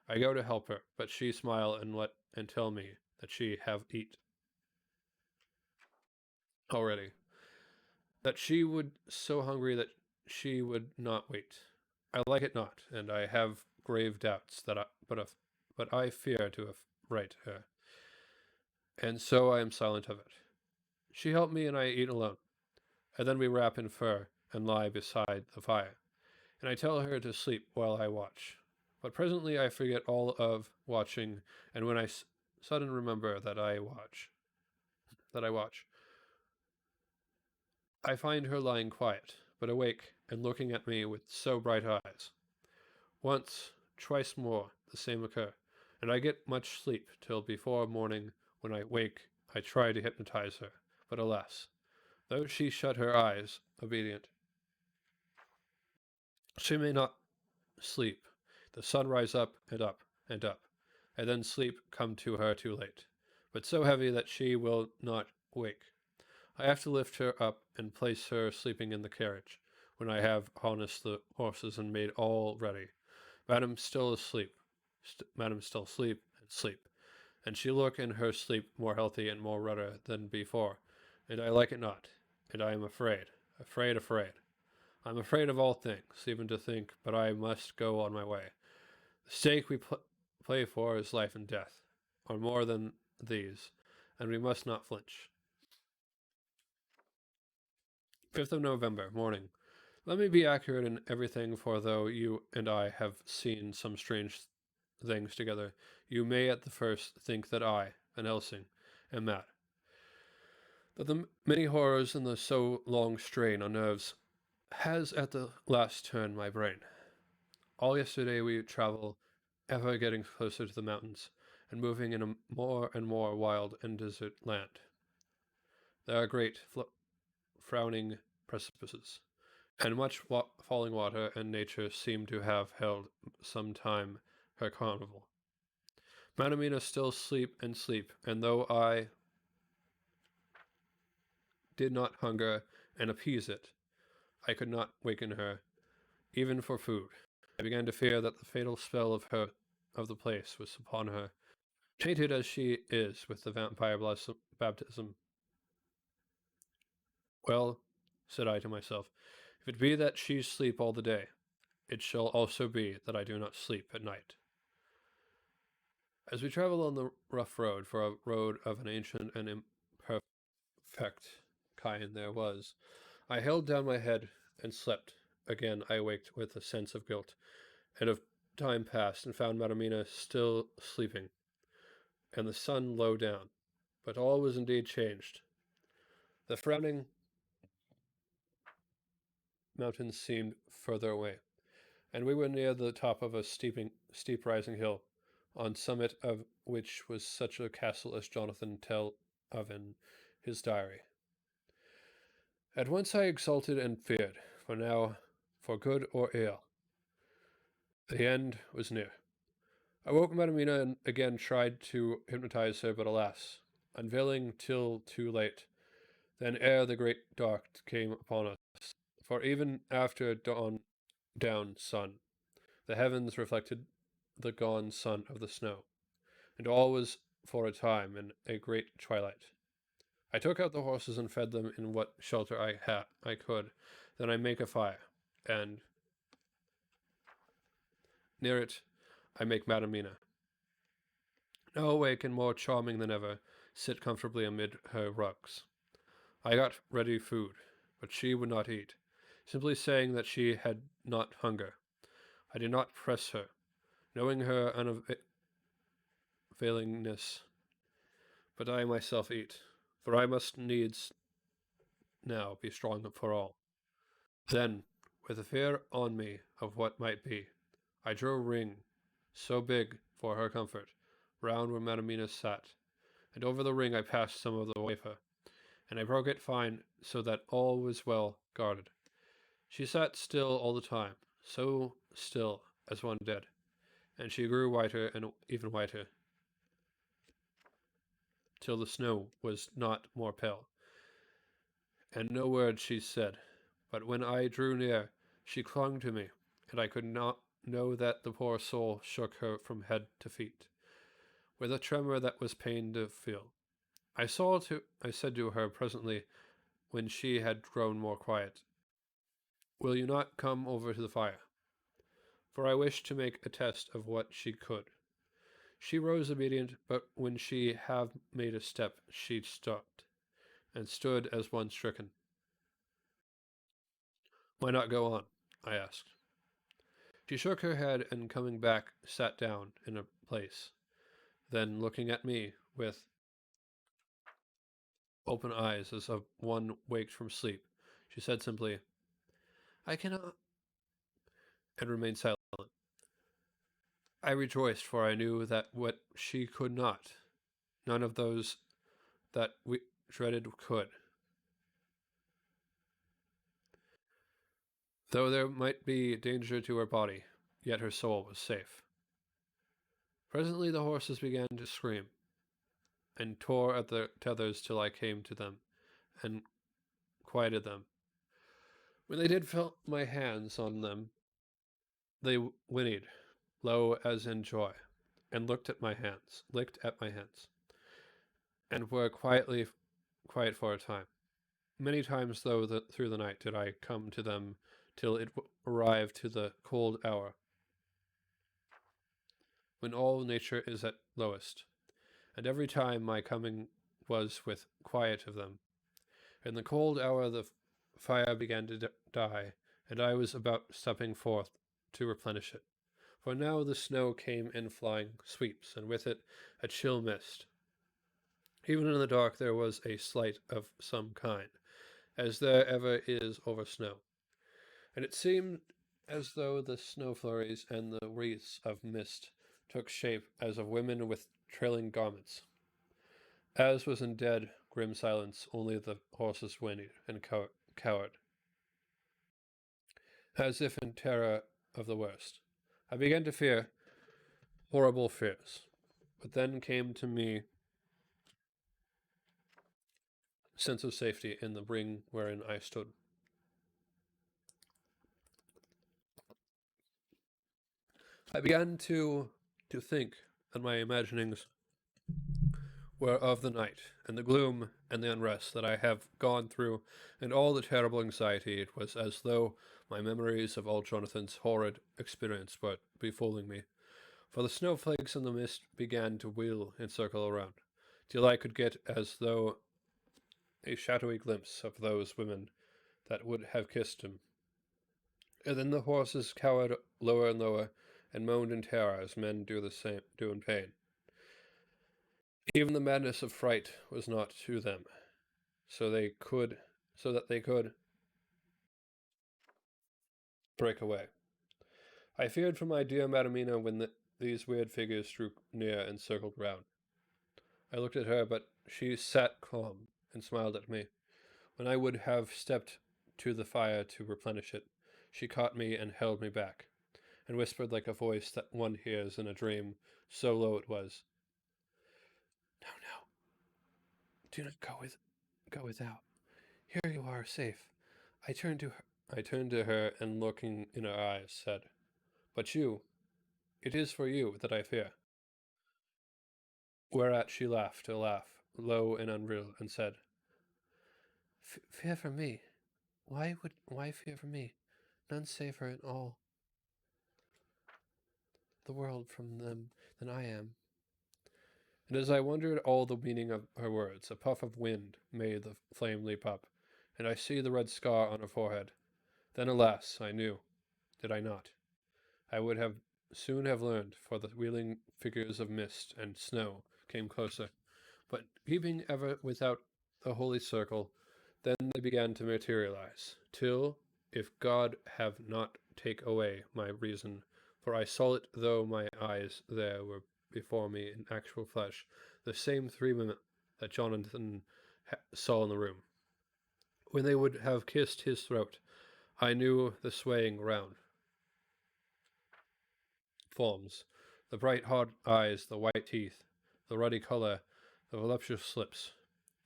I go to help her, but she smile and tell me that she have eat already, that she would so hungry that she would not wait. I like it not, and I have grave doubts but I fear to affright her, and so I am silent of it. She help me, and I eat alone, and then we wrap in fur and lie beside the fire, and I tell her to sleep while I watch. But presently I forget all of watching, and when I sudden remember that I watch, I find her lying quiet, but awake and looking at me with so bright eyes. Once, twice more, the same occur, and I get much sleep till before morning. When I wake, I try to hypnotize her, but alas, though she shut her eyes, obedient, she may not sleep. The sun rise up and up and up, and then sleep come to her too late, but so heavy that she will not wake. I have to lift her up and place her sleeping in the carriage, when I have harnessed the horses and made all ready. Madam still asleep, Madam still sleep and sleep, and she look in her sleep more healthy and more redder than before, and I like it not, and I am afraid, afraid. I'm afraid of all things, even to think, but I must go on my way. The stake we play for is life and death, or more than these, and we must not flinch. 5th of November, morning. Let me be accurate in everything, for though you and I have seen some strange things together, you may at the first think that I, Van Helsing, am mad. That the many horrors and the so long strain on nerves has at the last turned my brain. All yesterday we travel, ever getting closer to the mountains, and moving in a more and more wild and desert land. There are great frowning precipices, and much falling water, and nature seemed to have held some time her carnival. Madamina still sleep, and though I did not hunger and appease it, I could not waken her, even for food. I began to fear that the fatal spell of the place was upon her, tainted as she is with the vampire baptism. Well, said I to myself, if it be that she sleep all the day, it shall also be that I do not sleep at night. As we travel on the rough road, for a road of an ancient and imperfect kind there was, I held down my head and slept. Again I waked with a sense of guilt, and of time passed, and found Madamina still sleeping, and the sun low down. But all was indeed changed. The frowning mountains seemed further away, and we were near the top of a steep rising hill, on summit of which was such a castle as Jonathan tell of in his diary. At once I exulted and feared, for now, for good or ill, the end was near. I woke Madamina and again tried to hypnotize her, but alas, unveiling till too late, Then ere the great dark came upon us, for even after down sun, the heavens reflected the gone sun of the snow, and all was for a time in a great twilight. I took out the horses and fed them in what shelter I could. Then I make a fire, and near it I make Madamina, now awake and more charming than ever, sit comfortably amid her rugs. I got ready food, but she would not eat, simply saying that she had not hunger. I did not press her, knowing her unavailingness, but I myself eat, for I must needs now be strong for all. Then, with a fear on me of what might be, I drew a ring, so big for her comfort, round where Madamina sat, and over the ring I passed some of the wafer, and I broke it fine so that all was well guarded. She sat still all the time, so still as one dead, and she grew whiter and even whiter, till the snow was not more pale, and no word she said. But when I drew near, she clung to me, and I could not know that the poor soul shook her from head to feet, with a tremor that was pain to feel. I said to her presently, when she had grown more quiet, "Will you not come over to the fire?" For I wished to make a test of what she could. She rose obedient, but when she had made a step, she stopped, and stood as one stricken. "Why not go on?" I asked. She shook her head, and coming back, sat down in a place. Then, looking at me with open eyes as of one waked from sleep, she said simply, "I cannot," and remained silent. I rejoiced, for I knew that what she could not, none of those that we dreaded could. Though there might be danger to her body, yet her soul was safe. Presently the horses began to scream, and tore at the tethers till I came to them, and quieted them. When they did felt my hands on them, they whinnied, low as in joy, and licked at my hands, and were quiet for a time. Many times, though, through the night did I come to them, till it arrived to the cold hour, when all nature is at lowest, and every time my coming was with quiet of them. In the cold hour the fire began to die, and I was about stepping forth to replenish it. For now the snow came in flying sweeps, and with it a chill mist. Even in the dark there was a slight of some kind, as there ever is over snow, and it seemed as though the snow flurries and the wreaths of mist took shape as of women with trailing garments. As was in dead, grim silence, only the horses whinnied and cowered, as if in terror of the worst. I began to fear horrible fears, but then came to me sense of safety in the ring wherein I stood. I began to think that my imaginings were of the night, and the gloom and the unrest that I have gone through, and all the terrible anxiety. It was as though my memories of old Jonathan's horrid experience were befooling me, for the snowflakes and the mist began to wheel and circle around, till I could get as though a shadowy glimpse of those women that would have kissed him. And then the horses cowered lower and lower, and moaned in terror as men do in pain. Even the madness of fright was not to them, so that they could break away. I feared for my dear Madamina when these weird figures drew near and circled round. I looked at her, but she sat calm and smiled at me. When I would have stepped to the fire to replenish it, she caught me and held me back, and whispered like a voice that one hears in a dream, so low it was, "No, no, do not go without. Here you are, safe. I turned to her and looking in her eyes said, "But you, it is for you that I fear." Whereat she laughed a laugh, low and unreal, and said, Fear for me? Why fear for me? None safer in all the world from them than I am. And as I wondered all the meaning of her words, a puff of wind made the flame leap up, and I see the red scar on her forehead. Then, alas, I knew, did I not? I would have soon have learned, for the wheeling figures of mist and snow came closer, but keeping ever without the holy circle, then they began to materialize, till, if God have not take away my reason, for I saw it though my eyes there were before me in actual flesh, the same 3 women that Jonathan saw in the room. When they would have kissed his throat, I knew the swaying round forms, the bright hard eyes, the white teeth, the ruddy colour, the voluptuous lips.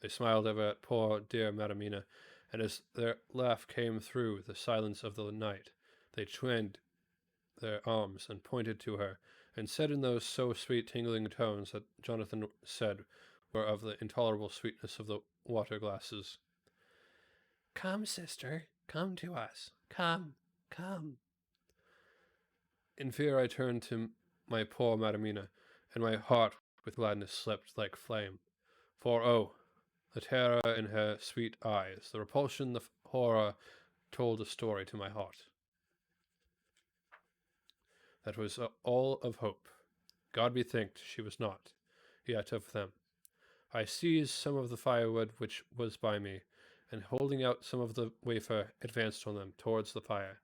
They smiled ever at poor dear Madamina, and as their laugh came through the silence of the night, they twined their arms and pointed to her, and said in those so sweet tingling tones that Jonathan said were of the intolerable sweetness of the water glasses, Come, sister, come to us. Come, come. In fear I turned to my poor Madamina, and my heart with gladness leapt like flame. For oh, the terror in her sweet eyes, the repulsion, the horror, told a story to my heart. That was all of hope. God be thanked she was not yet of them. I seized some of the firewood which was by me, and holding out some of the wafer, advanced on them towards the fire.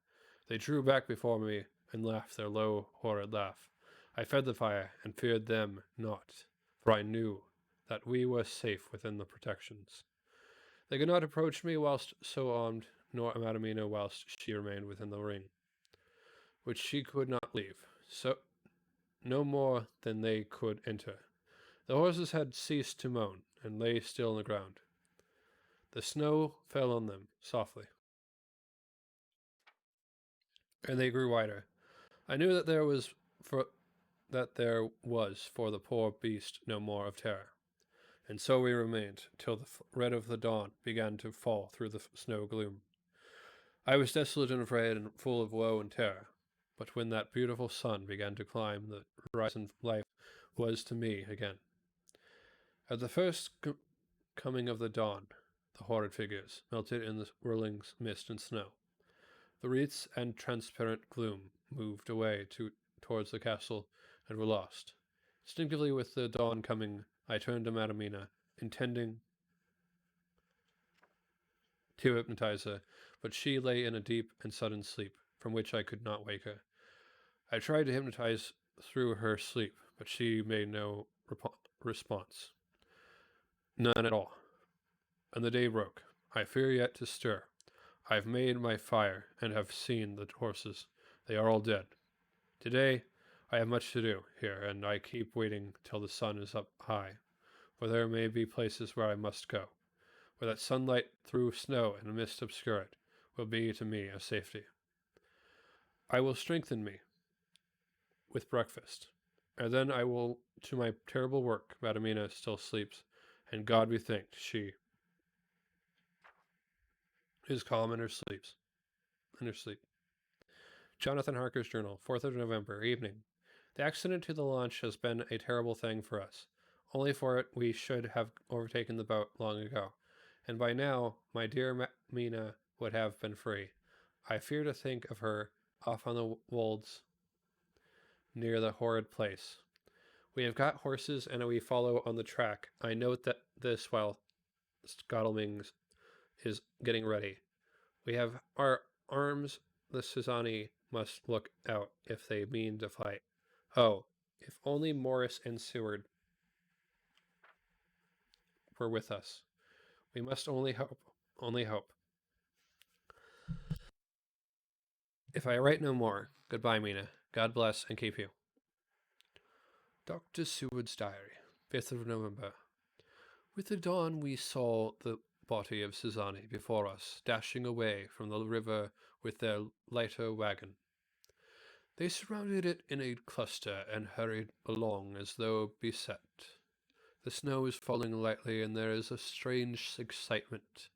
They drew back before me and laughed their low, horrid laugh. I fed the fire, and feared them not, for I knew that we were safe within the protections. They could not approach me whilst so armed, nor Madamina whilst she remained within the ring, which she could not leave, so no more than they could enter. The horses had ceased to moan, and lay still on the ground. The snow fell on them softly, and they grew whiter. I knew that there was for the poor beast no more of terror. And so we remained, till the red of the dawn began to fall through the snow gloom. I was desolate and afraid, and full of woe and terror. But when that beautiful sun began to climb the horizon, life was to me again. At the first coming of the dawn, the horrid figures melted in the whirling mist and snow. The wreaths and transparent gloom moved away towards the castle and were lost. Instinctively, with the dawn coming, I turned to Madamina, intending to hypnotize her, but she lay in a deep and sudden sleep, from which I could not wake her. I tried to hypnotize through her sleep, but she made no response. None at all. And the day broke. I fear yet to stir. I have made my fire, and have seen the horses. They are all dead. Today I have much to do here, and I keep waiting till the sun is up high, for there may be places where I must go, where that sunlight through snow and mist obscure it will be to me a safety. I will strengthen me with breakfast, and then I will to my terrible work. Madamina still sleeps, and God be thanked, she is calm in her sleep. Jonathan Harker's Journal, 4th of November, evening. The accident to the launch has been a terrible thing for us. Only for it we should have overtaken the boat long ago, and by now my dear Mina would have been free. I fear to think of her off on the wolds near the horrid place. We have got horses, and we follow on the track. I note that this while Scottlings is getting ready. We have our arms. The Suzani must look out if they mean to fight. Oh, if only Morris and Seward were with us. We must only hope, only hope. If I write no more, goodbye, Mina. God bless and keep you. Dr. Seward's Diary, 5th of November. With the dawn we saw the body of Suzanne before us, dashing away from the river with their lighter wagon. They surrounded it in a cluster and hurried along as though beset. The snow is falling lightly, and there is a strange excitement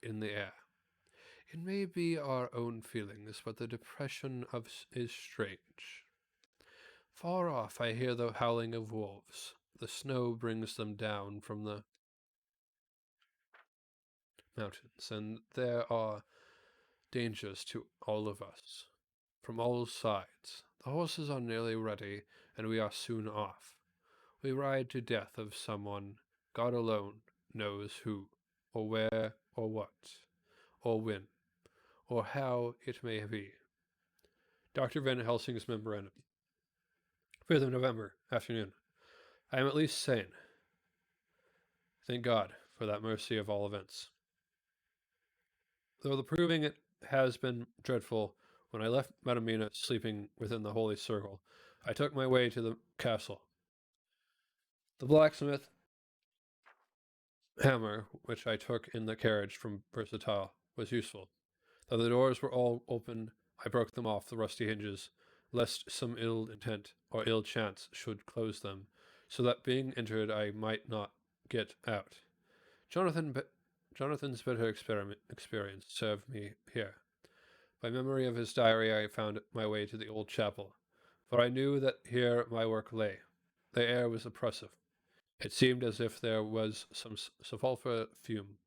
in the air. It may be our own feelings, but the depression is strange. Far off I hear the howling of wolves. The snow brings them down from the mountains, and there are dangers to all of us, from all sides. The horses are nearly ready, and we are soon off. We ride to death of someone, God alone knows who, or where, or what, or when, or how it may be. Dr. Van Helsing's Memorandum. 5th of November, afternoon. I am at least sane. Thank God for that mercy of all events. Though the proving it has been dreadful, when I left Madamina sleeping within the holy circle, I took my way to the castle. The blacksmith hammer, which I took in the carriage from Versatile, was useful. Though the doors were all open, I broke them off the rusty hinges, lest some ill intent or ill chance should close them, so that being entered I might not get out. Jonathan's bitter experience served me here. By memory of his diary, I found my way to the old chapel, for I knew that here my work lay. The air was oppressive. It seemed as if there was some sulphur fume,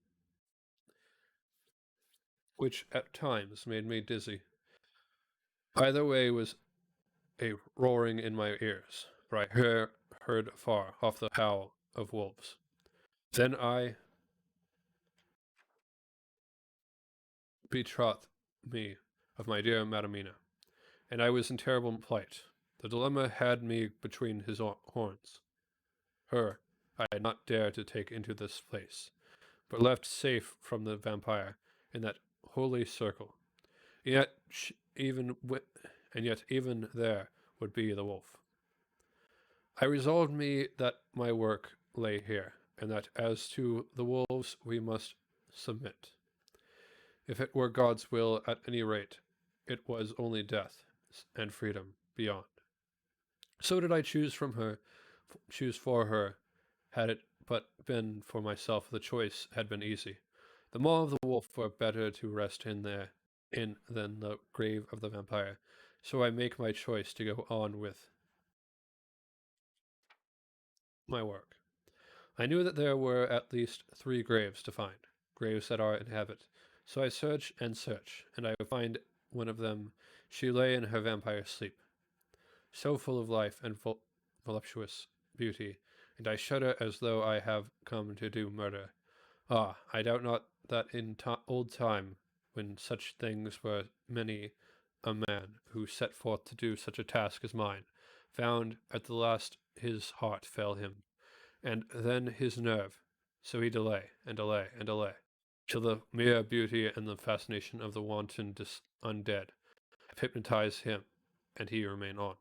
which at times made me dizzy. Either way was a roaring in my ears, for I heard afar off the howl of wolves. Then I bethought me of my dear Madamina, and I was in terrible plight. The dilemma had me between his horns. Her I had not dared to take into this place, but left safe from the vampire in that holy circle. Yet even there would be the wolf. I resolved me that my work lay here, and that as to the wolves we must submit. If it were God's will, at any rate, it was only death and freedom beyond. So did I choose for her. Had it but been for myself, the choice had been easy. The maw of the wolf were better to rest in than the grave of the vampire. So I make my choice to go on with my work. I knew that there were at least 3 graves to find, graves that are inhabit. So I search, and I find one of them. She lay in her vampire sleep, so full of life and voluptuous beauty, and I shudder as though I have come to do murder. Ah, I doubt not that in old time, when such things were many, a man who set forth to do such a task as mine, found at the last his heart fail him, and then his nerve, so he delay, and delay, and delay, till the mere beauty and the fascination of the wanton undead have hypnotized him, and he remain on,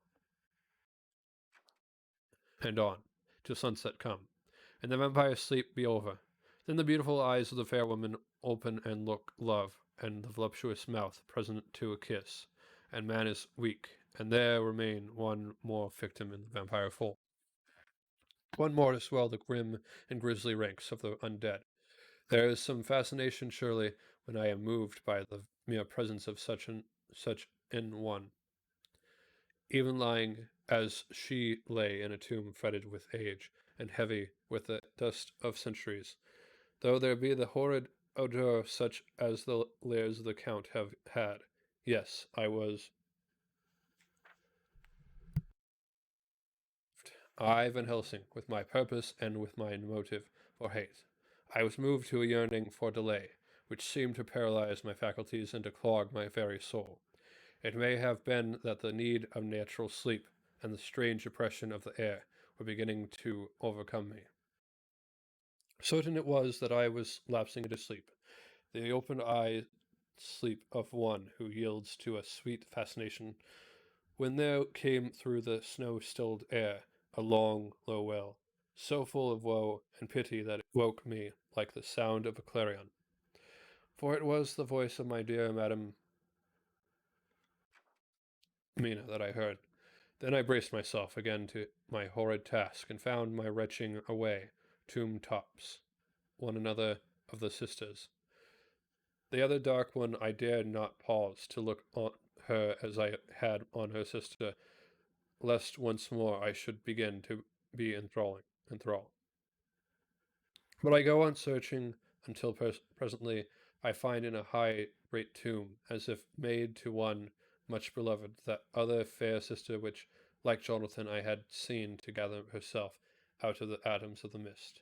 and on, till sunset come, and the vampire's sleep be over. Then the beautiful eyes of the fair woman open and look love, and the voluptuous mouth present to a kiss, and man is weak, and there remain one more victim in the vampire fold. One more to swell the grim and grisly ranks of the undead. There is some fascination, surely, when I am moved by the mere presence of such an one, even lying as she lay in a tomb fretted with age, and heavy with the dust of centuries, though there be the horrid odour such as the lairs of the Count have had. Yes, I, Van Helsing, with my purpose and with my motive for hate. I was moved to a yearning for delay, which seemed to paralyze my faculties and to clog my very soul. It may have been that the need of natural sleep and the strange oppression of the air were beginning to overcome me. Certain it was that I was lapsing into sleep, the open-eyed sleep of one who yields to a sweet fascination, when there came through the snow-stilled air a long, low wail. so full of woe and pity that it woke me like the sound of a clarion. For it was the voice of my dear Madam Mina that I heard. Then I braced myself again to my horrid task, and found my retching away tomb tops, one another of the sisters. The other dark one I dared not pause to look on her as I had on her sister, lest once more I should begin to be enthralled. But I go on searching until presently I find in a high great tomb, as if made to one much beloved, that other fair sister which, like Jonathan, I had seen to gather herself out of the atoms of the mist.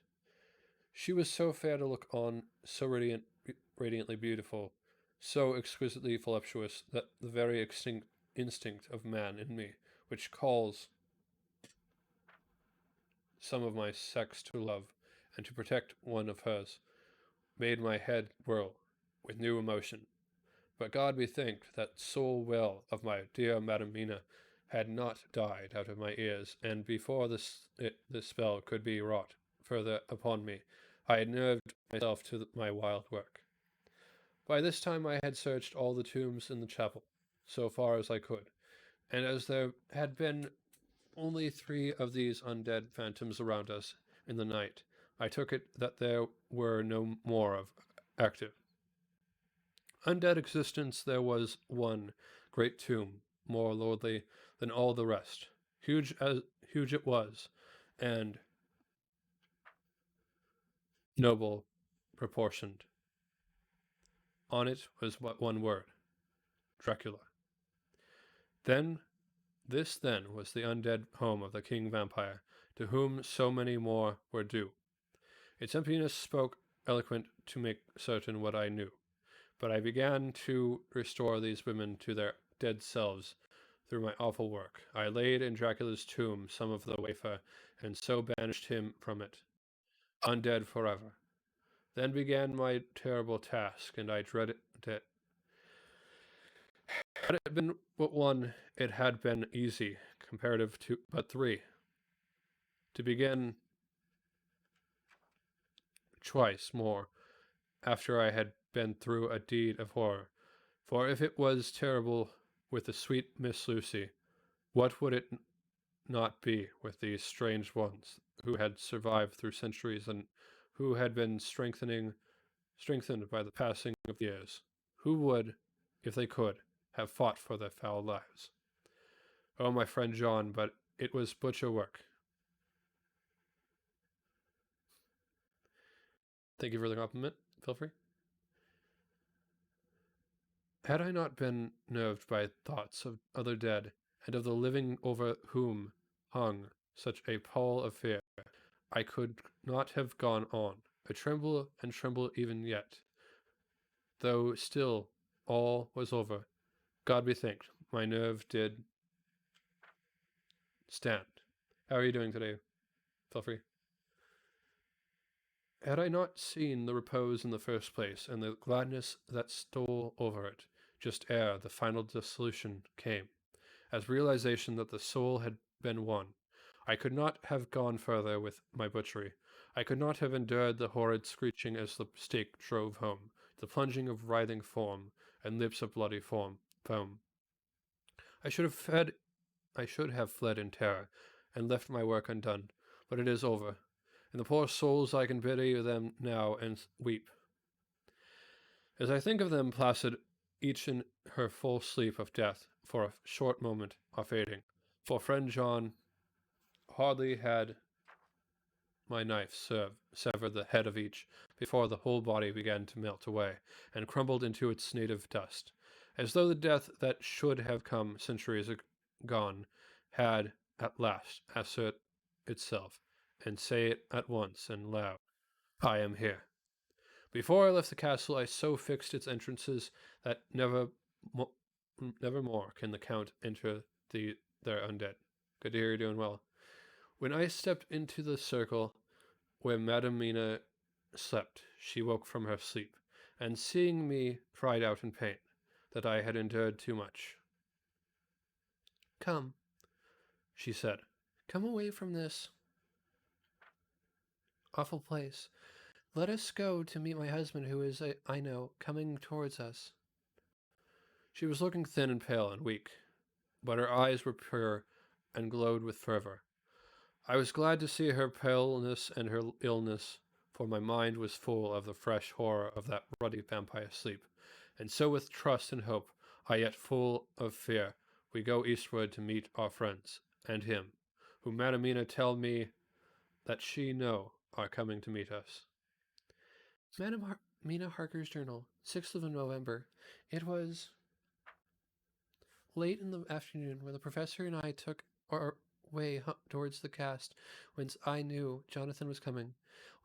She was so fair to look on, so radiantly beautiful, so exquisitely voluptuous, that the very extinct instinct of man in me, which calls some of my sex to love and to protect one of hers, made my head whirl with new emotion. But God be thanked that soul well of my dear Madam Mina had not died out of my ears, and before this spell could be wrought further upon me, I had nerved myself to my wild work. By this time I had searched all the tombs in the chapel, so far as I could, and as there had been only 3 of these undead phantoms around us in the night, I took it that there were no more of active. Undead existence there was one great tomb, more lordly than all the rest. Huge it was, and noble proportioned. On it was but one word, Dracula. Then then was the undead home of the king vampire, to whom so many more were due. Its emptiness spoke eloquent to make certain what I knew. But I began to restore these women to their dead selves through my awful work. I laid in Dracula's tomb some of the wafer, and so banished him from it, undead forever. Then began my terrible task, and I dreaded it. Had it been but one, it had been easy, comparative to but 3. To begin twice more after I had been through a deed of horror. For if it was terrible with the sweet Miss Lucy, what would it not be with these strange ones who had survived through centuries and who had been strengthened by the passing of years? Who would, if they could, have fought for their foul lives? Oh, my friend John, but it was butcher work. Thank you for the compliment. Feel free. Had I not been nerved by thoughts of other dead, and of the living over whom hung such a pall of fear, I could not have gone on. I tremble and tremble even yet, though still all was over. God be thanked, my nerve did stand. How are you doing today? Feel free. Had I not seen the repose in the first place, and the gladness that stole over it, just ere the final dissolution came, as realization that the soul had been won, I could not have gone further with my butchery. I could not have endured the horrid screeching as the stake drove home, the plunging of writhing form, and lips of bloody foam. I should have fled in terror, and left my work undone, but it is over. And the poor souls, I can pity them now and weep. As I think of them placid, each in her full sleep of death, for a short moment are fading. For friend John, hardly had my knife severed the head of each, before the whole body began to melt away, and crumbled into its native dust, as though the death that should have come centuries gone had at last assert itself, and say it at once and loud, I am here. Before I left the castle, I so fixed its entrances that never more can the Count enter their undead. Good to hear you're doing well. When I stepped into the circle where Madam Mina slept, she woke from her sleep, and seeing me, cried out in pain that I had endured too much. Come, she said, come away from this. awful place. Let us go to meet my husband, who is, I know, coming towards us. She was looking thin and pale and weak, but her eyes were pure and glowed with fervor. I was glad to see her paleness and her illness, for my mind was full of the fresh horror of that ruddy vampire sleep. And so, with trust and hope, I yet full of fear, we go eastward to meet our friends, and him, whom Madamina tell me that she know are coming to meet us. Mina Harker's Journal, 6th of November. It was late in the afternoon when the professor and I took our way towards the cast, whence I knew Jonathan was coming.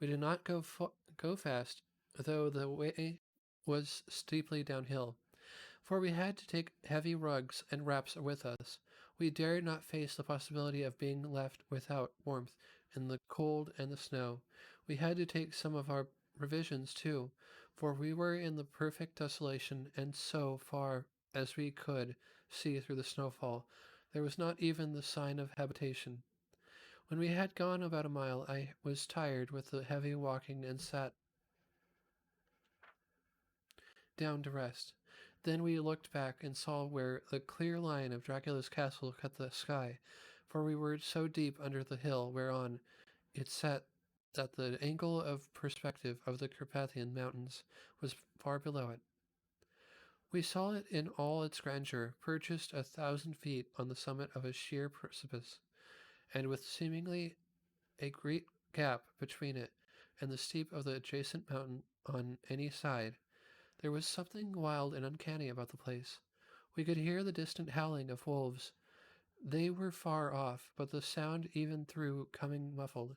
We did not go fast, though the way was steeply downhill, for we had to take heavy rugs and wraps with us. We dared not face the possibility of being left without warmth in the cold and the snow. We had to take some of our provisions too, for we were in the perfect desolation, and so far as we could see through the snowfall, there was not even the sign of habitation. When we had gone about a mile, I was tired with the heavy walking and sat down to rest. Then we looked back and saw where the clear line of Dracula's castle cut the sky, for we were so deep under the hill whereon it sat that the angle of perspective of the Carpathian mountains was far below it. We saw it in all its grandeur, perched 1,000 feet on the summit of a sheer precipice, and with seemingly a great gap between it and the steep of the adjacent mountain on any side. There was something wild and uncanny about the place. We could hear the distant howling of wolves. They were far off, but the sound, even through coming muffled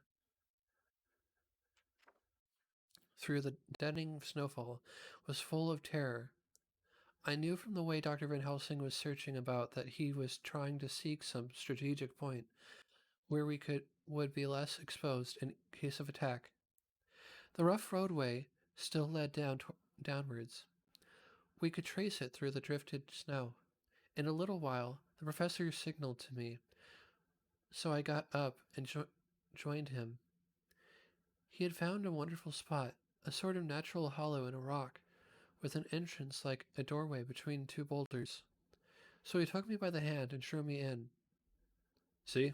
through the deadening snowfall, was full of terror. I knew from the way Dr. Van Helsing was searching about that he was trying to seek some strategic point where we would be less exposed in case of attack. The rough roadway still led downwards. We could trace it through the drifted snow. In a little while, the professor signaled to me, so I got up and joined him. He had found a wonderful spot, a sort of natural hollow in a rock, with an entrance like a doorway between two boulders. So he took me by the hand and drew me in. See,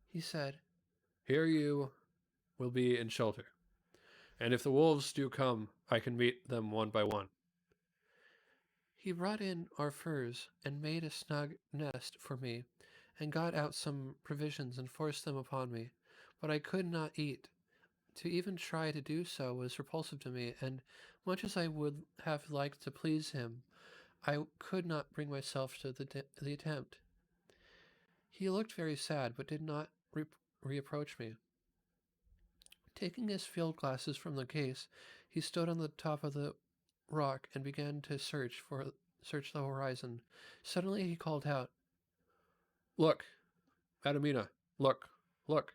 He said, here you will be in shelter, and if the wolves do come, I can meet them one by one. He brought in our furs and made a snug nest for me, and got out some provisions and forced them upon me. But I could not eat. To even try to do so was repulsive to me, and much as I would have liked to please him, I could not bring myself to the attempt. He looked very sad, but did not reapproach me. Taking his field glasses from the case, he stood on the top of the rock and began to search the horizon. Suddenly he called out, Look, Madamina, look, look.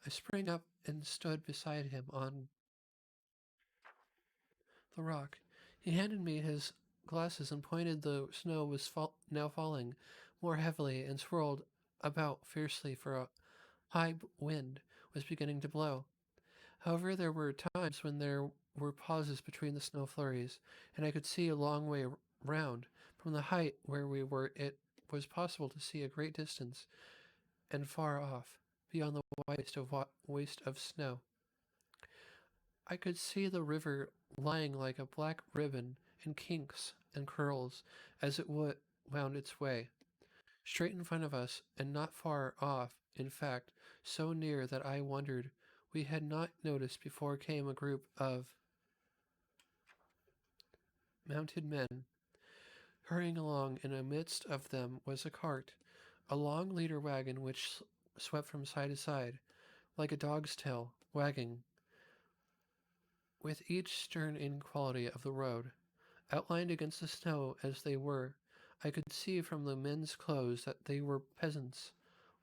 I sprang up and stood beside him on the rock. He handed me his glasses and pointed. The snow was now falling more heavily and swirled about fiercely, for a high wind was beginning to blow. However, there were times when there were pauses between the snow flurries, and I could see a long way round. From the height where we were, it was possible to see a great distance and far off, beyond the waste of snow. I could see the river lying like a black ribbon in kinks and curls as it wound its way. Straight in front of us, and not far off, in fact, so near that I wondered we had not noticed before, came a group of mounted men hurrying along. In the midst of them was a cart, a long leader wagon which swept from side to side, like a dog's tail, wagging, with each stern inequality of the road. Outlined against the snow as they were, I could see from the men's clothes that they were peasants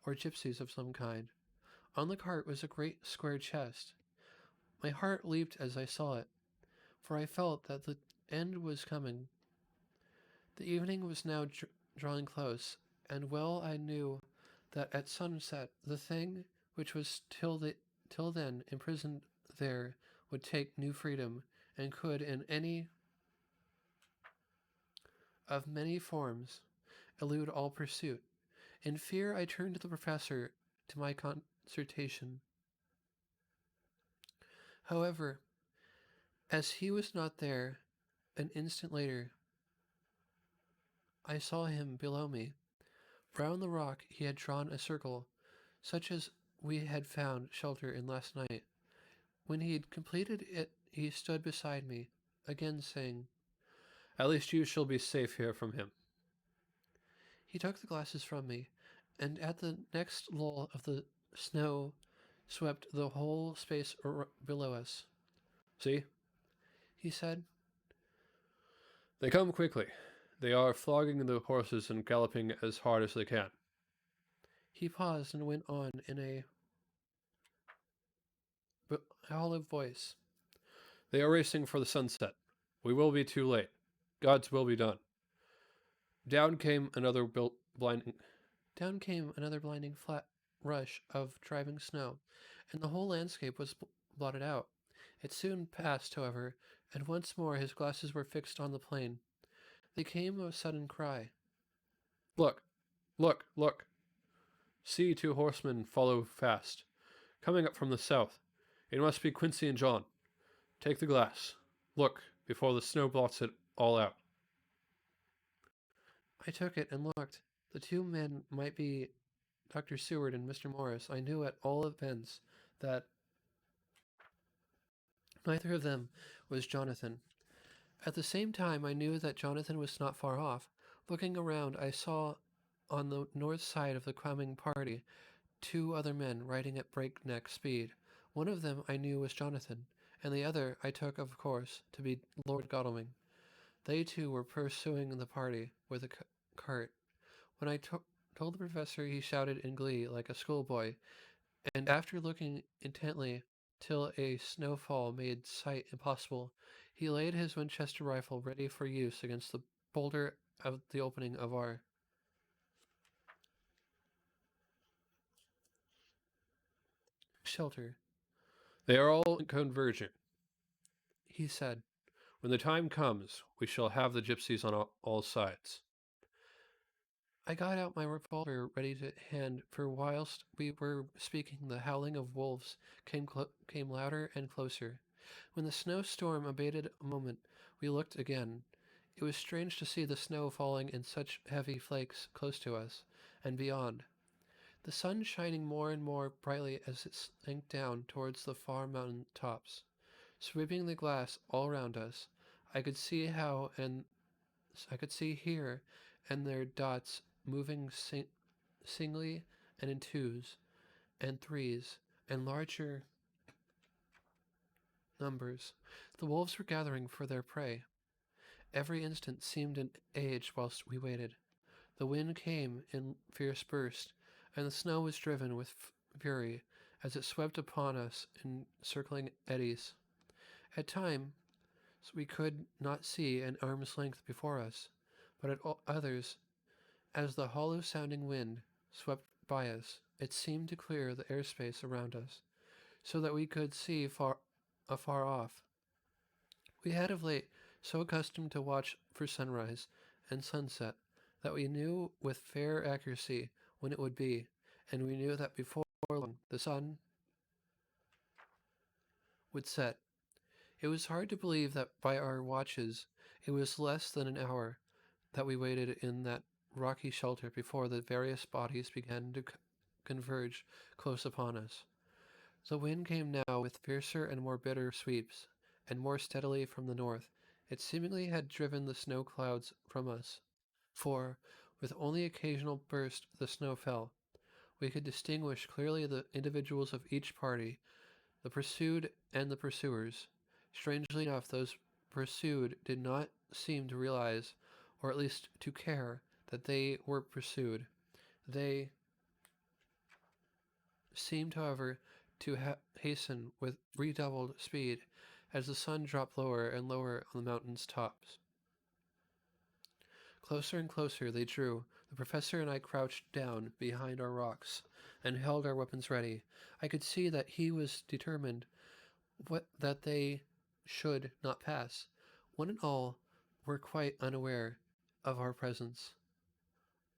or gypsies of some kind. On the cart was a great square chest. My heart leaped as I saw it, for I felt that the end was coming. The evening was now drawing close, and well I knew that at sunset the thing which was till then imprisoned there, would take new freedom, and could, in any of many forms, elude all pursuit. In fear, I turned to the professor to my consultation. However, as he was not there, an instant later, I saw him below me. Round the rock he had drawn a circle, such as we had found shelter in last night. When he had completed it, he stood beside me, again saying, At least you shall be safe here from him. He took the glasses from me, and at the next lull of the snow swept the whole space below us. See? He said, They come quickly. They are flogging the horses and galloping as hard as they can. He paused and went on in a hollow voice. They are racing for the sunset. We will be too late. God's will be done. Down came another blinding flat rush of driving snow, and the whole landscape was blotted out. It soon passed, however, and once more his glasses were fixed on the plain. There came a sudden cry. Look! Look! Look! See, 2 horsemen follow fast, coming up from the south. It must be Quincy and John. Take the glass. Look, before the snow blots it all out. I took it and looked. The 2 men might be Dr. Seward and Mr. Morris. I knew at all events that neither of them was Jonathan. At the same time, I knew that Jonathan was not far off. Looking around, I saw on the north side of the coming party 2 other men riding at breakneck speed. One of them I knew was Jonathan, and the other I took, of course, to be Lord Godalming. They too were pursuing the party with a cart. When I told the professor, he shouted in glee like a schoolboy, and after looking intently till a snowfall made sight impossible, he laid his Winchester rifle ready for use against the boulder of the opening of our shelter. They are all converging, He said. When the time comes, we shall have the gypsies on all sides. I got out my revolver ready to hand, for whilst we were speaking, the howling of wolves came louder and closer. When the snowstorm abated a moment, we looked again. It was strange to see the snow falling in such heavy flakes close to us, and beyond. The sun shining more and more brightly as it sank down towards the far mountain tops, sweeping the glass all round us. I could see here and there dots moving singly and in 2s and 3s and larger numbers. The wolves were gathering for their prey. Every instant seemed an age whilst we waited. The wind came in fierce bursts, and the snow was driven with fury as it swept upon us in circling eddies. At times we could not see an arm's length before us, but at others, as the hollow-sounding wind swept by us, it seemed to clear the airspace around us, so that we could see afar off. We had of late so accustomed to watch for sunrise and sunset that we knew with fair accuracy when it would be, and we knew that before long the sun would set. It was hard to believe that by our watches it was less than an hour that we waited in that rocky shelter before the various bodies began to converge close upon us. The wind came now with fiercer and more bitter sweeps, and more steadily from the north. It seemingly had driven the snow clouds from us, for, with only occasional bursts the snow fell. We could distinguish clearly the individuals of each party, the pursued and the pursuers. Strangely enough, those pursued did not seem to realize, or at least to care, that they were pursued. They seemed, however, to hasten with redoubled speed as the sun dropped lower and lower on the mountain's tops. Closer and closer they drew. The professor and I crouched down behind our rocks and held our weapons ready. I could see that he was determined that they should not pass. One and all were quite unaware of our presence.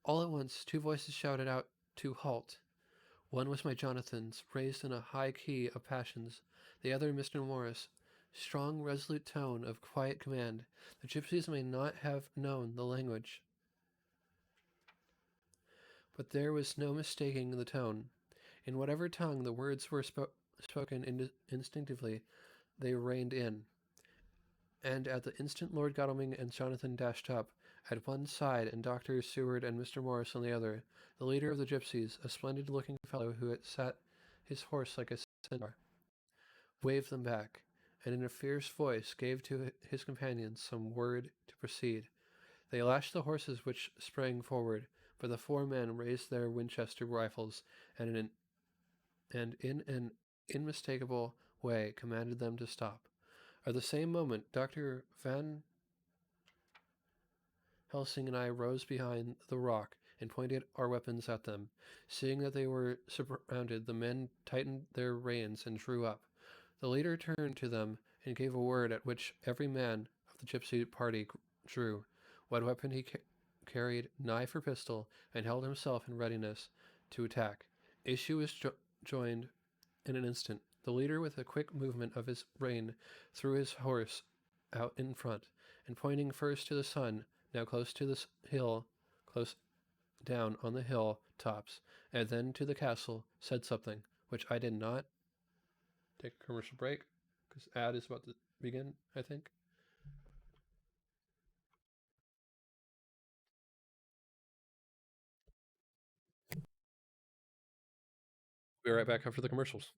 All at once, two voices shouted out to halt. One was my Jonathan's, raised in a high key of passions; the other Mr. Morris' strong, resolute tone of quiet command. The gypsies may not have known the language, but there was no mistaking the tone. In whatever tongue the words were spoken instinctively, they reined in. And at the instant Lord Godalming and Jonathan dashed up, at one side and Dr. Seward and Mr. Morris on the other. The leader of the gypsies, a splendid-looking fellow who had sat his horse like a centaur, waved them back, and in a fierce voice gave to his companions some word to proceed. They lashed the horses, which sprang forward, but the four men raised their Winchester rifles, and in an unmistakable way commanded them to stop. At the same moment, Dr. Van Helsing and I rose behind the rock and pointed our weapons at them. Seeing that they were surrounded, the men tightened their reins and drew up. The leader turned to them and gave a word at which every man of the gypsy party drew what weapon he carried, knife or pistol, and held himself in readiness to attack. Issue was joined in an instant. The leader, with a quick movement of his rein, threw his horse out in front, and pointing first to the sun, now close to the hill, close down on the hill tops, and then to the castle, said something, which I did not take a commercial break, because ad is about to begin, I think. Be right back after the commercials.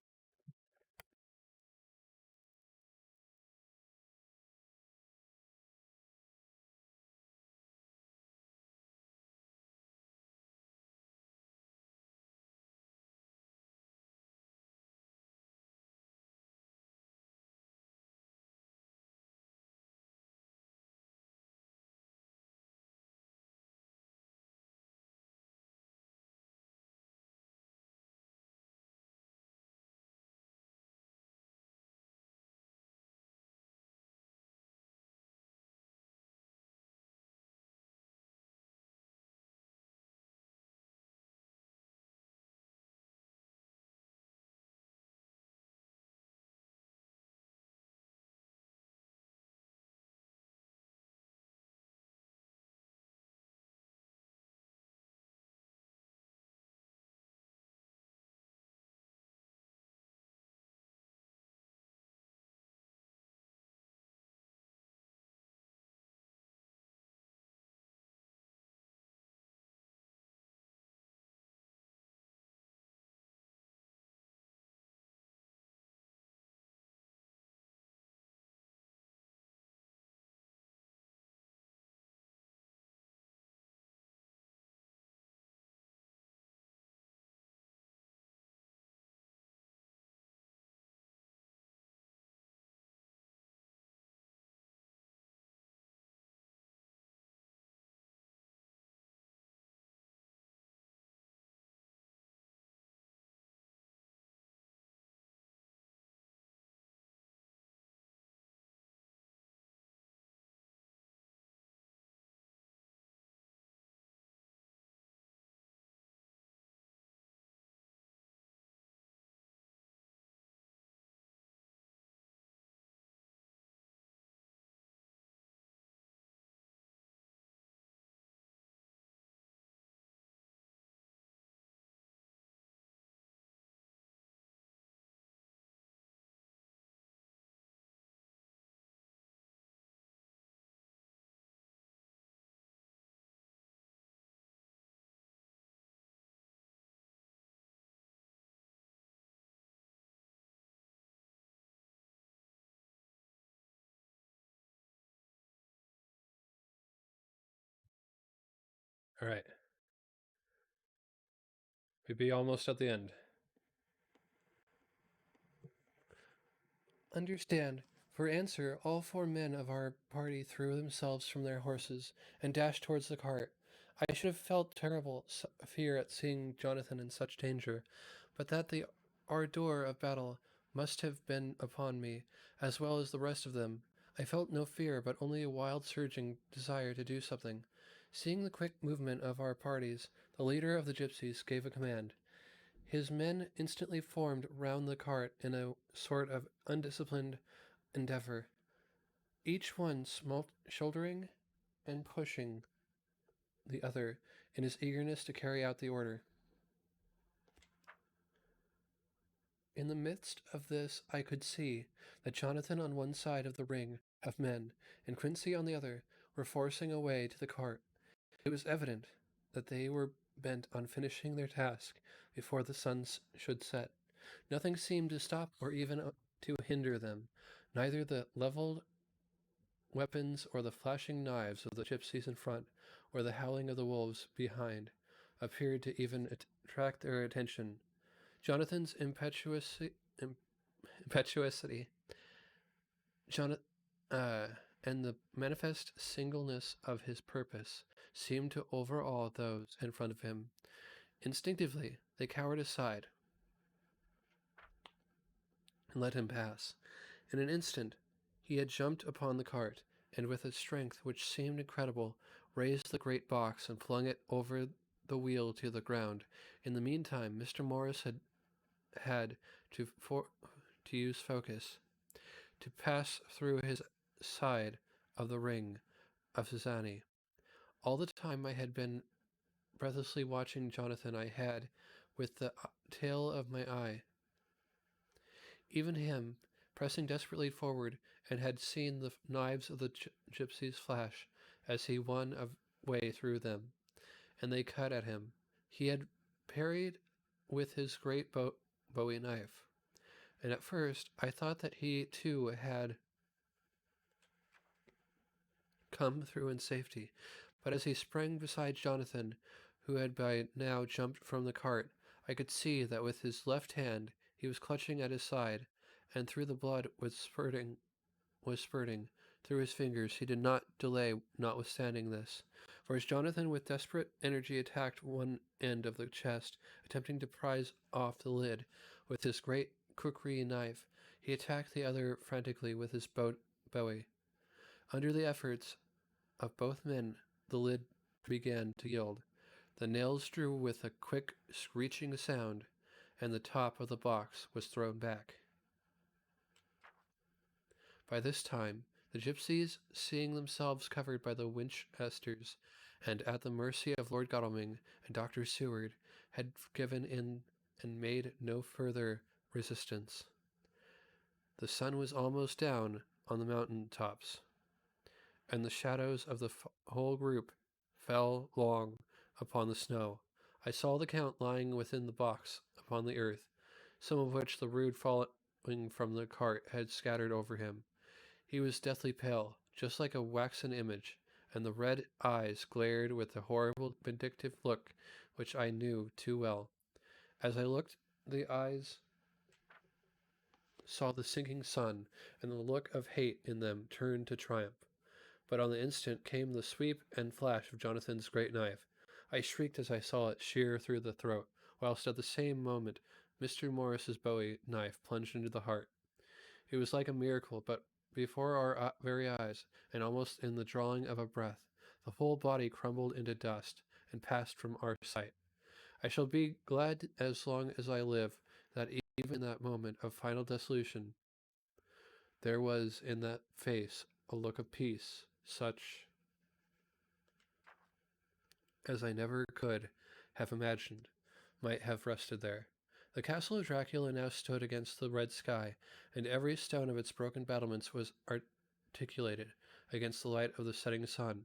All right. We'd be almost at the end. Understand, For answer, all 4 men of our party threw themselves from their horses and dashed towards the cart. I should have felt terrible fear at seeing Jonathan in such danger, but that the ardor of battle must have been upon me, as well as the rest of them. I felt no fear, but only a wild surging desire to do something. Seeing the quick movement of our parties, the leader of the gypsies gave a command. His men instantly formed round the cart in a sort of undisciplined endeavor, each one shouldering and pushing the other in his eagerness to carry out the order. In the midst of this, I could see that Jonathan on one side of the ring of men and Quincy on the other were forcing a way to the cart. It was evident that they were bent on finishing their task before the sun should set. Nothing seemed to stop or even to hinder them, neither the leveled weapons or the flashing knives of the gypsies in front or the howling of the wolves behind appeared to even attract their attention. Jonathan's impetuosity Jonathan, and the manifest singleness of his purpose seemed to overawe those in front of him. Instinctively, they cowered aside and let him pass. In an instant, he had jumped upon the cart, and with a strength which seemed incredible, raised the great box and flung it over the wheel to the ground. In the meantime, Mr. Morris had to use focus to pass through his side of the ring of Susanni. All the time I had been breathlessly watching Jonathan. I had, with the tail of my eye, even him, pressing desperately forward, and had seen the knives of the gypsies flash as he won a way through them, and they cut at him. He had parried with his great bowie knife, and at first I thought that he too had come through in safety, but as he sprang beside Jonathan, who had by now jumped from the cart, I could see that with his left hand he was clutching at his side, and through the blood was spurting through his fingers. He did not delay, notwithstanding this, for as Jonathan with desperate energy attacked one end of the chest, attempting to prise off the lid with his great kukri knife, he attacked the other frantically with his bowie. Under the efforts of both men, the lid began to yield. The nails drew with a quick, screeching sound, and the top of the box was thrown back. By this time, the gypsies, seeing themselves covered by the Winchesters and at the mercy of Lord Godalming and Dr. Seward, had given in and made no further resistance. The sun was almost down on the mountain tops, and the shadows of the whole group fell long upon the snow. I saw the Count lying within the box upon the earth, some of which the rude falling from the cart had scattered over him. He was deathly pale, just like a waxen image, and the red eyes glared with the horrible vindictive look which I knew too well. As I looked, the eyes saw the sinking sun, and the look of hate in them turned to triumph. But on the instant came the sweep and flash of Jonathan's great knife. I shrieked as I saw it shear through the throat, whilst at the same moment Mr. Morris's bowie knife plunged into the heart. It was like a miracle, but before our very eyes, and almost in the drawing of a breath, the whole body crumbled into dust and passed from our sight. I shall be glad as long as I live that even in that moment of final dissolution there was in that face a look of peace, such as I never could have imagined might have rested there. The castle of Dracula now stood against the red sky, and every stone of its broken battlements was articulated against the light of the setting sun.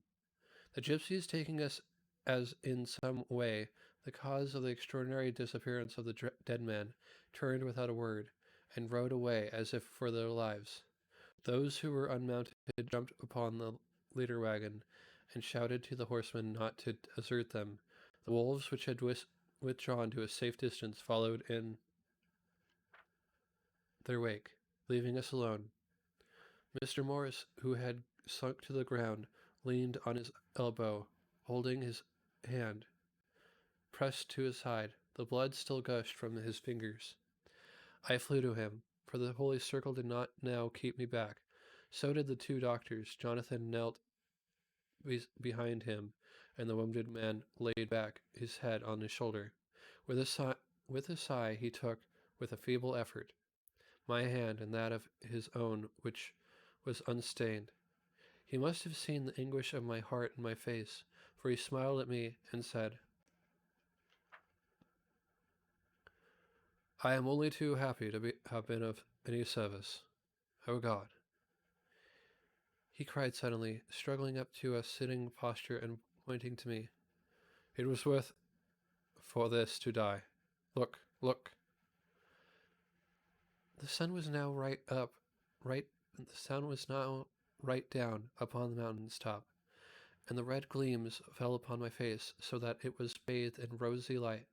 The gypsies, taking us as in some way the cause of the extraordinary disappearance of the dead man, turned without a word, and rode away as if for their lives. Those who were unmounted jumped upon the leader wagon, and shouted to the horsemen not to desert them. The wolves, which had withdrawn to a safe distance, followed in their wake, leaving us alone. Mr. Morris, who had sunk to the ground, leaned on his elbow, holding his hand pressed to his side. The blood still gushed from his fingers. I flew to him, for the holy circle did not now keep me back. So did the two doctors. Jonathan knelt behind him, and the wounded man laid back his head on his shoulder. With a sigh, he took, with a feeble effort, my hand and that of his own, which was unstained. He must have seen the anguish of my heart in my face, for he smiled at me and said, I am only too happy to have been of any service. Oh God! He cried suddenly, struggling up to a sitting posture and pointing to me. It was worth for this to die. Look, look. The sun was now right down upon the mountain's top, and the red gleams fell upon my face so that it was bathed in rosy light.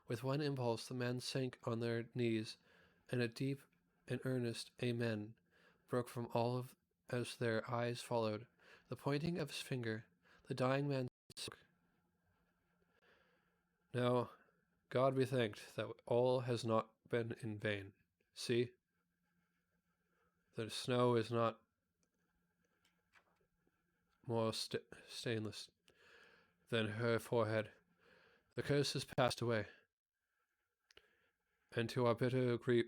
With one impulse the men sank on their knees, and a deep and earnest Amen broke from all of as their eyes followed the pointing of his finger. The dying man spoke. Now, God be thanked that all has not been in vain. See, the snow is not more stainless than her forehead. The curse has passed away, and to our bitter grief,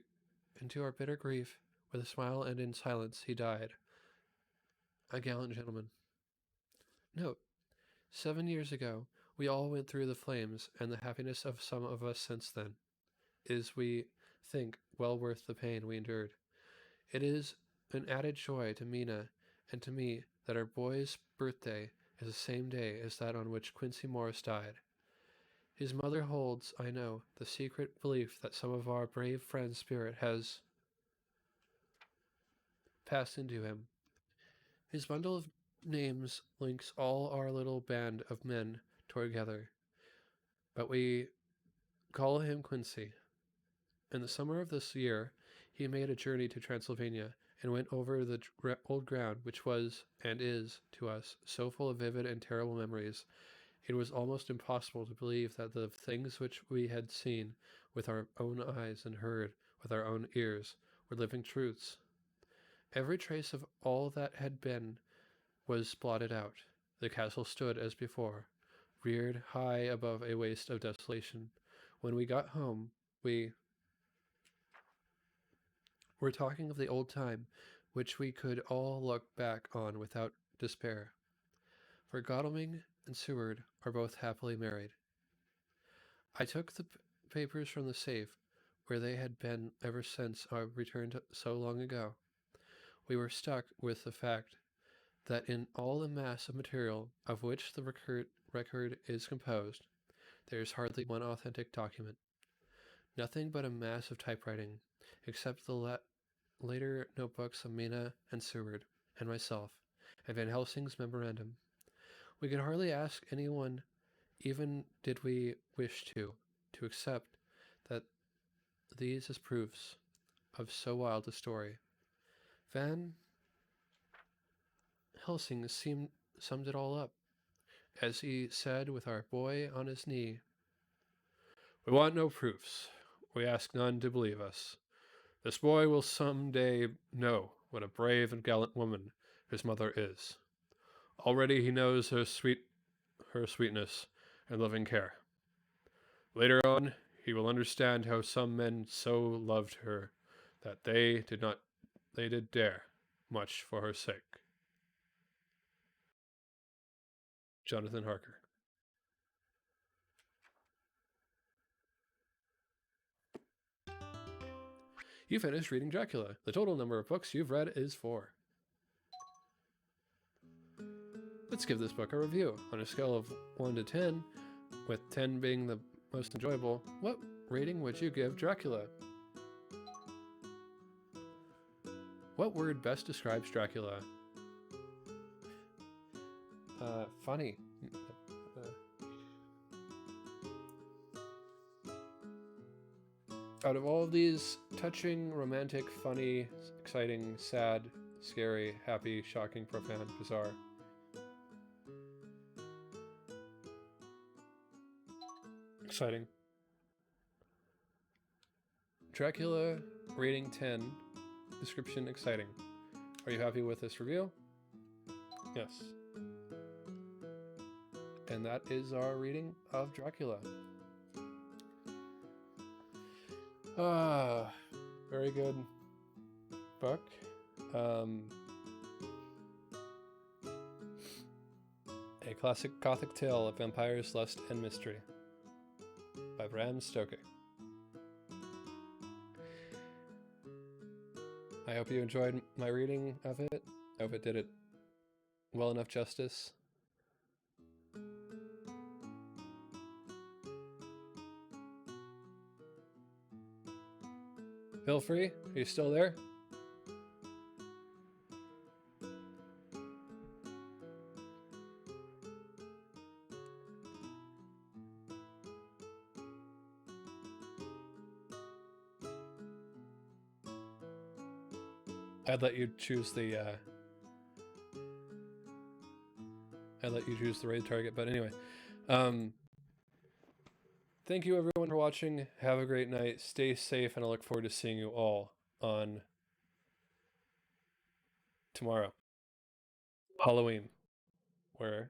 with a smile and in silence, he died. A gallant gentleman. Note: 7 years ago, we all went through the flames, and the happiness of some of us since then is, we think, well worth the pain we endured. It is an added joy to Mina and to me that our boy's birthday is the same day as that on which Quincy Morris died. His mother holds, I know, the secret belief that some of our brave friend's spirit has passed into him. His bundle of names links all our little band of men together, but we call him Quincy. In the summer of this year, he made a journey to Transylvania and went over the old ground which was, and is, to us, so full of vivid and terrible memories. It was almost impossible to believe that the things which we had seen with our own eyes and heard with our own ears were living truths. Every trace of all that had been was blotted out. The castle stood as before, reared high above a waste of desolation. When we got home, we were talking of the old time, which we could all look back on without despair. For Godalming and Seward are both happily married. I took the papers from the safe, where they had been ever since our return so long ago. We were struck with the fact that in all the mass of material of which the record is composed, there is hardly one authentic document. Nothing but a mass of typewriting, except the later notebooks of Mina and Seward and myself, and Van Helsing's memorandum. We could hardly ask anyone, even did we wish to accept that these as proofs of so wild a story. Van Helsing summed it all up, as he said with our boy on his knee, We want no proofs. We ask none to believe us. This boy will some day know what a brave and gallant woman his mother is. Already he knows her sweetness and loving care. Later on, he will understand how some men so loved her that they did dare much for her sake. Jonathan Harker. You finished reading Dracula. The total number of books you've read is 4. Let's give this book a review. On a scale of 1 to 10, with 10 being the most enjoyable, what rating would you give Dracula? What word best describes Dracula? Funny. Out of all of these touching, romantic, funny, exciting, sad scary, happy, shocking, profound, bizarre. Exciting. Dracula, rating 10, description exciting. Are you happy with this review? Yes. And that is our reading of Dracula. Very good book. A classic gothic tale of vampires, lust, and mystery by Bram Stoker. I hope you enjoyed my reading of it. I hope it did it well enough justice. Feel free. Are you still there? I'd let you choose the raid target, but anyway. Thank you everyone for watching. Have a great night. Stay safe, and I look forward to seeing you all on tomorrow, Halloween, where,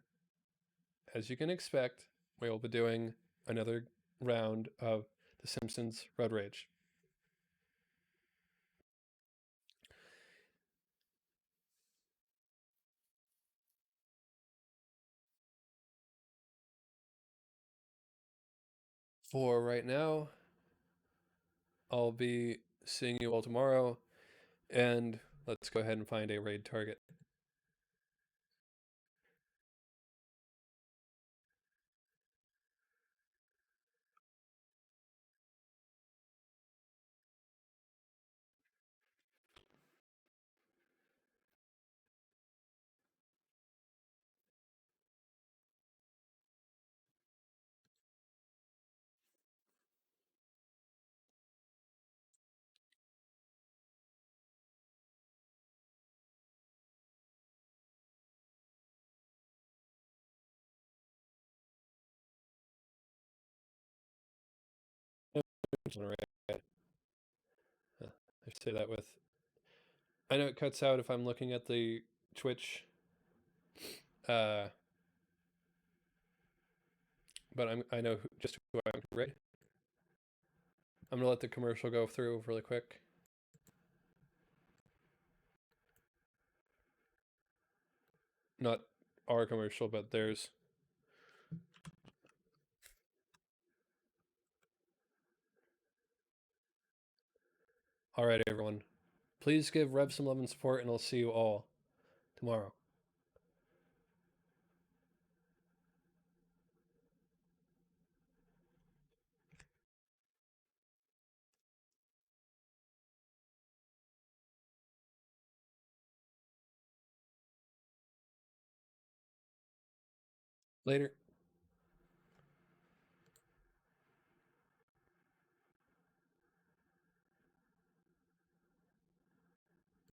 as you can expect, we will be doing another round of The Simpsons Road Rage. For right now, I'll be seeing you all tomorrow, and let's go ahead and find a raid target. I say that with. I know it cuts out if I'm looking at the Twitch, but I know just who I'm raid. I'm gonna let the commercial go through really quick. Not our commercial, but theirs. All right, everyone. Please give Rev some love and support, and I'll see you all tomorrow. Later.